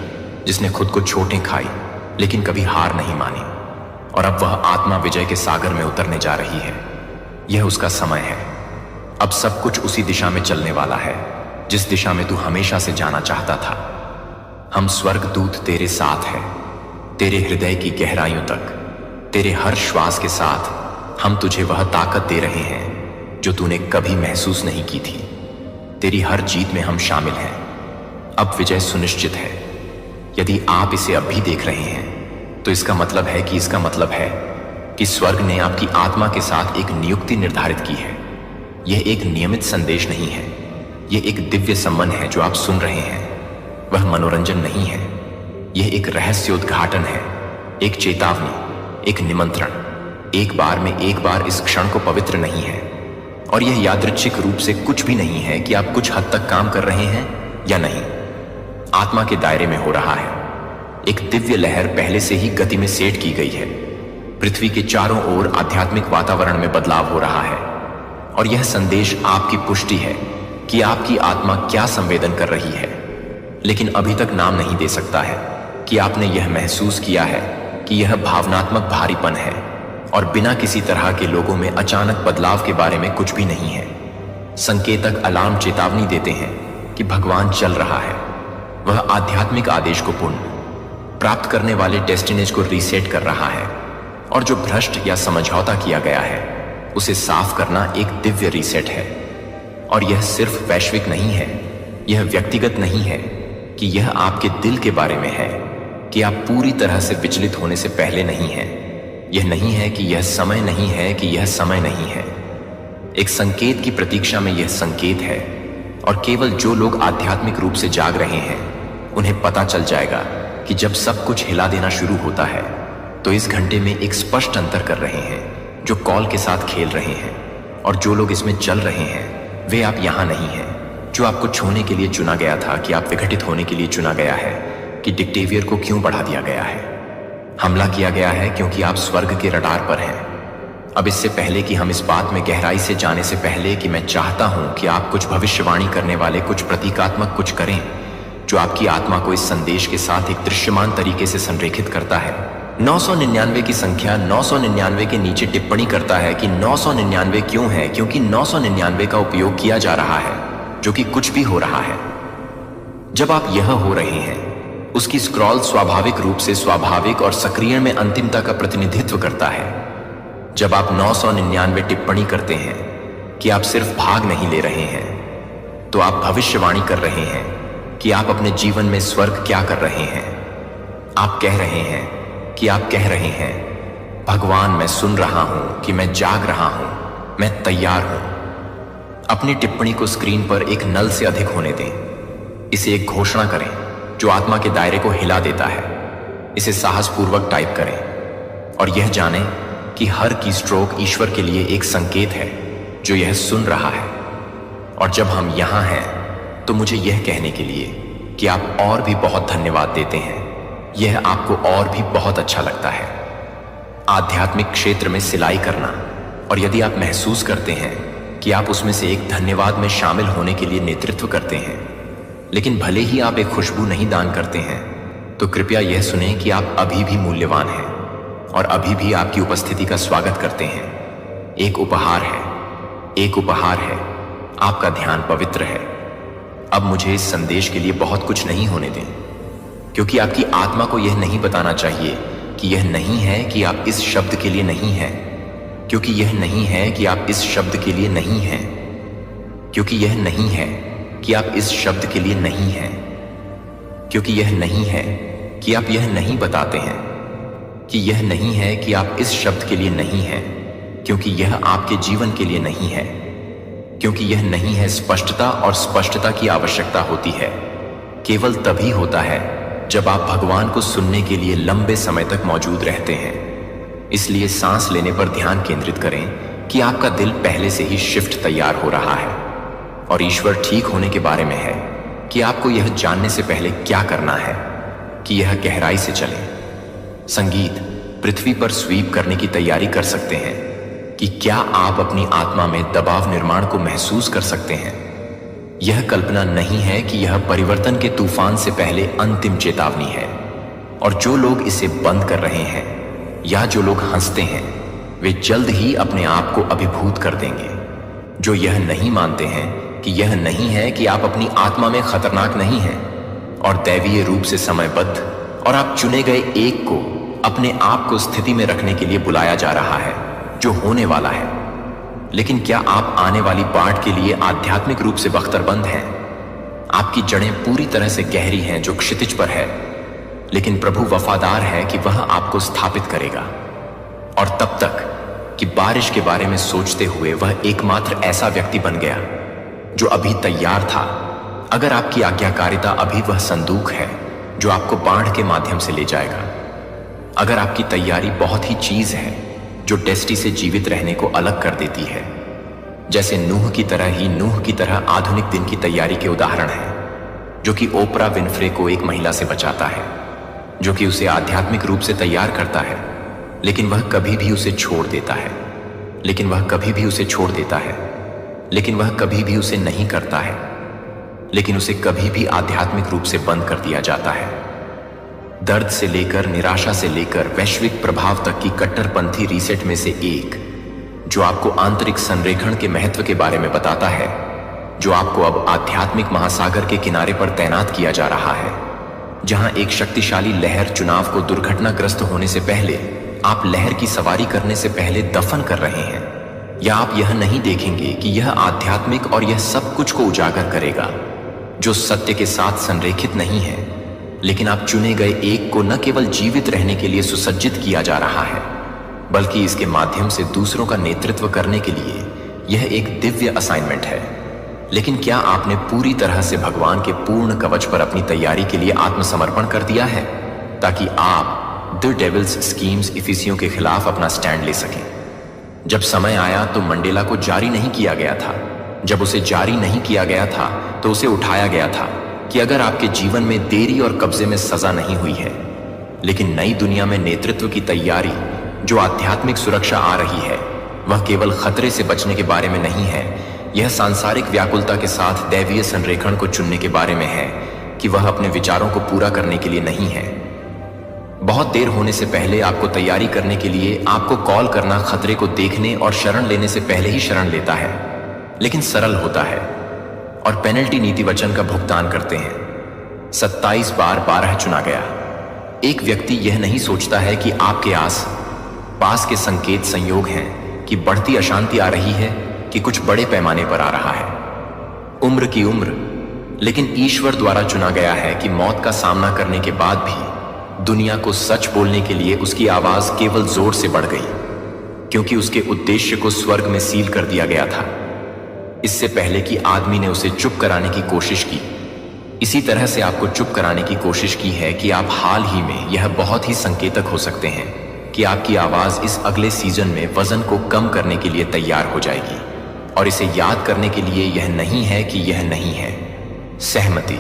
जिसने खुद को चोटें खाई लेकिन कभी हार नहीं मानी, और अब वह आत्मा विजय के सागर में उतरने जा रही है। यह उसका समय है। अब सब कुछ उसी दिशा में चलने वाला है जिस दिशा में तू हमेशा से जाना चाहता था। हम स्वर्गदूत तेरे साथ हैं, तेरे हृदय की गहराइयों तक, तेरे हर श्वास के साथ हम तुझे वह ताकत दे रहे हैं जो तूने कभी महसूस नहीं की थी। तेरी हर जीत में हम शामिल हैं। अब विजय सुनिश्चित है। यदि आप इसे अब भी देख रहे हैं तो इसका मतलब है कि स्वर्ग ने आपकी आत्मा के साथ एक नियुक्ति निर्धारित की है। यह एक नियमित संदेश नहीं है, यह एक दिव्य संबंध है जो आप सुन रहे हैं। वह मनोरंजन नहीं है, यह एक रहस्योद्घाटन है, एक चेतावनी, एक निमंत्रण। एक बार में एक बार इस क्षण को पवित्र नहीं है, और यह यादृच्छिक रूप से कुछ भी नहीं है कि आप कुछ हद तक काम कर रहे हैं या नहीं। आत्मा के दायरे में हो रहा है। एक दिव्य लहर पहले से ही गति में सेट की गई है। पृथ्वी के चारों ओर आध्यात्मिक वातावरण में बदलाव हो रहा है, और यह संदेश आपकी पुष्टि है कि आपकी आत्मा क्या संवेदन कर रही है, लेकिन अभी तक नाम नहीं दे सकता है कि आपने यह महसूस किया है कि यह भावनात्मक भारीपन है, और बिना किसी तरह के लोगों में अचानक बदलाव के बारे में कुछ भी नहीं है। संकेतक अलार्म चेतावनी देते हैं कि भगवान चल रहा है। वह आध्यात्मिक आदेश को पूर्ण प्राप्त करने वाले डेस्टिनेज को रीसेट कर रहा है, और जो भ्रष्ट या समझौता किया गया है उसे साफ करना एक दिव्य रीसेट है। और यह सिर्फ वैश्विक नहीं है, यह व्यक्तिगत नहीं है कि यह आपके दिल के बारे में है कि आप पूरी तरह से विचलित होने से पहले नहीं हैं। यह नहीं है कि यह समय नहीं है कि यह समय नहीं है। एक संकेत की प्रतीक्षा में यह संकेत है, और केवल जो लोग आध्यात्मिक रूप से जाग रहे हैं उन्हें पता चल जाएगा कि जब सब कुछ हिला देना शुरू होता है तो इस घंटे में एक स्पष्ट अंतर कर रहे हैं जो कॉल के साथ खेल रहे हैं, और जो लोग इसमें चल रहे हैं वे आप यहां नहीं हैं, जो आपको छूने के लिए चुना गया था, कि आप विघटित होने के लिए चुना गया है, कि डिक्टेवियर को क्यों बढ़ा दिया गया है। हमला किया गया है क्योंकि आप स्वर्ग के रडार पर हैं। अब इससे पहले कि हम इस बात में गहराई से जाने से पहले कि मैं चाहता हूं कि आप कुछ भविष्यवाणी करने वाले, कुछ प्रतीकात्मक कुछ करें जो आपकी आत्मा को इस संदेश के साथ एक दृश्यमान तरीके से संरेखित करता है। 999 की संख्या 999 के नीचे टिप्पणी करता है कि 999 क्यों है, क्योंकि 999 का उपयोग किया जा रहा है, जो कि कुछ भी हो रहा है। जब आप यह हो रहे हैं, उसकी स्क्रॉल स्वाभाविक रूप से स्वाभाविक और सक्रिय में अंतिमता का प्रतिनिधित्व करता है। जब आप 999 टिप्पणी करते हैं कि आप सिर्फ भाग नहीं ले रहे हैं, तो आप भविष्यवाणी कर रहे हैं कि आप अपने जीवन में स्वर्ग क्या कर रहे हैं। आप कह रहे हैं कि आप कह रहे हैं, भगवान मैं सुन रहा हूं कि मैं जाग रहा हूं, मैं तैयार हूं। अपनी टिप्पणी को स्क्रीन पर एक नल से अधिक होने दें। इसे एक घोषणा करें जो आत्मा के दायरे को हिला देता है। इसे साहसपूर्वक टाइप करें और यह जानें कि हर की स्ट्रोक ईश्वर के लिए एक संकेत है जो यह सुन रहा है। और जब हम यहां हैं तो मुझे यह कहने के लिए कि आप और भी बहुत धन्यवाद देते हैं, यह आपको और भी बहुत अच्छा लगता है। आध्यात्मिक क्षेत्र में सिलाई करना, और यदि आप महसूस करते हैं कि आप उसमें से एक धन्यवाद में शामिल होने के लिए नेतृत्व करते हैं, लेकिन भले ही आप एक खुशबू नहीं दान करते हैं, तो कृपया यह सुने कि आप अभी भी मूल्यवान हैं और अभी भी आपकी उपस्थिति का स्वागत करते हैं। एक उपहार है, एक उपहार है। आपका ध्यान पवित्र है। अब मुझे इस संदेश के लिए बहुत कुछ नहीं होने दें, क्योंकि आपकी आत्मा को यह नहीं बताना चाहिए कि यह नहीं है कि आप इस शब्द के लिए नहीं हैं, क्योंकि यह नहीं है कि आप इस शब्द के लिए नहीं हैं, क्योंकि यह नहीं है कि आप इस शब्द के लिए नहीं हैं, क्योंकि यह नहीं है कि आप यह नहीं बताते हैं कि यह नहीं है कि आप इस शब्द के लिए नहीं हैं, क्योंकि यह आपके जीवन के लिए नहीं है, क्योंकि यह नहीं है। स्पष्टता और स्पष्टता की आवश्यकता होती है केवल तभी होता है जब आप भगवान को सुनने के लिए लंबे समय तक मौजूद रहते हैं। इसलिए सांस लेने पर ध्यान केंद्रित करें कि आपका दिल पहले से ही शिफ्ट तैयार हो रहा है और ईश्वर ठीक होने के बारे में है कि आपको यह जानने से पहले क्या करना है कि यह गहराई से चले। संगीत पृथ्वी पर स्वीप करने की तैयारी कर सकते हैं कि क्या आप अपनी आत्मा में दबाव निर्माण को महसूस कर सकते हैं। यह कल्पना नहीं है कि यह परिवर्तन के तूफान से पहले अंतिम चेतावनी है, और जो लोग इसे बंद कर रहे हैं या जो लोग हंसते हैं, वे जल्द ही अपने आप को अभिभूत कर देंगे। जो यह नहीं मानते हैं कि यह नहीं है कि आप अपनी आत्मा में खतरनाक नहीं हैं और दैवीय रूप से समयबद्ध, और आप चुने गए एक को अपने आप को स्थिति में रखने के लिए बुलाया जा रहा है जो होने वाला है। लेकिन क्या आप आने वाली बाढ़ के लिए आध्यात्मिक रूप से बख्तरबंद हैं? आपकी जड़ें पूरी तरह से गहरी हैं जो क्षितिज पर है, लेकिन प्रभु वफादार है कि वह आपको स्थापित करेगा। और तब तक कि बारिश के बारे में सोचते हुए वह एकमात्र ऐसा व्यक्ति बन गया जो अभी तैयार था। अगर आपकी आज्ञाकारिता अभी वह संदूक है जो आपको बाढ़ के माध्यम से ले जाएगा, अगर आपकी तैयारी बहुत ही चीज है जो डेस्टी से जीवित रहने को अलग कर देती है, जैसे नूह की तरह ही नूह की तरह आधुनिक दिन की तैयारी के उदाहरण है, जो कि ओपरा विनफ्रे को एक महिला से बचाता है, जो कि उसे आध्यात्मिक रूप से तैयार करता है, लेकिन वह कभी भी उसे छोड़ देता है, लेकिन वह कभी भी उसे छोड़ देता है, लेकिन वह कभी भी उसे नहीं करता है, लेकिन उसे कभी भी आध्यात्मिक रूप से बंद कर दिया जाता है। दर्द से लेकर, निराशा से लेकर वैश्विक प्रभाव तक की कट्टरपंथी रीसेट में से एक, जो आपको आंतरिक संरेखण के महत्व के बारे में बताता है, जो आपको अब आध्यात्मिक महासागर के किनारे पर तैनात किया जा रहा है, जहां एक शक्तिशाली लहर चुनाव को दुर्घटनाग्रस्त होने से पहले, आप लहर की सवारी करने से पहले दफन कर रहे हैं। या आप यह नहीं देखेंगे कि यह आध्यात्मिक और यह सब कुछ को उजागर करेगा जो सत्य के साथ संरेखित नहीं है, लेकिन आप चुने गए एक को न केवल जीवित रहने के लिए सुसज्जित किया जा रहा है, बल्कि इसके माध्यम से दूसरों का नेतृत्व करने के लिए यह एक दिव्य असाइनमेंट है। लेकिन क्या आपने पूरी तरह से भगवान के पूर्ण कवच पर अपनी तैयारी के लिए आत्मसमर्पण कर दिया है, ताकि आप द डेविल्स स्कीम्स इफिसियों के खिलाफ अपना स्टैंड ले सकें? जब समय आया तो मंडेला को जारी नहीं किया गया था, जब उसे जारी नहीं किया गया था तो उसे उठाया गया था कि अगर आपके जीवन में देरी और कब्जे में सजा नहीं हुई है, लेकिन नई दुनिया में नेतृत्व की तैयारी, जो आध्यात्मिक सुरक्षा आ रही है, वह केवल खतरे से बचने के बारे में नहीं है। यह सांसारिक व्याकुलता के साथ दैवीय संरेखण को चुनने के बारे में है कि वह अपने विचारों को पूरा करने के लिए नहीं है। बहुत देर होने से पहले आपको तैयारी करने के लिए आपको कॉल करना खतरे को देखने और शरण लेने से पहले ही शरण लेता है, लेकिन सरल होता है और पेनल्टी नीति वचन का भुगतान करते हैं। 27 बार 12 चुना गया। एक व्यक्ति यह नहीं सोचता है कि आपके आस पास के संकेत संयोग हैं कि बढ़ती अशांति आ रही है, कि कुछ बड़े पैमाने पर आ रहा है। उम्र की उम्र, लेकिन ईश्वर द्वारा चुना गया है कि मौत का सामना करने के बाद भी दुनिया को सच बोलने के लिए उसकी आवाज केवल जोर से बढ़ गई, क्योंकि उसके उद्देश्य को स्वर्ग में सील कर दिया गया था, इससे पहले कि आदमी ने उसे चुप कराने की कोशिश की। इसी तरह से आपको चुप कराने की कोशिश की है कि आप हाल ही में, यह बहुत ही संकेतक हो सकते हैं कि आपकी आवाज इस अगले सीजन में वजन को कम करने के लिए तैयार हो जाएगी। और इसे याद करने के लिए यह नहीं है कि यह नहीं है सहमति,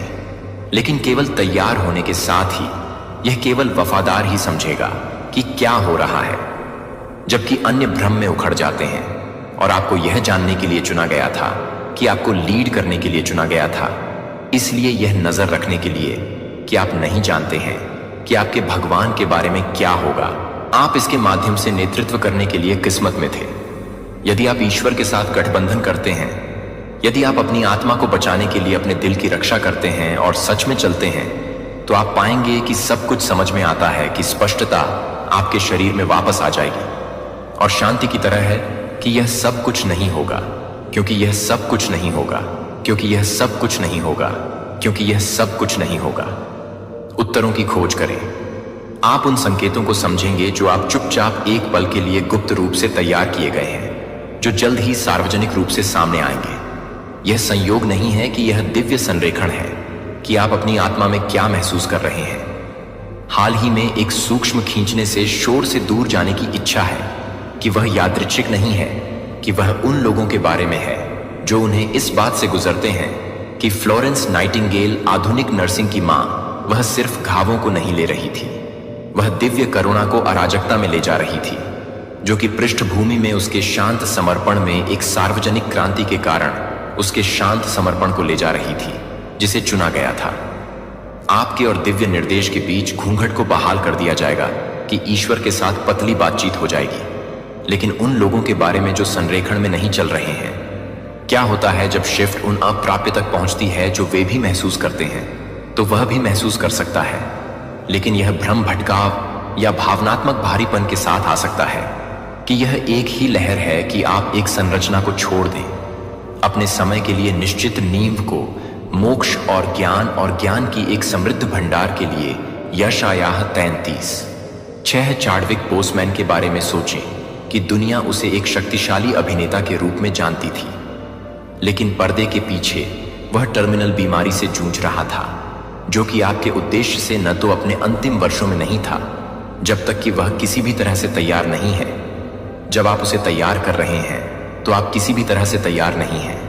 लेकिन केवल तैयार होने के साथ ही यह केवल वफादार ही समझेगा कि क्या हो रहा है, जबकि अन्य भ्रम में उखड़ जाते हैं। और आपको यह जानने के लिए चुना गया था कि आपको लीड करने के लिए चुना गया था, इसलिए यह नजर रखने के लिए कि आप नहीं जानते हैं कि आपके भगवान के बारे में क्या होगा। आप इसके माध्यम से नेतृत्व करने के लिए किस्मत में थे। यदि आप ईश्वर के साथ गठबंधन करते हैं, यदि आप अपनी आत्मा को बचाने के लिए अपने दिल की रक्षा करते हैं और सच में चलते हैं, तो आप पाएंगे कि सब कुछ समझ में आता है, कि स्पष्टता आपके शरीर में वापस आ जाएगी। और शांति की तरह है कि यह सब कुछ नहीं होगा, क्योंकि यह सब कुछ नहीं होगा, क्योंकि यह सब कुछ नहीं होगा, क्योंकि यह सब कुछ नहीं होगा। उत्तरों की खोज करें। आप उन संकेतों को समझेंगे जो आप चुपचाप एक पल के लिए गुप्त रूप से तैयार किए गए हैं, जो जल्द ही सार्वजनिक रूप से सामने आएंगे। यह संयोग नहीं है कि यह दिव्य संरेखण है कि आप अपनी आत्मा में क्या महसूस कर रहे हैं। हाल ही में एक सूक्ष्म खींचने से, शोर से दूर जाने की इच्छा है कि वह यादृच्छिक नहीं है, कि वह उन लोगों के बारे में है जो उन्हें इस बात से गुजरते हैं कि फ्लोरेंस नाइटिंगेल, आधुनिक नर्सिंग की मां, वह सिर्फ घावों को नहीं ले रही थी, वह दिव्य करुणा को अराजकता में ले जा रही थी, जो कि पृष्ठभूमि में उसके शांत समर्पण में एक सार्वजनिक क्रांति के कारण उसके शांत समर्पण को ले जा रही थी, जिसे चुना गया था। आपके और दिव्य निर्देश के बीच घूंघट को बहाल कर दिया जाएगा कि ईश्वर के साथ पतली बातचीत हो जाएगी। लेकिन उन लोगों के बारे में जो संरेखण में नहीं चल रहे हैं, क्या होता है जब शिफ्ट उन अप्राप्य तक पहुंचती है जो वे भी महसूस करते हैं, तो वह भी महसूस कर सकता है, लेकिन यह भ्रम, भटकाव या भावनात्मक भारीपन के साथ आ सकता है कि यह एक ही लहर है कि आप एक संरचना को छोड़ दें, अपने समय के लिए निश्चित नींव को, मोक्ष और ज्ञान की एक समृद्ध भंडार के लिए। यशायाह 33:6 चाडविक बोसमैन के बारे में सोचें कि दुनिया उसे एक शक्तिशाली अभिनेता के रूप में जानती थी, लेकिन पर्दे के पीछे वह टर्मिनल बीमारी से जूझ रहा था, जो कि आपके उद्देश्य से न तो अपने अंतिम वर्षों में नहीं था, जब तक कि वह किसी भी तरह से तैयार नहीं है। जब आप उसे तैयार कर रहे हैं, तो आप किसी भी तरह से तैयार नहीं हैं,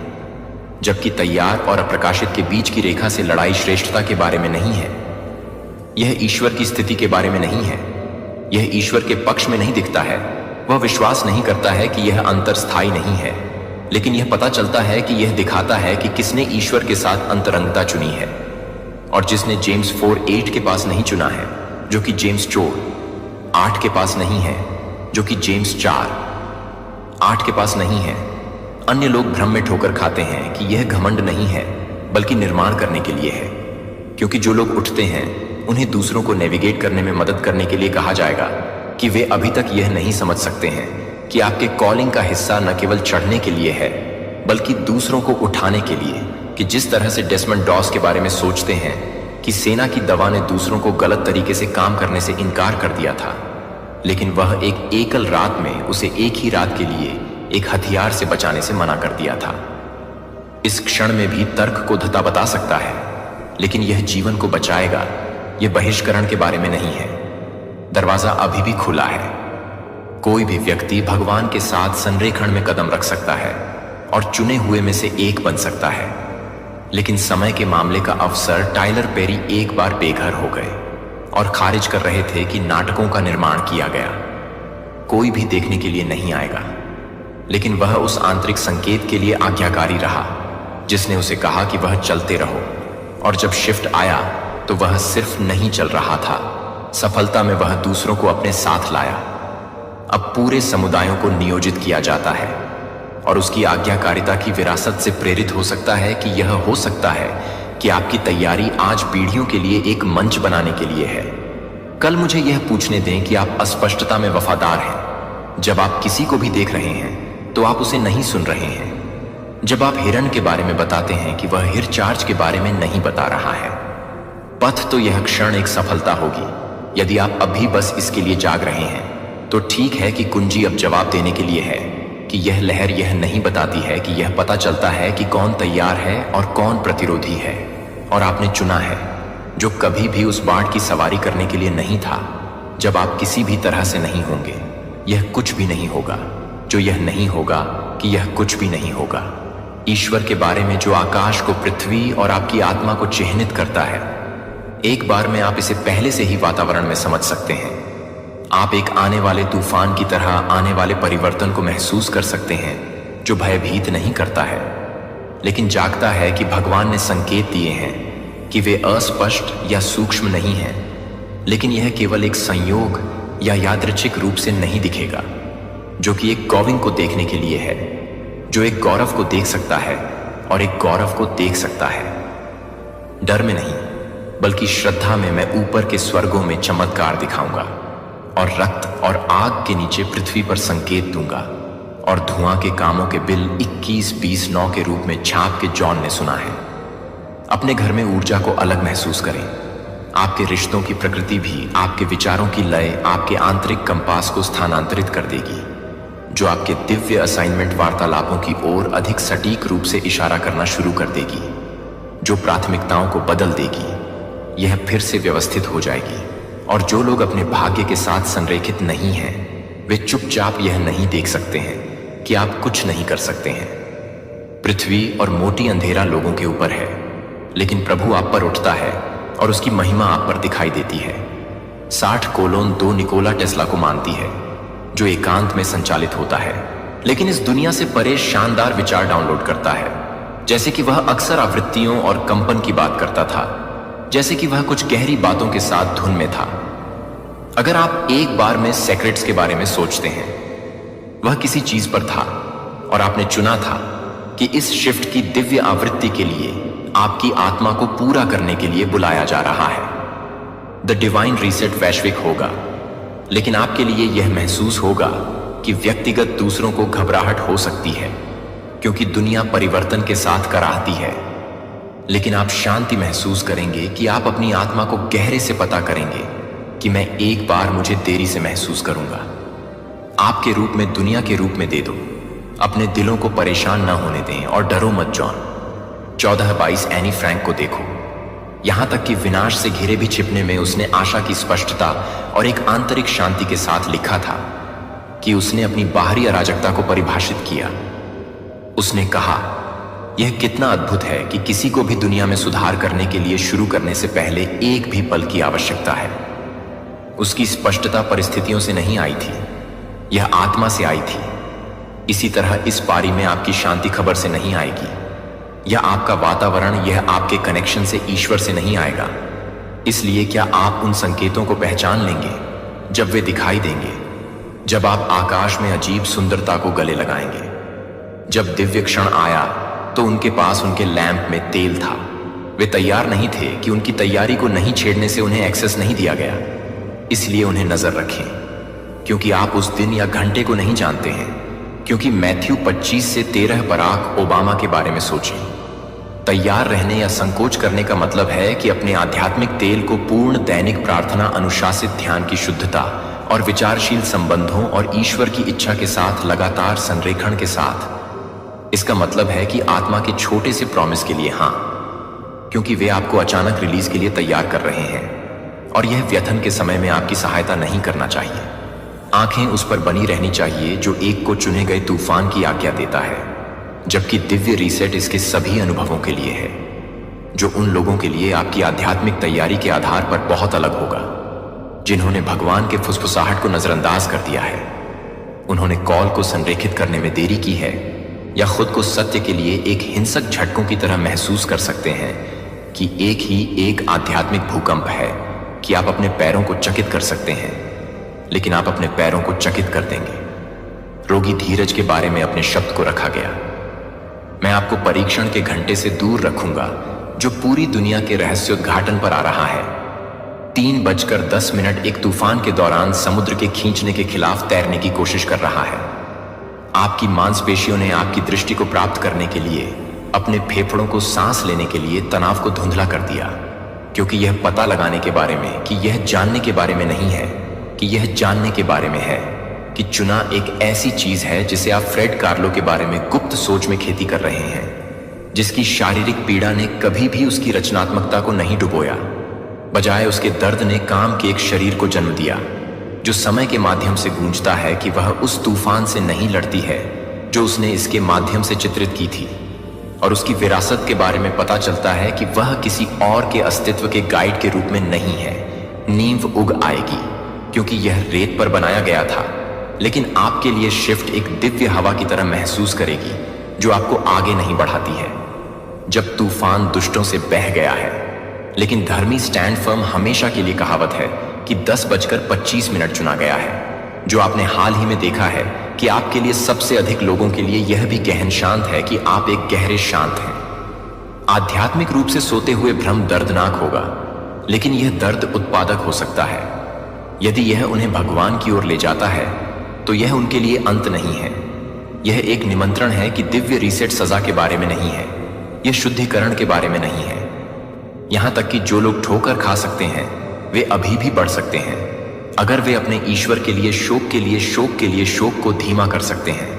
जबकि तैयार और अप्रकाशित के बीच की रेखा से लड़ाई श्रेष्ठता के बारे में नहीं है। यह ईश्वर की स्थिति के बारे में नहीं है, यह ईश्वर के पक्ष में नहीं दिखता है। वह विश्वास नहीं करता है कि यह अंतर स्थायी नहीं है, लेकिन यह पता चलता है कि यह दिखाता है कि किसने ईश्वर के साथ अंतरंगता चुनी है, और जिसने जेम्स 4:8 के पास नहीं चुना है, जो कि जेम्स 4:8 के पास नहीं है, जो कि जेम्स 4:8 के पास नहीं है। अन्य लोग भ्रम में ठोकर खाते हैं कि यह घमंड नहीं है, बल्कि निर्माण करने के लिए है, क्योंकि जो लोग उठते हैं उन्हें दूसरों को नेविगेट करने में मदद करने के लिए कहा जाएगा कि वे अभी तक यह नहीं समझ सकते हैं कि आपके कॉलिंग का हिस्सा न केवल चढ़ने के लिए है, बल्कि दूसरों को उठाने के लिए। कि जिस तरह से डेसमंड डॉस के बारे में सोचते हैं कि सेना की दवा ने दूसरों को गलत तरीके से काम करने से इनकार कर दिया था, लेकिन वह एक एकल रात में उसे एक ही रात के लिए एक हथियार से बचाने से मना कर दिया था। इस क्षण में भी तर्क को धता बता सकता है, लेकिन यह जीवन को बचाएगा। यह बहिष्करण के बारे में नहीं है। दरवाजा अभी भी खुला है। कोई भी व्यक्ति भगवान के साथ संरेखण में कदम रख सकता है और चुने हुए में से एक बन सकता है। लेकिन समय के मामले का अफसर टाइलर पेरी एक बार बेघर हो गए और खारिज कर रहे थे कि नाटकों का निर्माण किया गया। कोई भी देखने के लिए नहीं आएगा। लेकिन वह उस आंतरिक संकेत के लिए आज्ञाकारी रहा जिसने उसे कहा कि वह चलते रहो। और जब शिफ्ट आया तो वह सिर्फ नहीं चल रहा था, सफलता में वह दूसरों को अपने साथ लाया। अब पूरे समुदायों को नियोजित किया जाता है और उसकी आज्ञाकारिता की विरासत से प्रेरित हो सकता है कि यह हो सकता है कि आपकी तैयारी आज पीढ़ियों के लिए एक मंच बनाने के लिए है। कल मुझे यह पूछने दें कि आप अस्पष्टता में वफादार हैं। जब आप किसी को भी देख रहे हैं तो आप उसे नहीं सुन रहे हैं। जब आप हिरण के बारे में बताते हैं कि वह हिरचार्ज के बारे में नहीं बता रहा है। पथ तो यह क्षण एक सफलता होगी। यदि आप अभी बस इसके लिए जाग रहे हैं तो ठीक है कि कुंजी अब जवाब देने के लिए है कि यह लहर यह नहीं बताती है कि यह पता चलता है कि कौन तैयार है और कौन प्रतिरोधी है। और आपने चुना है जो कभी भी उस बाढ़ की सवारी करने के लिए नहीं था। जब आप किसी भी तरह से नहीं होंगे, यह कुछ भी नहीं होगा। जो यह नहीं होगा कि यह कुछ भी नहीं होगा। ईश्वर के बारे में जो आकाश को, पृथ्वी और आपकी आत्मा को चिह्नित करता है, एक बार में आप इसे पहले से ही वातावरण में समझ सकते हैं। आप एक आने वाले तूफान की तरह आने वाले परिवर्तन को महसूस कर सकते हैं जो भयभीत नहीं करता है लेकिन जागता है कि भगवान ने संकेत दिए हैं कि वे अस्पष्ट या सूक्ष्म नहीं हैं, लेकिन यह केवल एक संयोग या यादृच्छिक रूप से नहीं दिखेगा, जो कि एक गौविंद को देखने के लिए है, जो एक गौरव को देख सकता है और एक गौरव को देख सकता है। डर में नहीं बल्कि श्रद्धा में मैं ऊपर के स्वर्गों में चमत्कार दिखाऊंगा और रक्त और आग के नीचे पृथ्वी पर संकेत दूंगा। और धुआं के कामों के बिल 21-20-9 के रूप में छाप के जॉन ने सुना है। अपने घर में ऊर्जा को अलग महसूस करें। आपके रिश्तों की प्रकृति भी आपके विचारों की लय आपके आंतरिक कंपास को स्थानांतरित कर देगी, जो आपके दिव्य असाइनमेंट वार्तालापों की ओर अधिक सटीक रूप से इशारा करना शुरू कर देगी, जो प्राथमिकताओं को बदल देगी। यह फिर से व्यवस्थित हो जाएगी। और जो लोग अपने भाग्य के साथ संरेखित नहीं हैं, वे चुपचाप यह नहीं देख सकते हैं कि आप कुछ नहीं कर सकते हैं। पृथ्वी और मोटी अंधेरा लोगों के ऊपर है, लेकिन प्रभु आप पर उठता है और उसकी महिमा आप पर दिखाई देती है। 60:2 निकोला टेस्ला को मानती है, जो एकांत में संचालित होता है, लेकिन इस दुनिया से परे शानदार विचार डाउनलोड करता है। जैसे कि वह अक्सर आवृत्तियों और कंपन की बात करता था, जैसे कि वह कुछ गहरी बातों के साथ धुन में था। अगर आप एक बार में सेक्रेट्स के बारे में सोचते हैं, वह किसी चीज पर था और आपने चुना था कि इस शिफ्ट की दिव्य आवृत्ति के लिए आपकी आत्मा को पूरा करने के लिए बुलाया जा रहा है। द डिवाइन रीसेट वैश्विक होगा, लेकिन आपके लिए यह महसूस होगा कि व्यक्तिगत दूसरों को घबराहट हो सकती है क्योंकि दुनिया परिवर्तन के साथ कराहती है। लेकिन आप शांति महसूस करेंगे कि आप अपनी आत्मा को गहरे से पता करेंगे कि मैं एक बार मुझे देरी से महसूस करूंगा। आपके रूप में दुनिया के रूप में दे दो। अपने दिलों को परेशान न होने दें और डरो मत। जॉन 14:22 एनी फ्रैंक को देखो। यहां तक कि विनाश से घिरे भी छिपने में उसने आशा की स्पष्टता और एक आंतरिक शांति के साथ लिखा था कि उसने अपनी बाहरी अराजकता को परिभाषित किया। उसने कहा, यह कितना अद्भुत है कि किसी को भी दुनिया में सुधार करने के लिए शुरू करने से पहले एक भी पल की आवश्यकता है। उसकी स्पष्टता परिस्थितियों से नहीं आई थी, यह आत्मा से आई थी। इसी तरह इस पारी में आपकी शांति खबर से नहीं आएगी, या आपका वातावरण, यह आपके कनेक्शन से ईश्वर से नहीं आएगा। इसलिए क्या आप उन संकेतों को पहचान लेंगे जब वे दिखाई देंगे, जब आप आकाश में अजीब सुंदरता को गले लगाएंगे? जब दिव्य क्षण आया तो उनके पास उनके लैंप में तेल था। वे तैयार नहीं थे कि उनकी तैयारी को नहीं छेड़ने से उन्हें एक्सेस नहीं दिया गया। इसलिए उन्हें नजर रखें, क्योंकि आप उस दिन या घंटे को नहीं जानते हैं। क्योंकि मैथ्यू 25 से 13 बराक ओबामा के बारे में सोचें। तैयार रहने या संकोच करने का मतलब है कि अपने आध्यात्मिक तेल को पूर्ण दैनिक प्रार्थना, अनुशासित ध्यान की शुद्धता और विचारशील संबंधों और ईश्वर की इच्छा के साथ लगातार संरेखण के साथ। इसका मतलब है कि आत्मा के छोटे से प्रॉमिस के लिए हाँ, क्योंकि वे आपको अचानक रिलीज के लिए तैयार कर रहे हैं और यह व्यथन के समय में आपकी सहायता नहीं करना चाहिए। आंखें उस पर बनी रहनी चाहिए जो एक को चुने गए तूफान की आज्ञा देता है। जबकि दिव्य रीसेट इसके सभी अनुभवों के लिए है, जो उन लोगों के लिए आपकी आध्यात्मिक तैयारी के आधार पर बहुत अलग होगा, जिन्होंने भगवान के फुसफुसाहट को नजरअंदाज कर दिया है, उन्होंने कॉल को संरेखित करने में देरी की है, या खुद को सत्य के लिए एक हिंसक झटकों की तरह महसूस कर सकते हैं कि एक ही एक आध्यात्मिक भूकंप है कि आप अपने पैरों को चकित कर सकते हैं, लेकिन आप अपने पैरों को चकित कर देंगे। रोगी धीरज के बारे में अपने शब्द को रखा गया। मैं आपको परीक्षण के घंटे से दूर रखूंगा जो पूरी दुनिया के रहस्योद्घाटन पर आ रहा है। 3:10 एक तूफान के दौरान समुद्र के खींचने के खिलाफ तैरने की कोशिश कर रहा है। आपकी मांसपेशियों ने आपकी दृष्टि को प्राप्त करने के लिए अपने फेफड़ों को सांस लेने के लिए तनाव को धुंधला कर दिया, क्योंकि यह पता लगाने के बारे में कि यह जानने के बारे में नहीं है कि यह जानने के बारे में है कि चुना एक ऐसी चीज है जिसे आप फ्रेड कार्लो के बारे में गुप्त सोच में खेती कर रहे हैं, जिसकी शारीरिक पीड़ा ने कभी भी उसकी रचनात्मकता को नहीं डुबोया, बजाय उसके दर्द ने काम के एक शरीर को जन्म दिया जो समय के माध्यम से गूंजता है कि वह उस तूफान से नहीं लड़ती है जो उसने इसके माध्यम से चित्रित की थी, और उसकी विरासत के बारे में पता चलता है कि वह किसी और के अस्तित्व के गाइड के रूप में नहीं है। नींव उग आएगी क्योंकि यह रेत पर बनाया गया था, लेकिन आपके लिए शिफ्ट एक दिव्य हवा की तरह महसूस करेगी जो आपको आगे नहीं बढ़ाती है। जब तूफान दुष्टों से बह गया है, लेकिन धर्मी स्टैंड फर्म हमेशा के लिए कहावत है कि 10:25 चुना गया है, जो आपने हाल ही में देखा है कि आपके लिए सबसे अधिक लोगों के लिए यह भी गहन शांत है कि आप एक गहरे शांत हैं। आध्यात्मिक रूप से सोते हुए भ्रम दर्दनाक होगा, लेकिन यह दर्द उत्पादक हो सकता है। यदि यह उन्हें भगवान की ओर ले जाता है तो यह उनके लिए अंत नहीं है। यह एक निमंत्रण है कि दिव्य रीसेट सजा के बारे में नहीं है, यह शुद्धिकरण के बारे में नहीं है। यहां तक कि जो लोग ठोकर खा सकते हैं वे अभी भी बढ़ सकते हैं अगर वे अपने ईश्वर के लिए शोक को धीमा कर सकते हैं।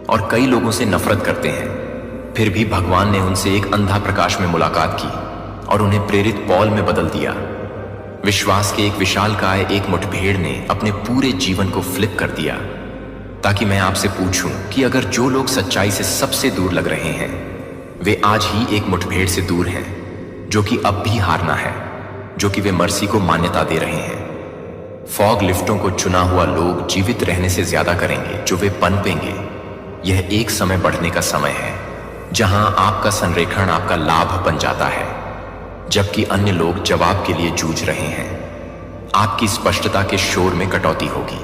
और कई लोगों से नफरत करते हैं, फिर भी भगवान ने उनसे एक अंधा प्रकाश में मुलाकात की और उन्हें प्रेरित पॉल में बदल दिया। विश्वास के एक विशालकाय एक मुठभेड़ ने अपने पूरे जीवन को फ्लिप कर दिया, ताकि मैं आपसे पूछूं कि अगर जो लोग सच्चाई से सबसे दूर लग रहे हैं वे आज ही एक मुठभेड़ से दूर हैं जो कि अब भी हारना है, जो कि वे मर्सी को मान्यता दे रहे हैं। फॉग लिफ्टों को चुना हुआ लोग जीवित रहने से ज्यादा करेंगे जो वे पनपेंगे। यह एक समय बढ़ने का समय है जहां आपका संरेखण आपका लाभ बन जाता है, जबकि अन्य लोग जवाब के लिए जूझ रहे हैं। आपकी स्पष्टता के शोर में कटौती होगी,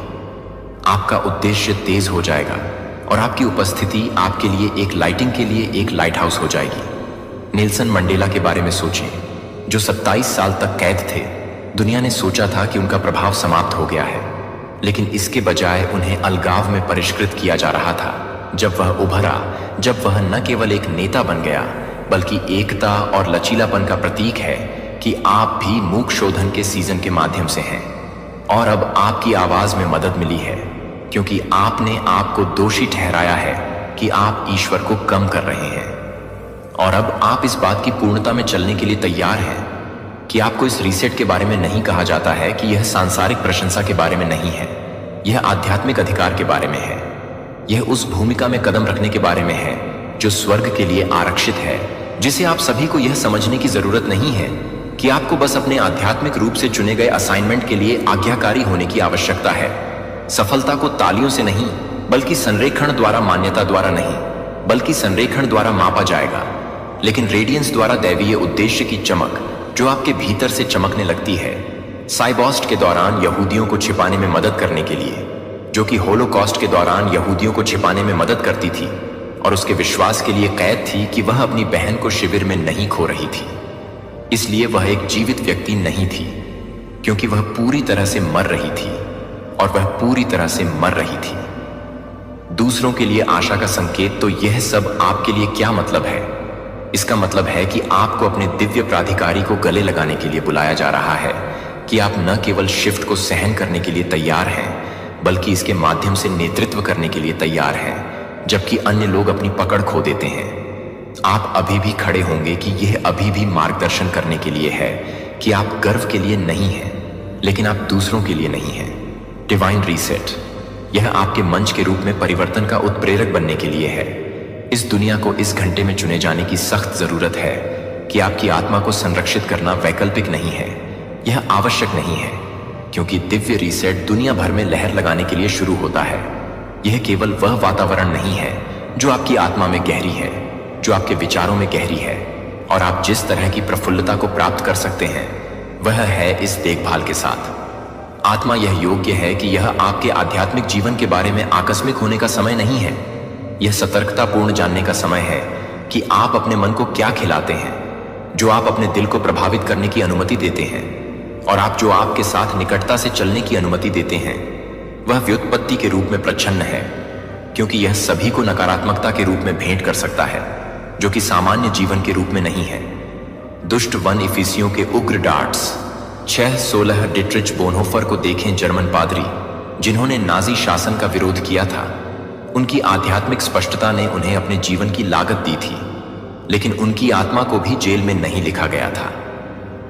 आपका उद्देश्य तेज हो जाएगा और आपकी उपस्थिति आपके लिए एक लाइटिंग के लिए एक लाइट हाउस हो जाएगी। नेल्सन मंडेला के बारे में सोचें, जो 27 साल तक कैद थे। दुनिया ने सोचा था कि उनका प्रभाव समाप्त हो गया है, लेकिन इसके बजाय उन्हें अलगाव में परिष्कृत किया जा रहा था। जब वह उभरा, जब वह न केवल एक नेता बन गया बल्कि एकता और लचीलापन का प्रतीक है कि आप भी मूक शोधन के सीजन के माध्यम से हैं। और अब आपकी आवाज में मदद मिली है क्योंकि आपने आपको दोषी ठहराया है कि आप ईश्वर को कम कर रहे हैं। और अब आप इस बात की पूर्णता में चलने के लिए तैयार हैं कि आपको इस रीसेट के बारे में नहीं कहा जाता है कि यह सांसारिक प्रशंसा के बारे में नहीं है, यह आध्यात्मिक अधिकार के बारे में है। यह उस भूमिका में कदम रखने के बारे में है जो स्वर्ग के लिए आरक्षित है, जिसे आप सभी को यह समझने की जरूरत नहीं है कि आपको बस अपने आध्यात्मिक रूप से चुने गए असाइनमेंट के लिए आज्ञाकारी होने की आवश्यकता है। सफलता को तालियों से नहीं बल्कि संरेखण द्वारा, मान्यता द्वारा नहीं बल्कि संरेखण द्वारा मापा जाएगा, लेकिन रेडियंस द्वारा दैवीय उद्देश्य की चमक जो आपके भीतर से चमकने लगती है। साइबॉस्ट के दौरान यहूदियों को छिपाने में मदद करने के लिए, जो कि होलोकॉस्ट के दौरान यहूदियों को छिपाने में मदद करती थी और उसके विश्वास के लिए कैद थी कि वह अपनी बहन को शिविर में नहीं खो रही थी। इसलिए वह एक जीवित व्यक्ति नहीं थी, क्योंकि वह पूरी तरह से मर रही थी और वह पूरी तरह से मर रही थी। दूसरों के लिए आशा का संकेत। तो यह सब आपके लिए क्या मतलब है? इसका मतलब है कि आपको अपने दिव्य प्राधिकारी को गले लगाने के लिए बुलाया जा रहा है कि आप न केवल शिफ्ट को सहन करने के लिए तैयार हैं बल्कि इसके माध्यम से नेतृत्व करने के लिए तैयार हैं, जबकि अन्य लोग अपनी पकड़ खो देते हैं। आप अभी भी खड़े होंगे कि यह अभी भी मार्गदर्शन करने के लिए है कि आप गर्व के लिए नहीं हैं, लेकिन आप दूसरों के लिए नहीं हैं। डिवाइन रीसेट, यह आपके मंच के रूप में परिवर्तन का उत्प्रेरक बनने के लिए है। इस दुनिया को इस घंटे में चुने जाने की सख्त जरूरत है कि आपकी आत्मा को संरक्षित करना वैकल्पिक नहीं है, यह आवश्यक नहीं है, क्योंकि दिव्य रीसेट दुनिया भर में लहर लगाने के लिए शुरू होता है। यह केवल वह वातावरण नहीं है जो आपकी आत्मा में गहरी है, जो आपके विचारों में गहरी है, और आप जिस तरह की प्रफुल्लता को प्राप्त कर सकते हैं वह है इस देखभाल के साथ। आत्मा यह योग्य है कि यह आपके आध्यात्मिक जीवन के बारे में आकस्मिक होने का समय नहीं है। यह सतर्कतापूर्ण जानने का समय है कि आप अपने मन को क्या खिलाते हैं, जो आप अपने दिल को प्रभावित करने की अनुमति देते हैं, और आप जो आपके साथ निकटता से चलने की अनुमति देते हैं वह व्युत्पत्ति के रूप में प्रच्छन्न है, क्योंकि यह सभी को नकारात्मकता के रूप में भेंट कर सकता है, जो कि सामान्य जीवन के रूप में नहीं है। दुष्ट वन इफिसियों के उग्र डार्ट्स 6:16 डिट्रिच बोनहोफर को देखें, जर्मन पादरी जिन्होंने नाजी शासन का विरोध किया था। उनकी आध्यात्मिक स्पष्टता ने उन्हें अपने जीवन की लागत दी थी, लेकिन उनकी आत्मा को भी जेल में नहीं लिखा गया था।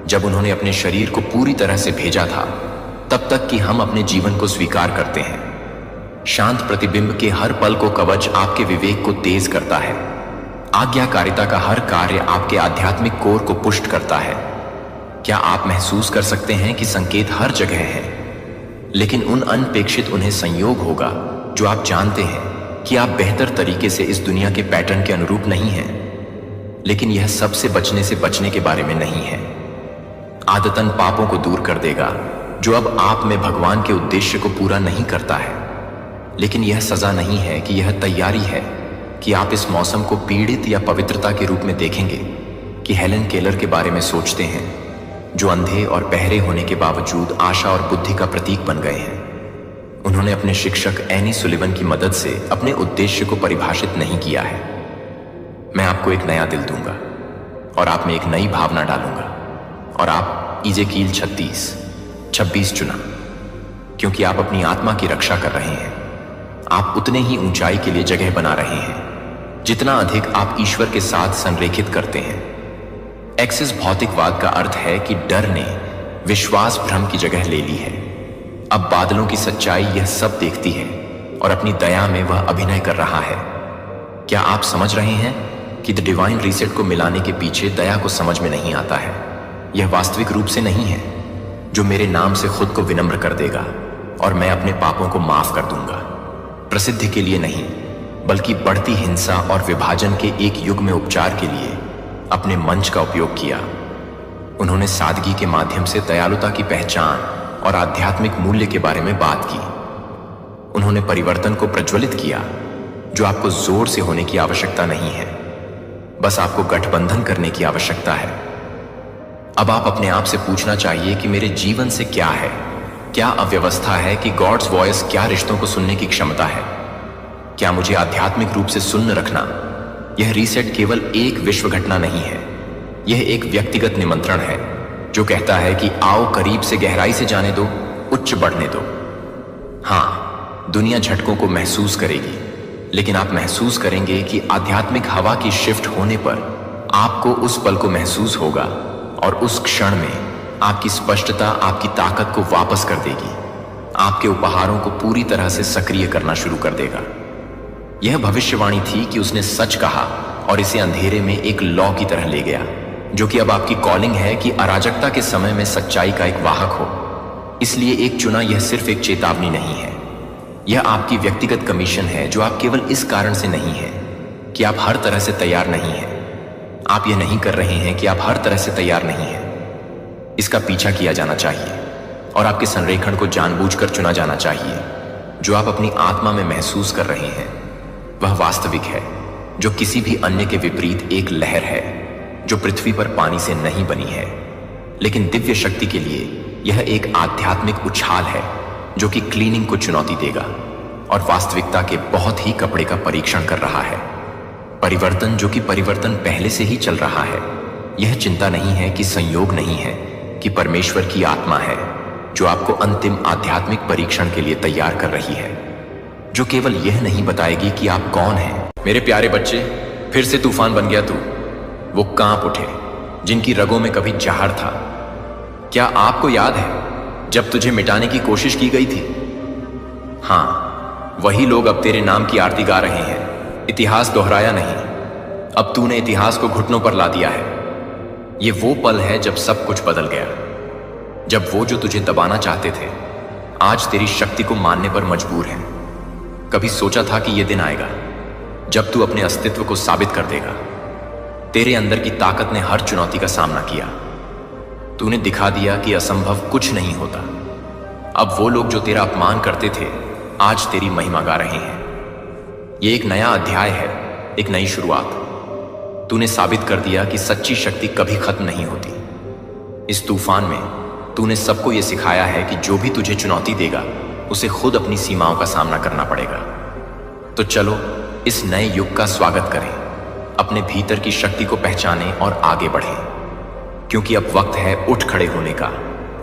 जब उन्होंने अपने शरीर को पूरी तरह से भेजा था, तब तक कि हम अपने जीवन को स्वीकार करते हैं। शांत प्रतिबिंब के हर पल को कवच आपके विवेक को तेज करता है। आज्ञाकारिता का हर कार्य आपके आध्यात्मिक कोर को पुष्ट करता है। क्या आप महसूस कर सकते हैं कि संकेत हर जगह है, लेकिन उन अनपेक्षित उन्हें संयोग होगा जो आप जानते हैं कि आप बेहतर तरीके से इस दुनिया के पैटर्न के अनुरूप नहीं हैं, लेकिन यह सबसे बचने के बारे में नहीं है। आदतन पापों को दूर कर देगा जो अब आप में भगवान के उद्देश्य को पूरा नहीं करता है, लेकिन यह सजा नहीं है कि यह तैयारी है कि आप इस मौसम को पीड़ित या पवित्रता के रूप में देखेंगे कि हेलेन केलर के बारे में सोचते हैं, जो अंधे और बहरे होने के बावजूद आशा और बुद्धि का प्रतीक बन गए हैं। उन्होंने अपने शिक्षक एनी सुलिवन की मदद से अपने उद्देश्य को परिभाषित नहीं किया है। मैं आपको एक नया दिल दूंगा और आप में एक नई भावना डालूंगा, और आप इजेकील 36:26 चुना, क्योंकि आप अपनी आत्मा की रक्षा कर रहे हैं। आप उतने ही ऊंचाई के लिए जगह बना रहे हैं जितना अधिक आप ईश्वर के साथ संरेखित करते हैं। एक्सिस भौतिकवाद का अर्थ है कि डर ने विश्वास भ्रम की जगह ले ली है। अब बादलों की सच्चाई यह सब देखती है और अपनी दया में वह अभिनय कर रहा है। क्या आप समझ रहे हैं कि द डिवाइन रीसेट को मिलाने के पीछे दया को समझ में नहीं आता है? यह वास्तविक रूप से नहीं है जो मेरे नाम से खुद को विनम्र कर देगा और मैं अपने पापों को माफ कर दूंगा। प्रसिद्धि के लिए नहीं, बल्कि बढ़ती हिंसा और विभाजन के एक युग में उपचार के लिए अपने मंच का उपयोग किया। उन्होंने सादगी के माध्यम से दयालुता की पहचान और आध्यात्मिक मूल्य के बारे में बात की। उन्होंने परिवर्तन को प्रज्वलित किया, जो आपको जोर से होने की आवश्यकता नहीं है, बस आपको गठबंधन करने की आवश्यकता है। अब आप अपने आप से पूछना चाहिए कि मेरे जीवन से क्या है? क्या अव्यवस्था है कि गॉड्स वॉइस? क्या रिश्तों को सुनने की क्षमता है? क्या मुझे आध्यात्मिक रूप से सुन्न रखना? यह रीसेट केवल एक विश्व घटना नहीं है, यह एक व्यक्तिगत निमंत्रण है जो कहता है कि आओ करीब से गहराई से जाने दो, उच्च बढ़ने दो। हां, दुनिया झटकों को महसूस करेगी, लेकिन आप महसूस करेंगे कि आध्यात्मिक हवा की शिफ्ट होने पर आपको उस पल को महसूस होगा, और उस क्षण में आपकी स्पष्टता आपकी ताकत को वापस कर देगी, आपके उपहारों को पूरी तरह से सक्रिय करना शुरू कर देगा। यह भविष्यवाणी थी कि उसने सच कहा और इसे अंधेरे में एक लॉ की तरह ले गया, जो कि अब आपकी कॉलिंग है कि अराजकता के समय में सच्चाई का एक वाहक हो। इसलिए एक चुना यह सिर्फ एक चेतावनी नहीं है, यह आपकी व्यक्तिगत कमीशन है, जो आप केवल इस कारण से नहीं है कि आप हर तरह से तैयार नहीं हैं। आप यह नहीं कर रहे हैं कि आप हर तरह से तैयार नहीं हैं। इसका पीछा किया जाना चाहिए और आपके संरेखण को जानबूझकर चुना जाना चाहिए। जो आप अपनी आत्मा में महसूस कर रहे हैं वह वास्तविक है, जो किसी भी अन्य के विपरीत एक लहर है जो पृथ्वी पर पानी से नहीं बनी है, लेकिन दिव्य शक्ति के लिए यह एक आध्यात्मिक उछाल है जो कि क्लीनिंग को चुनौती देगा और वास्तविकता के बहुत ही कपड़े का परीक्षण कर रहा है। परिवर्तन जो कि परिवर्तन पहले से ही चल रहा है। यह चिंता नहीं है कि संयोग नहीं है कि परमेश्वर की आत्मा है जो आपको अंतिम आध्यात्मिक परीक्षण के लिए तैयार कर रही है, जो केवल यह नहीं बताएगी कि आप कौन हैं। मेरे प्यारे बच्चे, फिर से तूफान बन गया तू। वो कांप उठे जिनकी रगों में कभी जहर था। क्या आपको याद है जब तुझे मिटाने की कोशिश की गई थी? हाँ, वही लोग अब तेरे नाम की आरती गा रहे हैं। इतिहास दोहराया नहीं, अब तूने इतिहास को घुटनों पर ला दिया है। ये वो पल है जब सब कुछ बदल गया, जब वो जो तुझे दबाना चाहते थे आज तेरी शक्ति को मानने पर मजबूर हैं। कभी सोचा था कि यह दिन आएगा जब तू अपने अस्तित्व को साबित कर देगा। तेरे अंदर की ताकत ने हर चुनौती का सामना किया। तूने दिखा दिया कि असंभव कुछ नहीं होता। अब वो लोग जो तेरा अपमान करते थे आज तेरी महिमा गा रहे हैं। ये एक नया अध्याय है, एक नई शुरुआत। तूने साबित कर दिया कि सच्ची शक्ति कभी खत्म नहीं होती। इस तूफान में तूने सबको यह सिखाया है कि जो भी तुझे चुनौती देगा उसे खुद अपनी सीमाओं का सामना करना पड़ेगा। तो चलो इस नए युग का स्वागत करें, अपने भीतर की शक्ति को पहचानें और आगे बढ़ें, क्योंकि अब वक्त है उठ खड़े होने का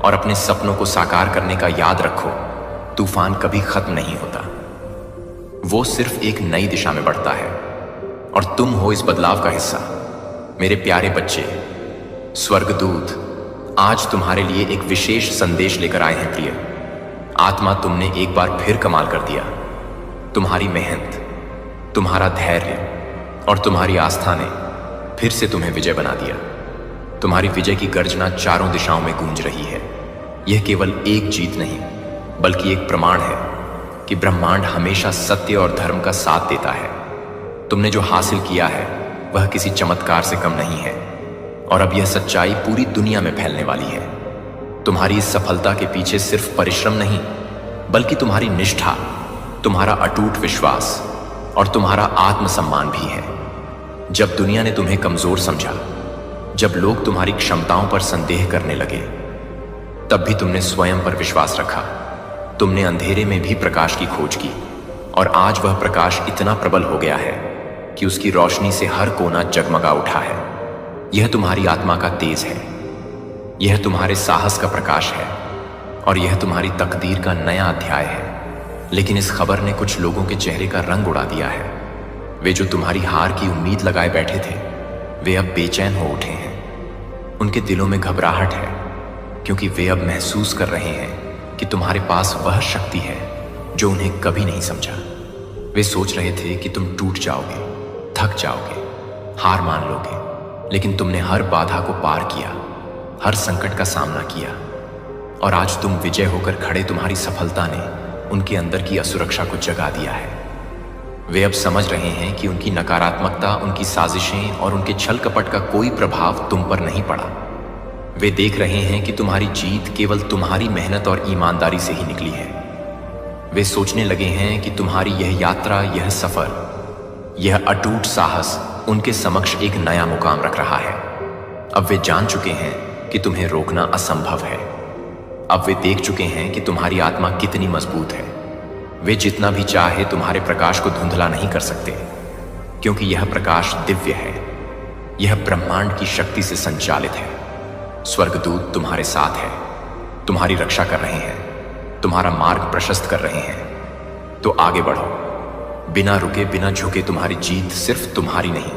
और अपने सपनों को साकार करने का। याद रखो, तूफान कभी खत्म नहीं होता, वो सिर्फ एक नई दिशा में बढ़ता है और तुम हो इस बदलाव का हिस्सा। मेरे प्यारे बच्चे, स्वर्गदूत आज तुम्हारे लिए एक विशेष संदेश लेकर आए हैं। प्रिय आत्मा, तुमने एक बार फिर कमाल कर दिया। तुम्हारी मेहनत, तुम्हारा धैर्य और तुम्हारी आस्था ने फिर से तुम्हें विजय बना दिया। तुम्हारी विजय की गर्जना चारों दिशाओं में गूंज रही है। यह केवल एक जीत नहीं बल्कि एक प्रमाण है कि ब्रह्मांड हमेशा सत्य और धर्म का साथ देता है। तुमने जो हासिल किया है वह किसी चमत्कार से कम नहीं है और अब यह सच्चाई पूरी दुनिया में फैलने वाली है। तुम्हारी इस सफलता के पीछे सिर्फ परिश्रम नहीं बल्कि तुम्हारी निष्ठा, तुम्हारा अटूट विश्वास और तुम्हारा आत्मसम्मान भी है। जब दुनिया ने तुम्हें कमजोर समझा, जब लोग तुम्हारी क्षमताओं पर संदेह करने लगे, तब भी तुमने स्वयं पर विश्वास रखा। तुमने अंधेरे में भी प्रकाश की खोज की और आज वह प्रकाश इतना प्रबल हो गया है कि उसकी रोशनी से हर कोना जगमगा उठा है। यह तुम्हारी आत्मा का तेज है, यह तुम्हारे साहस का प्रकाश है और यह तुम्हारी तकदीर का नया अध्याय है। लेकिन इस खबर ने कुछ लोगों के चेहरे का रंग उड़ा दिया है। वे जो तुम्हारी हार की उम्मीद लगाए बैठे थे, वे अब बेचैन हो उठे हैं। उनके दिलों में घबराहट है क्योंकि वे अब महसूस कर रहे हैं कि तुम्हारे पास वह शक्ति है जो उन्हें कभी नहीं समझा। वे सोच रहे थे कि तुम टूट जाओगे, थक जाओगे, हार मान लोगे, लेकिन तुमने हर बाधा को पार किया, हर संकट का सामना किया और आज तुम विजय होकर खड़े। तुम्हारी सफलता ने उनके अंदर की असुरक्षा को जगा दिया है। वे अब समझ रहे हैं कि उनकी नकारात्मकता, उनकी साजिशें और उनके छल कपट का कोई प्रभाव तुम पर नहीं पड़ा। वे देख रहे हैं कि तुम्हारी जीत केवल तुम्हारी मेहनत और ईमानदारी से ही निकली है। वे सोचने लगे हैं कि तुम्हारी यह यात्रा, यह सफर, यह अटूट साहस उनके समक्ष एक नया मुकाम रख रहा है। अब वे जान चुके हैं कि तुम्हें रोकना असंभव है। अब वे देख चुके हैं कि तुम्हारी आत्मा कितनी मजबूत है। वे जितना भी चाहे तुम्हारे प्रकाश को धुंधला नहीं कर सकते, क्योंकि यह प्रकाश दिव्य है, यह ब्रह्मांड की शक्ति से संचालित है। स्वर्गदूत तुम्हारे साथ है, तुम्हारी रक्षा कर रहे हैं, तुम्हारा मार्ग प्रशस्त कर रहे हैं। तो आगे बढ़ो, बिना रुके, बिना झुके। तुम्हारी जीत सिर्फ तुम्हारी नहीं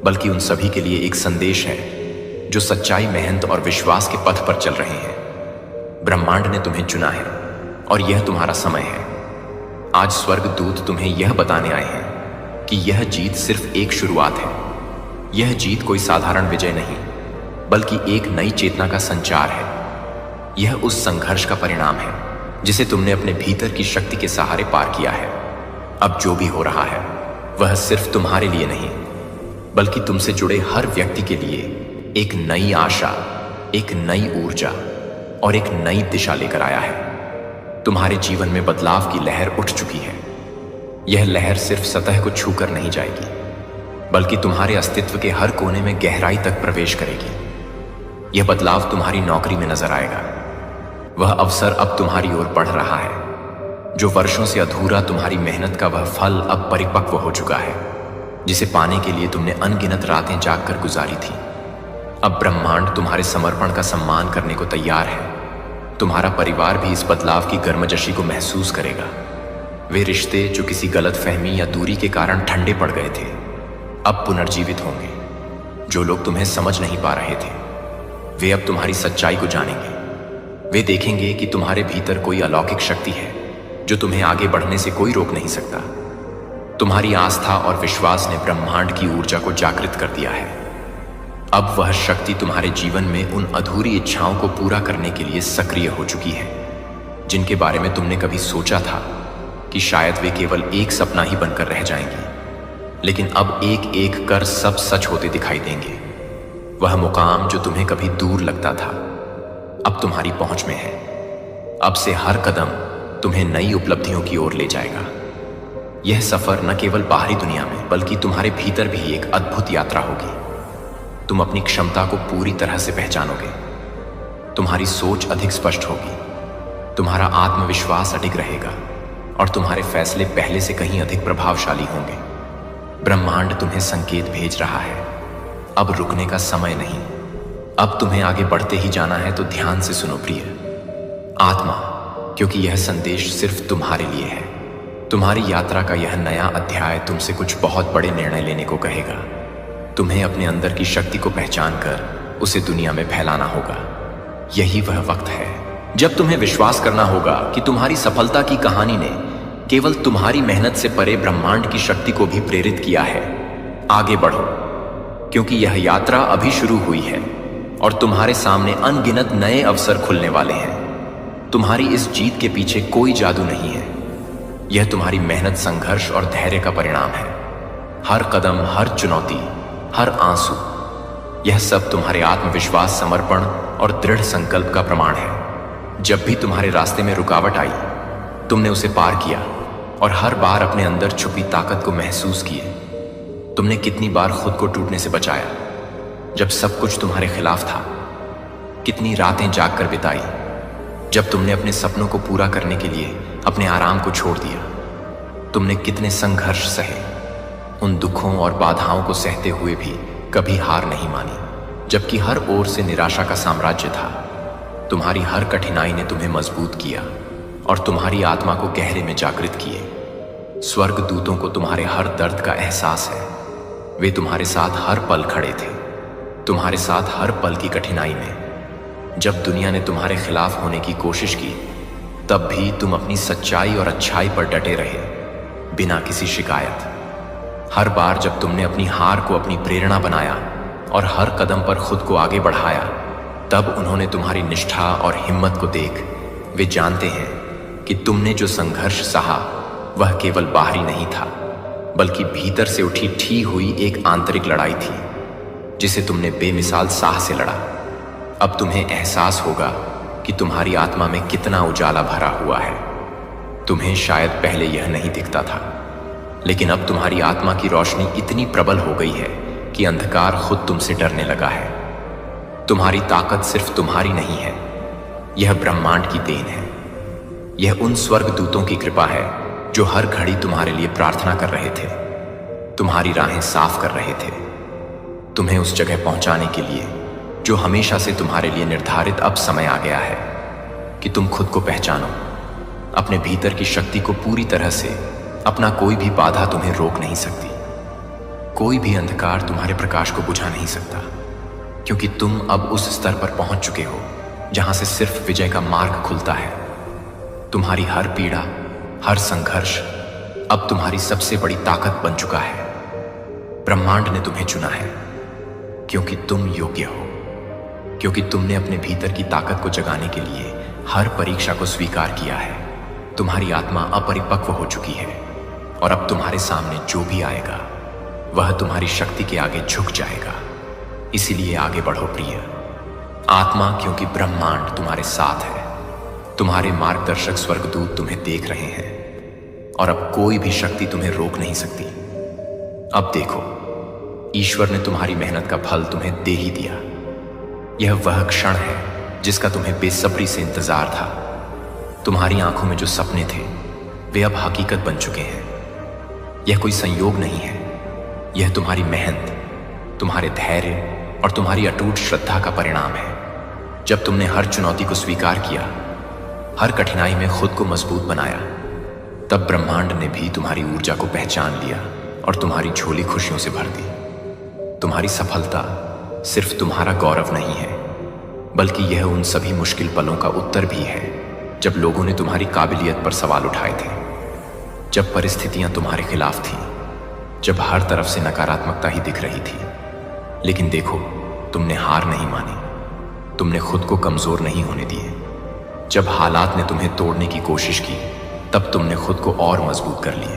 बल्कि उन सभी के लिए एक संदेश है जो सच्चाई, मेहनत और विश्वास के पथ पर चल रहे हैं। ब्रह्मांड ने तुम्हें चुना है और यह तुम्हारा समय है। आज स्वर्गदूत तुम्हें यह बताने आए हैं कि यह जीत सिर्फ एक शुरुआत है। यह जीत कोई साधारण विजय नहीं बल्कि एक नई चेतना का संचार है। यह उस संघर्ष का परिणाम है जिसे तुमने अपने भीतर की शक्ति के सहारे पार किया है। अब जो भी हो रहा है वह सिर्फ तुम्हारे लिए नहीं बल्कि तुमसे जुड़े हर व्यक्ति के लिए एक नई आशा, एक नई ऊर्जा और एक नई दिशा लेकर आया है। तुम्हारे जीवन में बदलाव की लहर उठ चुकी है। यह लहर सिर्फ सतह को छूकर नहीं जाएगी बल्कि तुम्हारे अस्तित्व के हर कोने में गहराई तक प्रवेश करेगी। यह बदलाव तुम्हारी नौकरी में नजर आएगा। वह अवसर अब तुम्हारी ओर बढ़ रहा है। जो वर्षों से अधूरा तुम्हारी मेहनत का वह फल अब परिपक्व हो चुका है, जिसे पाने के लिए तुमने अनगिनत रातें जागकर गुजारी थी। अब ब्रह्मांड तुम्हारे समर्पण का सम्मान करने को तैयार है। तुम्हारा परिवार भी इस बदलाव की गर्मजोशी को महसूस करेगा। वे रिश्ते जो किसी गलतफहमी या दूरी के कारण ठंडे पड़ गए थे, अब पुनर्जीवित होंगे। जो लोग तुम्हें समझ नहीं पा रहे थे, वे अब तुम्हारी सच्चाई को जानेंगे। वे देखेंगे कि तुम्हारे भीतर कोई अलौकिक शक्ति है जो तुम्हें आगे बढ़ने से कोई रोक नहीं सकता। तुम्हारी आस्था और विश्वास ने ब्रह्मांड की ऊर्जा को जागृत कर दिया है। अब वह शक्ति तुम्हारे जीवन में उन अधूरी इच्छाओं को पूरा करने के लिए सक्रिय हो चुकी है, जिनके बारे में तुमने कभी सोचा था कि शायद वे केवल एक सपना ही बनकर रह जाएंगी, लेकिन अब एक एक कर सब सच होते दिखाई देंगे। वह मुकाम जो तुम्हें कभी दूर लगता था, अब तुम्हारी पहुंच में है। अब से हर कदम तुम्हें नई उपलब्धियों की ओर ले जाएगा। यह सफर न केवल बाहरी दुनिया में बल्कि तुम्हारे भीतर भी एक अद्भुत यात्रा होगी। तुम अपनी क्षमता को पूरी तरह से पहचानोगे, तुम्हारी सोच अधिक स्पष्ट होगी, तुम्हारा आत्मविश्वास अडिग रहेगा और तुम्हारे फैसले पहले से कहीं अधिक प्रभावशाली होंगे। ब्रह्मांड तुम्हें संकेत भेज रहा है, अब रुकने का समय नहीं। अब तुम्हें आगे बढ़ते ही जाना है, तो ध्यान से सुनो प्रिय आत्मा, क्योंकि यह संदेश सिर्फ तुम्हारे लिए है। तुम्हारी यात्रा का यह नया अध्याय तुमसे कुछ बहुत बड़े निर्णय लेने को कहेगा। तुम्हें अपने अंदर की शक्ति को पहचान कर उसे दुनिया में फैलाना होगा। यही वह वक्त है जब तुम्हें विश्वास करना होगा कि तुम्हारी सफलता की कहानी ने केवल तुम्हारी मेहनत से परे ब्रह्मांड की शक्ति को भी प्रेरित किया है। आगे बढ़ो, क्योंकि यह यात्रा अभी शुरू हुई है और तुम्हारे सामने अनगिनत नए अवसर खुलने वाले हैं। तुम्हारी इस जीत के पीछे कोई जादू नहीं है, यह तुम्हारी मेहनत, संघर्ष और धैर्य का परिणाम है। हर कदम, हर चुनौती, हर आंसू, यह सब तुम्हारे आत्मविश्वास, समर्पण और दृढ़ संकल्प का प्रमाण है। जब भी तुम्हारे रास्ते में रुकावट आई, तुमने उसे पार किया और हर बार अपने अंदर छुपी ताकत को महसूस किए। तुमने कितनी बार खुद को टूटने से बचाया जब सब कुछ तुम्हारे खिलाफ था। कितनी रातें जागकर बिताई जब तुमने अपने सपनों को पूरा करने के लिए अपने आराम को छोड़ दिया। तुमने कितने संघर्ष सहे, उन दुखों और बाधाओं को सहते हुए भी कभी हार नहीं मानी, जबकि हर ओर से निराशा का साम्राज्य था। तुम्हारी हर कठिनाई ने तुम्हें मजबूत किया और तुम्हारी आत्मा को गहरे में जागृत किए। स्वर्ग दूतों को तुम्हारे हर दर्द का एहसास है। वे तुम्हारे साथ हर पल खड़े थे, तुम्हारे साथ हर पल की कठिनाई में। जब दुनिया ने तुम्हारे खिलाफ होने की कोशिश की, तब भी तुम अपनी सच्चाई और अच्छाई पर डटे रहे, बिना किसी शिकायत। हर बार जब तुमने अपनी हार को अपनी प्रेरणा बनाया और हर कदम पर खुद को आगे बढ़ाया, तब उन्होंने तुम्हारी निष्ठा और हिम्मत को देख वे जानते हैं कि तुमने जो संघर्ष सहा वह केवल बाहरी नहीं था, बल्कि भीतर से उठी हुई एक आंतरिक लड़ाई थी, जिसे तुमने बेमिसाल साह से लड़ा। अब तुम्हें एहसास होगा कि तुम्हारी आत्मा में कितना उजाला भरा हुआ है। तुम्हें शायद पहले यह नहीं दिखता था, लेकिन अब तुम्हारी आत्मा की रोशनी इतनी प्रबल हो गई है कि अंधकार खुद तुमसे डरने लगा है। तुम्हारी ताकत सिर्फ तुम्हारी नहीं है, यह ब्रह्मांड की देन है। यह उन स्वर्ग दूतों की कृपा है जो हर घड़ी तुम्हारे लिए प्रार्थना कर रहे थे, तुम्हारी राहें साफ कर रहे थे, तुम्हें उस जगह पहुंचाने के लिए जो हमेशा से तुम्हारे लिए निर्धारित। अब समय आ गया है कि तुम खुद को पहचानो, अपने भीतर की शक्ति को पूरी तरह से। अपना कोई भी बाधा तुम्हें रोक नहीं सकती, कोई भी अंधकार तुम्हारे प्रकाश को बुझा नहीं सकता, क्योंकि तुम अब उस स्तर पर पहुंच चुके हो जहां से सिर्फ विजय का मार्ग खुलता है। तुम्हारी हर पीड़ा, हर संघर्ष अब तुम्हारी सबसे बड़ी ताकत बन चुका है। ब्रह्मांड ने तुम्हें चुना है क्योंकि तुम योग्य हो, क्योंकि तुमने अपने भीतर की ताकत को जगाने के लिए हर परीक्षा को स्वीकार किया है। तुम्हारी आत्मा अपरिपक्व हो चुकी है और अब तुम्हारे सामने जो भी आएगा वह तुम्हारी शक्ति के आगे झुक जाएगा। इसीलिए आगे बढ़ो प्रिय आत्मा, क्योंकि ब्रह्मांड तुम्हारे साथ है। तुम्हारे मार्गदर्शक स्वर्गदूत तुम्हें देख रहे हैं और अब कोई भी शक्ति तुम्हें रोक नहीं सकती। अब देखो, ईश्वर ने तुम्हारी मेहनत का फल तुम्हें दे ही दिया। यह वह क्षण है जिसका तुम्हें बेसब्री से इंतजार था। तुम्हारी आंखों में जो सपने थे वे अब हकीकत बन चुके हैं। यह कोई संयोग नहीं है, यह तुम्हारी मेहनत, तुम्हारे धैर्य और तुम्हारी अटूट श्रद्धा का परिणाम है। जब तुमने हर चुनौती को स्वीकार किया, हर कठिनाई में खुद को मजबूत बनाया, तब ब्रह्मांड ने भी तुम्हारी ऊर्जा को पहचान लिया और तुम्हारी झोली खुशियों से भर दी। तुम्हारी सफलता सिर्फ तुम्हारा गौरव नहीं है, बल्कि यह उन सभी मुश्किल पलों का उत्तर भी है जब लोगों ने तुम्हारी काबिलियत पर सवाल उठाए थे। जब परिस्थितियां तुम्हारे खिलाफ थीं, जब हर तरफ से नकारात्मकता ही दिख रही थी, लेकिन देखो, तुमने हार नहीं मानी, तुमने खुद को कमजोर नहीं होने दिए। जब हालात ने तुम्हें तोड़ने की कोशिश की, तब तुमने खुद को और मजबूत कर लिए।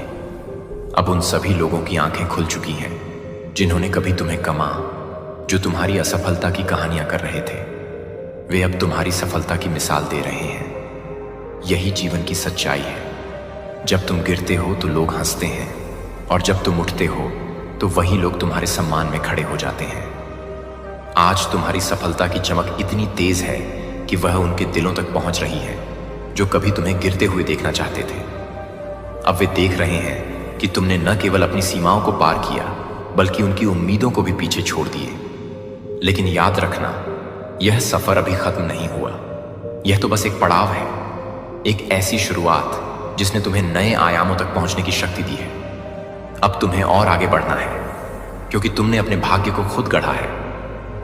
अब उन सभी लोगों की आंखें खुल चुकी हैं जिन्होंने कभी तुम्हें कमा, जो तुम्हारी असफलता की कहानियां कर रहे थे, वे अब तुम्हारी सफलता की मिसाल दे रहे हैं। यही जीवन की सच्चाई है। जब तुम गिरते हो तो लोग हंसते हैं, और जब तुम उठते हो तो वही लोग तुम्हारे सम्मान में खड़े हो जाते हैं। आज तुम्हारी सफलता की चमक इतनी तेज है कि वह उनके दिलों तक पहुंच रही है जो कभी तुम्हें गिरते हुए देखना चाहते थे। अब वे देख रहे हैं कि तुमने न केवल अपनी सीमाओं को पार किया, बल्कि उनकी उम्मीदों को भी पीछे छोड़ दिए। लेकिन याद रखना, यह सफर अभी खत्म नहीं हुआ। यह तो बस एक पड़ाव है, एक ऐसी शुरुआत जिसने तुम्हें नए आयामों तक पहुंचने की शक्ति दी है। अब तुम्हें और आगे बढ़ना है, क्योंकि तुमने अपने भाग्य को खुद गढ़ा है।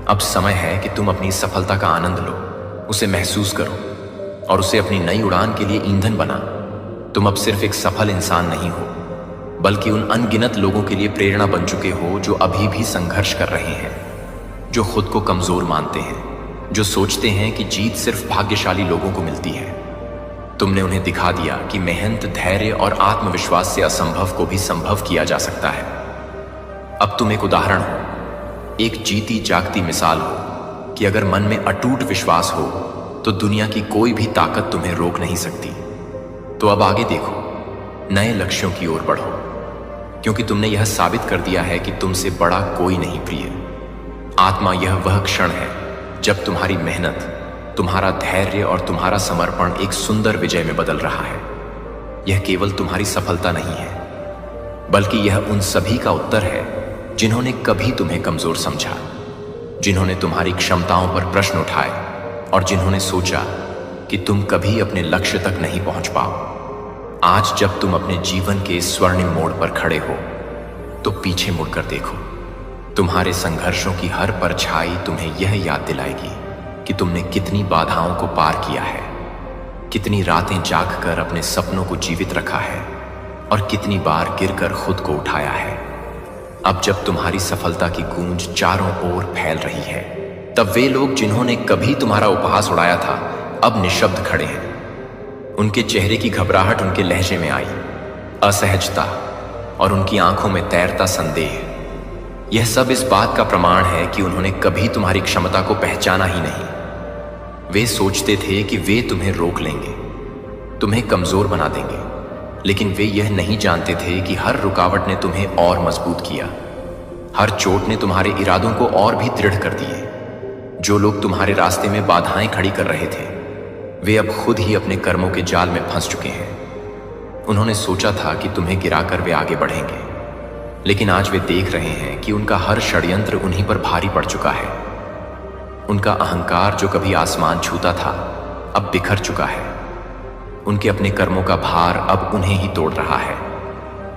अब समय है कि तुम अपनी सफलता का आनंद लो, उसे महसूस करो और उसे अपनी नई उड़ान के लिए ईंधन बना। तुम अब सिर्फ एक सफल इंसान नहीं हो, बल्कि उन अनगिनत लोगों के लिए प्रेरणा बन चुके हो जो अभी भी संघर्ष कर रहे हैं, जो खुद को कमजोर मानते हैं, जो सोचते हैं कि जीत सिर्फ भाग्यशाली लोगों को मिलती है। तुमने उन्हें दिखा दिया कि मेहनत, धैर्य और आत्मविश्वास से असंभव को भी संभव किया जा सकता है। अब तुम एक उदाहरण हो, एक जीती जागती मिसाल हो कि अगर मन में अटूट विश्वास हो तो दुनिया की कोई भी ताकत तुम्हें रोक नहीं सकती। तो अब आगे देखो, नए लक्ष्यों की ओर बढ़ो, क्योंकि तुमने यह साबित कर दिया है कि तुमसे बड़ा कोई नहीं प्रिय। आत्मा, यह वह क्षण है जब तुम्हारी मेहनत, तुम्हारा धैर्य और तुम्हारा समर्पण एक सुंदर विजय में बदल रहा है। यह केवल तुम्हारी सफलता नहीं है, बल्कि यह उन सभी का उत्तर है जिन्होंने कभी तुम्हें कमजोर समझा, जिन्होंने तुम्हारी क्षमताओं पर प्रश्न उठाए और जिन्होंने सोचा कि तुम कभी अपने लक्ष्य तक नहीं पहुंच पाओ। आज जब तुम अपने जीवन के स्वर्णिम मोड़ पर खड़े हो, तो पीछे मुड़कर देखो। तुम्हारे संघर्षों की हर परछाई तुम्हें यह याद दिलाएगी कि तुमने कितनी बाधाओं को पार किया है, कितनी रातें जागकर अपने सपनों को जीवित रखा है और कितनी बार गिरकर खुद को उठाया है। अब जब तुम्हारी सफलता की गूंज चारों ओर फैल रही है, तब वे लोग जिन्होंने कभी तुम्हारा उपहास उड़ाया था, अब निशब्द खड़े हैं। उनके चेहरे की घबराहट उनके लहजे में आई, असहजता, और उनकी आंखों में तैरता संदेह। यह सब इस बात का प्रमाण है कि उन्होंने कभी तुम्हारी क्षमता को पहचाना ही नहीं। वे सोचते थे कि वे तुम्हें रोक लेंगे, तुम्हें कमजोर बना देंगे, लेकिन वे यह नहीं जानते थे कि हर रुकावट ने तुम्हें और मजबूत किया। हर चोट ने तुम्हारे इरादों को और भी दृढ़ कर दिए। जो लोग तुम्हारे रास्ते में बाधाएं खड़ी कर रहे थे, वे अब खुद ही अपने कर्मों के जाल में फंस चुके हैं। उन्होंने सोचा था कि तुम्हें गिराकर वे आगे बढ़ेंगे, लेकिन आज वे देख रहे हैं कि उनका हर षड्यंत्र उन्हीं पर भारी पड़ चुका है। उनका अहंकार जो कभी आसमान छूता था, अब बिखर चुका है। उनके अपने कर्मों का भार अब उन्हें ही तोड़ रहा है,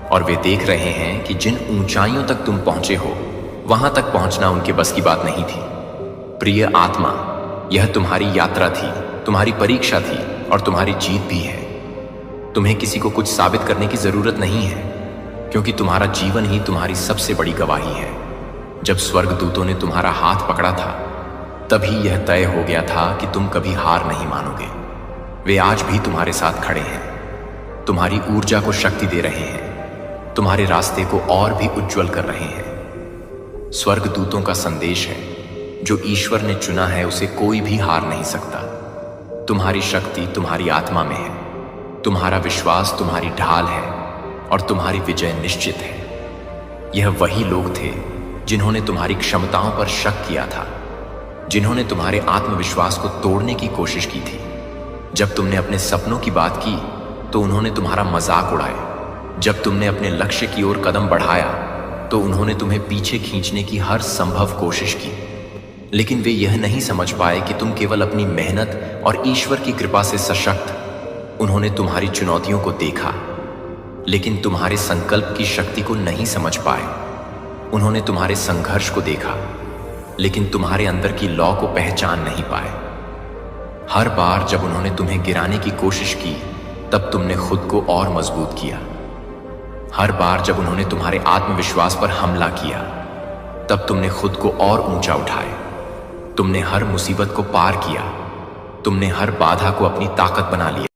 और वे देख रहे हैं कि जिन ऊंचाइयों तक तुम पहुंचे हो, वहां तक पहुंचना उनके बस की बात नहीं थी। प्रिय आत्मा, यह तुम्हारी यात्रा थी, तुम्हारी परीक्षा थी और तुम्हारी जीत भी है। तुम्हें किसी को कुछ साबित करने की जरूरत नहीं है, क्योंकि तुम्हारा जीवन ही तुम्हारी सबसे बड़ी गवाही है। जब स्वर्गदूतों ने तुम्हारा हाथ पकड़ा था, तभी यह तय हो गया था कि तुम कभी हार नहीं मानोगे। वे आज भी तुम्हारे साथ खड़े हैं, तुम्हारी ऊर्जा को शक्ति दे रहे हैं, तुम्हारे रास्ते को और भी उज्जवल कर रहे हैं। स्वर्गदूतों का संदेश है, जो ईश्वर ने चुना है उसे कोई भी हार नहीं सकता। तुम्हारी शक्ति तुम्हारी आत्मा में है, तुम्हारा विश्वास तुम्हारी ढाल है और तुम्हारी विजय निश्चित है। यह वही लोग थे जिन्होंने तुम्हारी क्षमताओं पर शक किया था, जिन्होंने तुम्हारे आत्मविश्वास को तोड़ने की कोशिश की थी। जब तुमने अपने सपनों की बात की तो उन्होंने तुम्हारा मजाक उड़ाया। जब तुमने अपने लक्ष्य की ओर कदम बढ़ाया तो उन्होंने तुम्हें पीछे खींचने की हर संभव कोशिश की, लेकिन वे यह नहीं समझ पाए कि तुम केवल अपनी मेहनत और ईश्वर की कृपा से सशक्त। उन्होंने तुम्हारी चुनौतियों को देखा, लेकिन तुम्हारे संकल्प की शक्ति को नहीं समझ पाए। उन्होंने तुम्हारे संघर्ष को देखा, लेकिन तुम्हारे अंदर की लौ को पहचान नहीं पाए। हर बार जब उन्होंने तुम्हें गिराने की कोशिश की, तब तुमने खुद को और मजबूत किया। हर बार जब उन्होंने तुम्हारे आत्मविश्वास पर हमला किया, तब तुमने खुद को और ऊंचा उठाए। तुमने हर मुसीबत को पार किया। तुमने हर बाधा को अपनी ताकत बना लिया।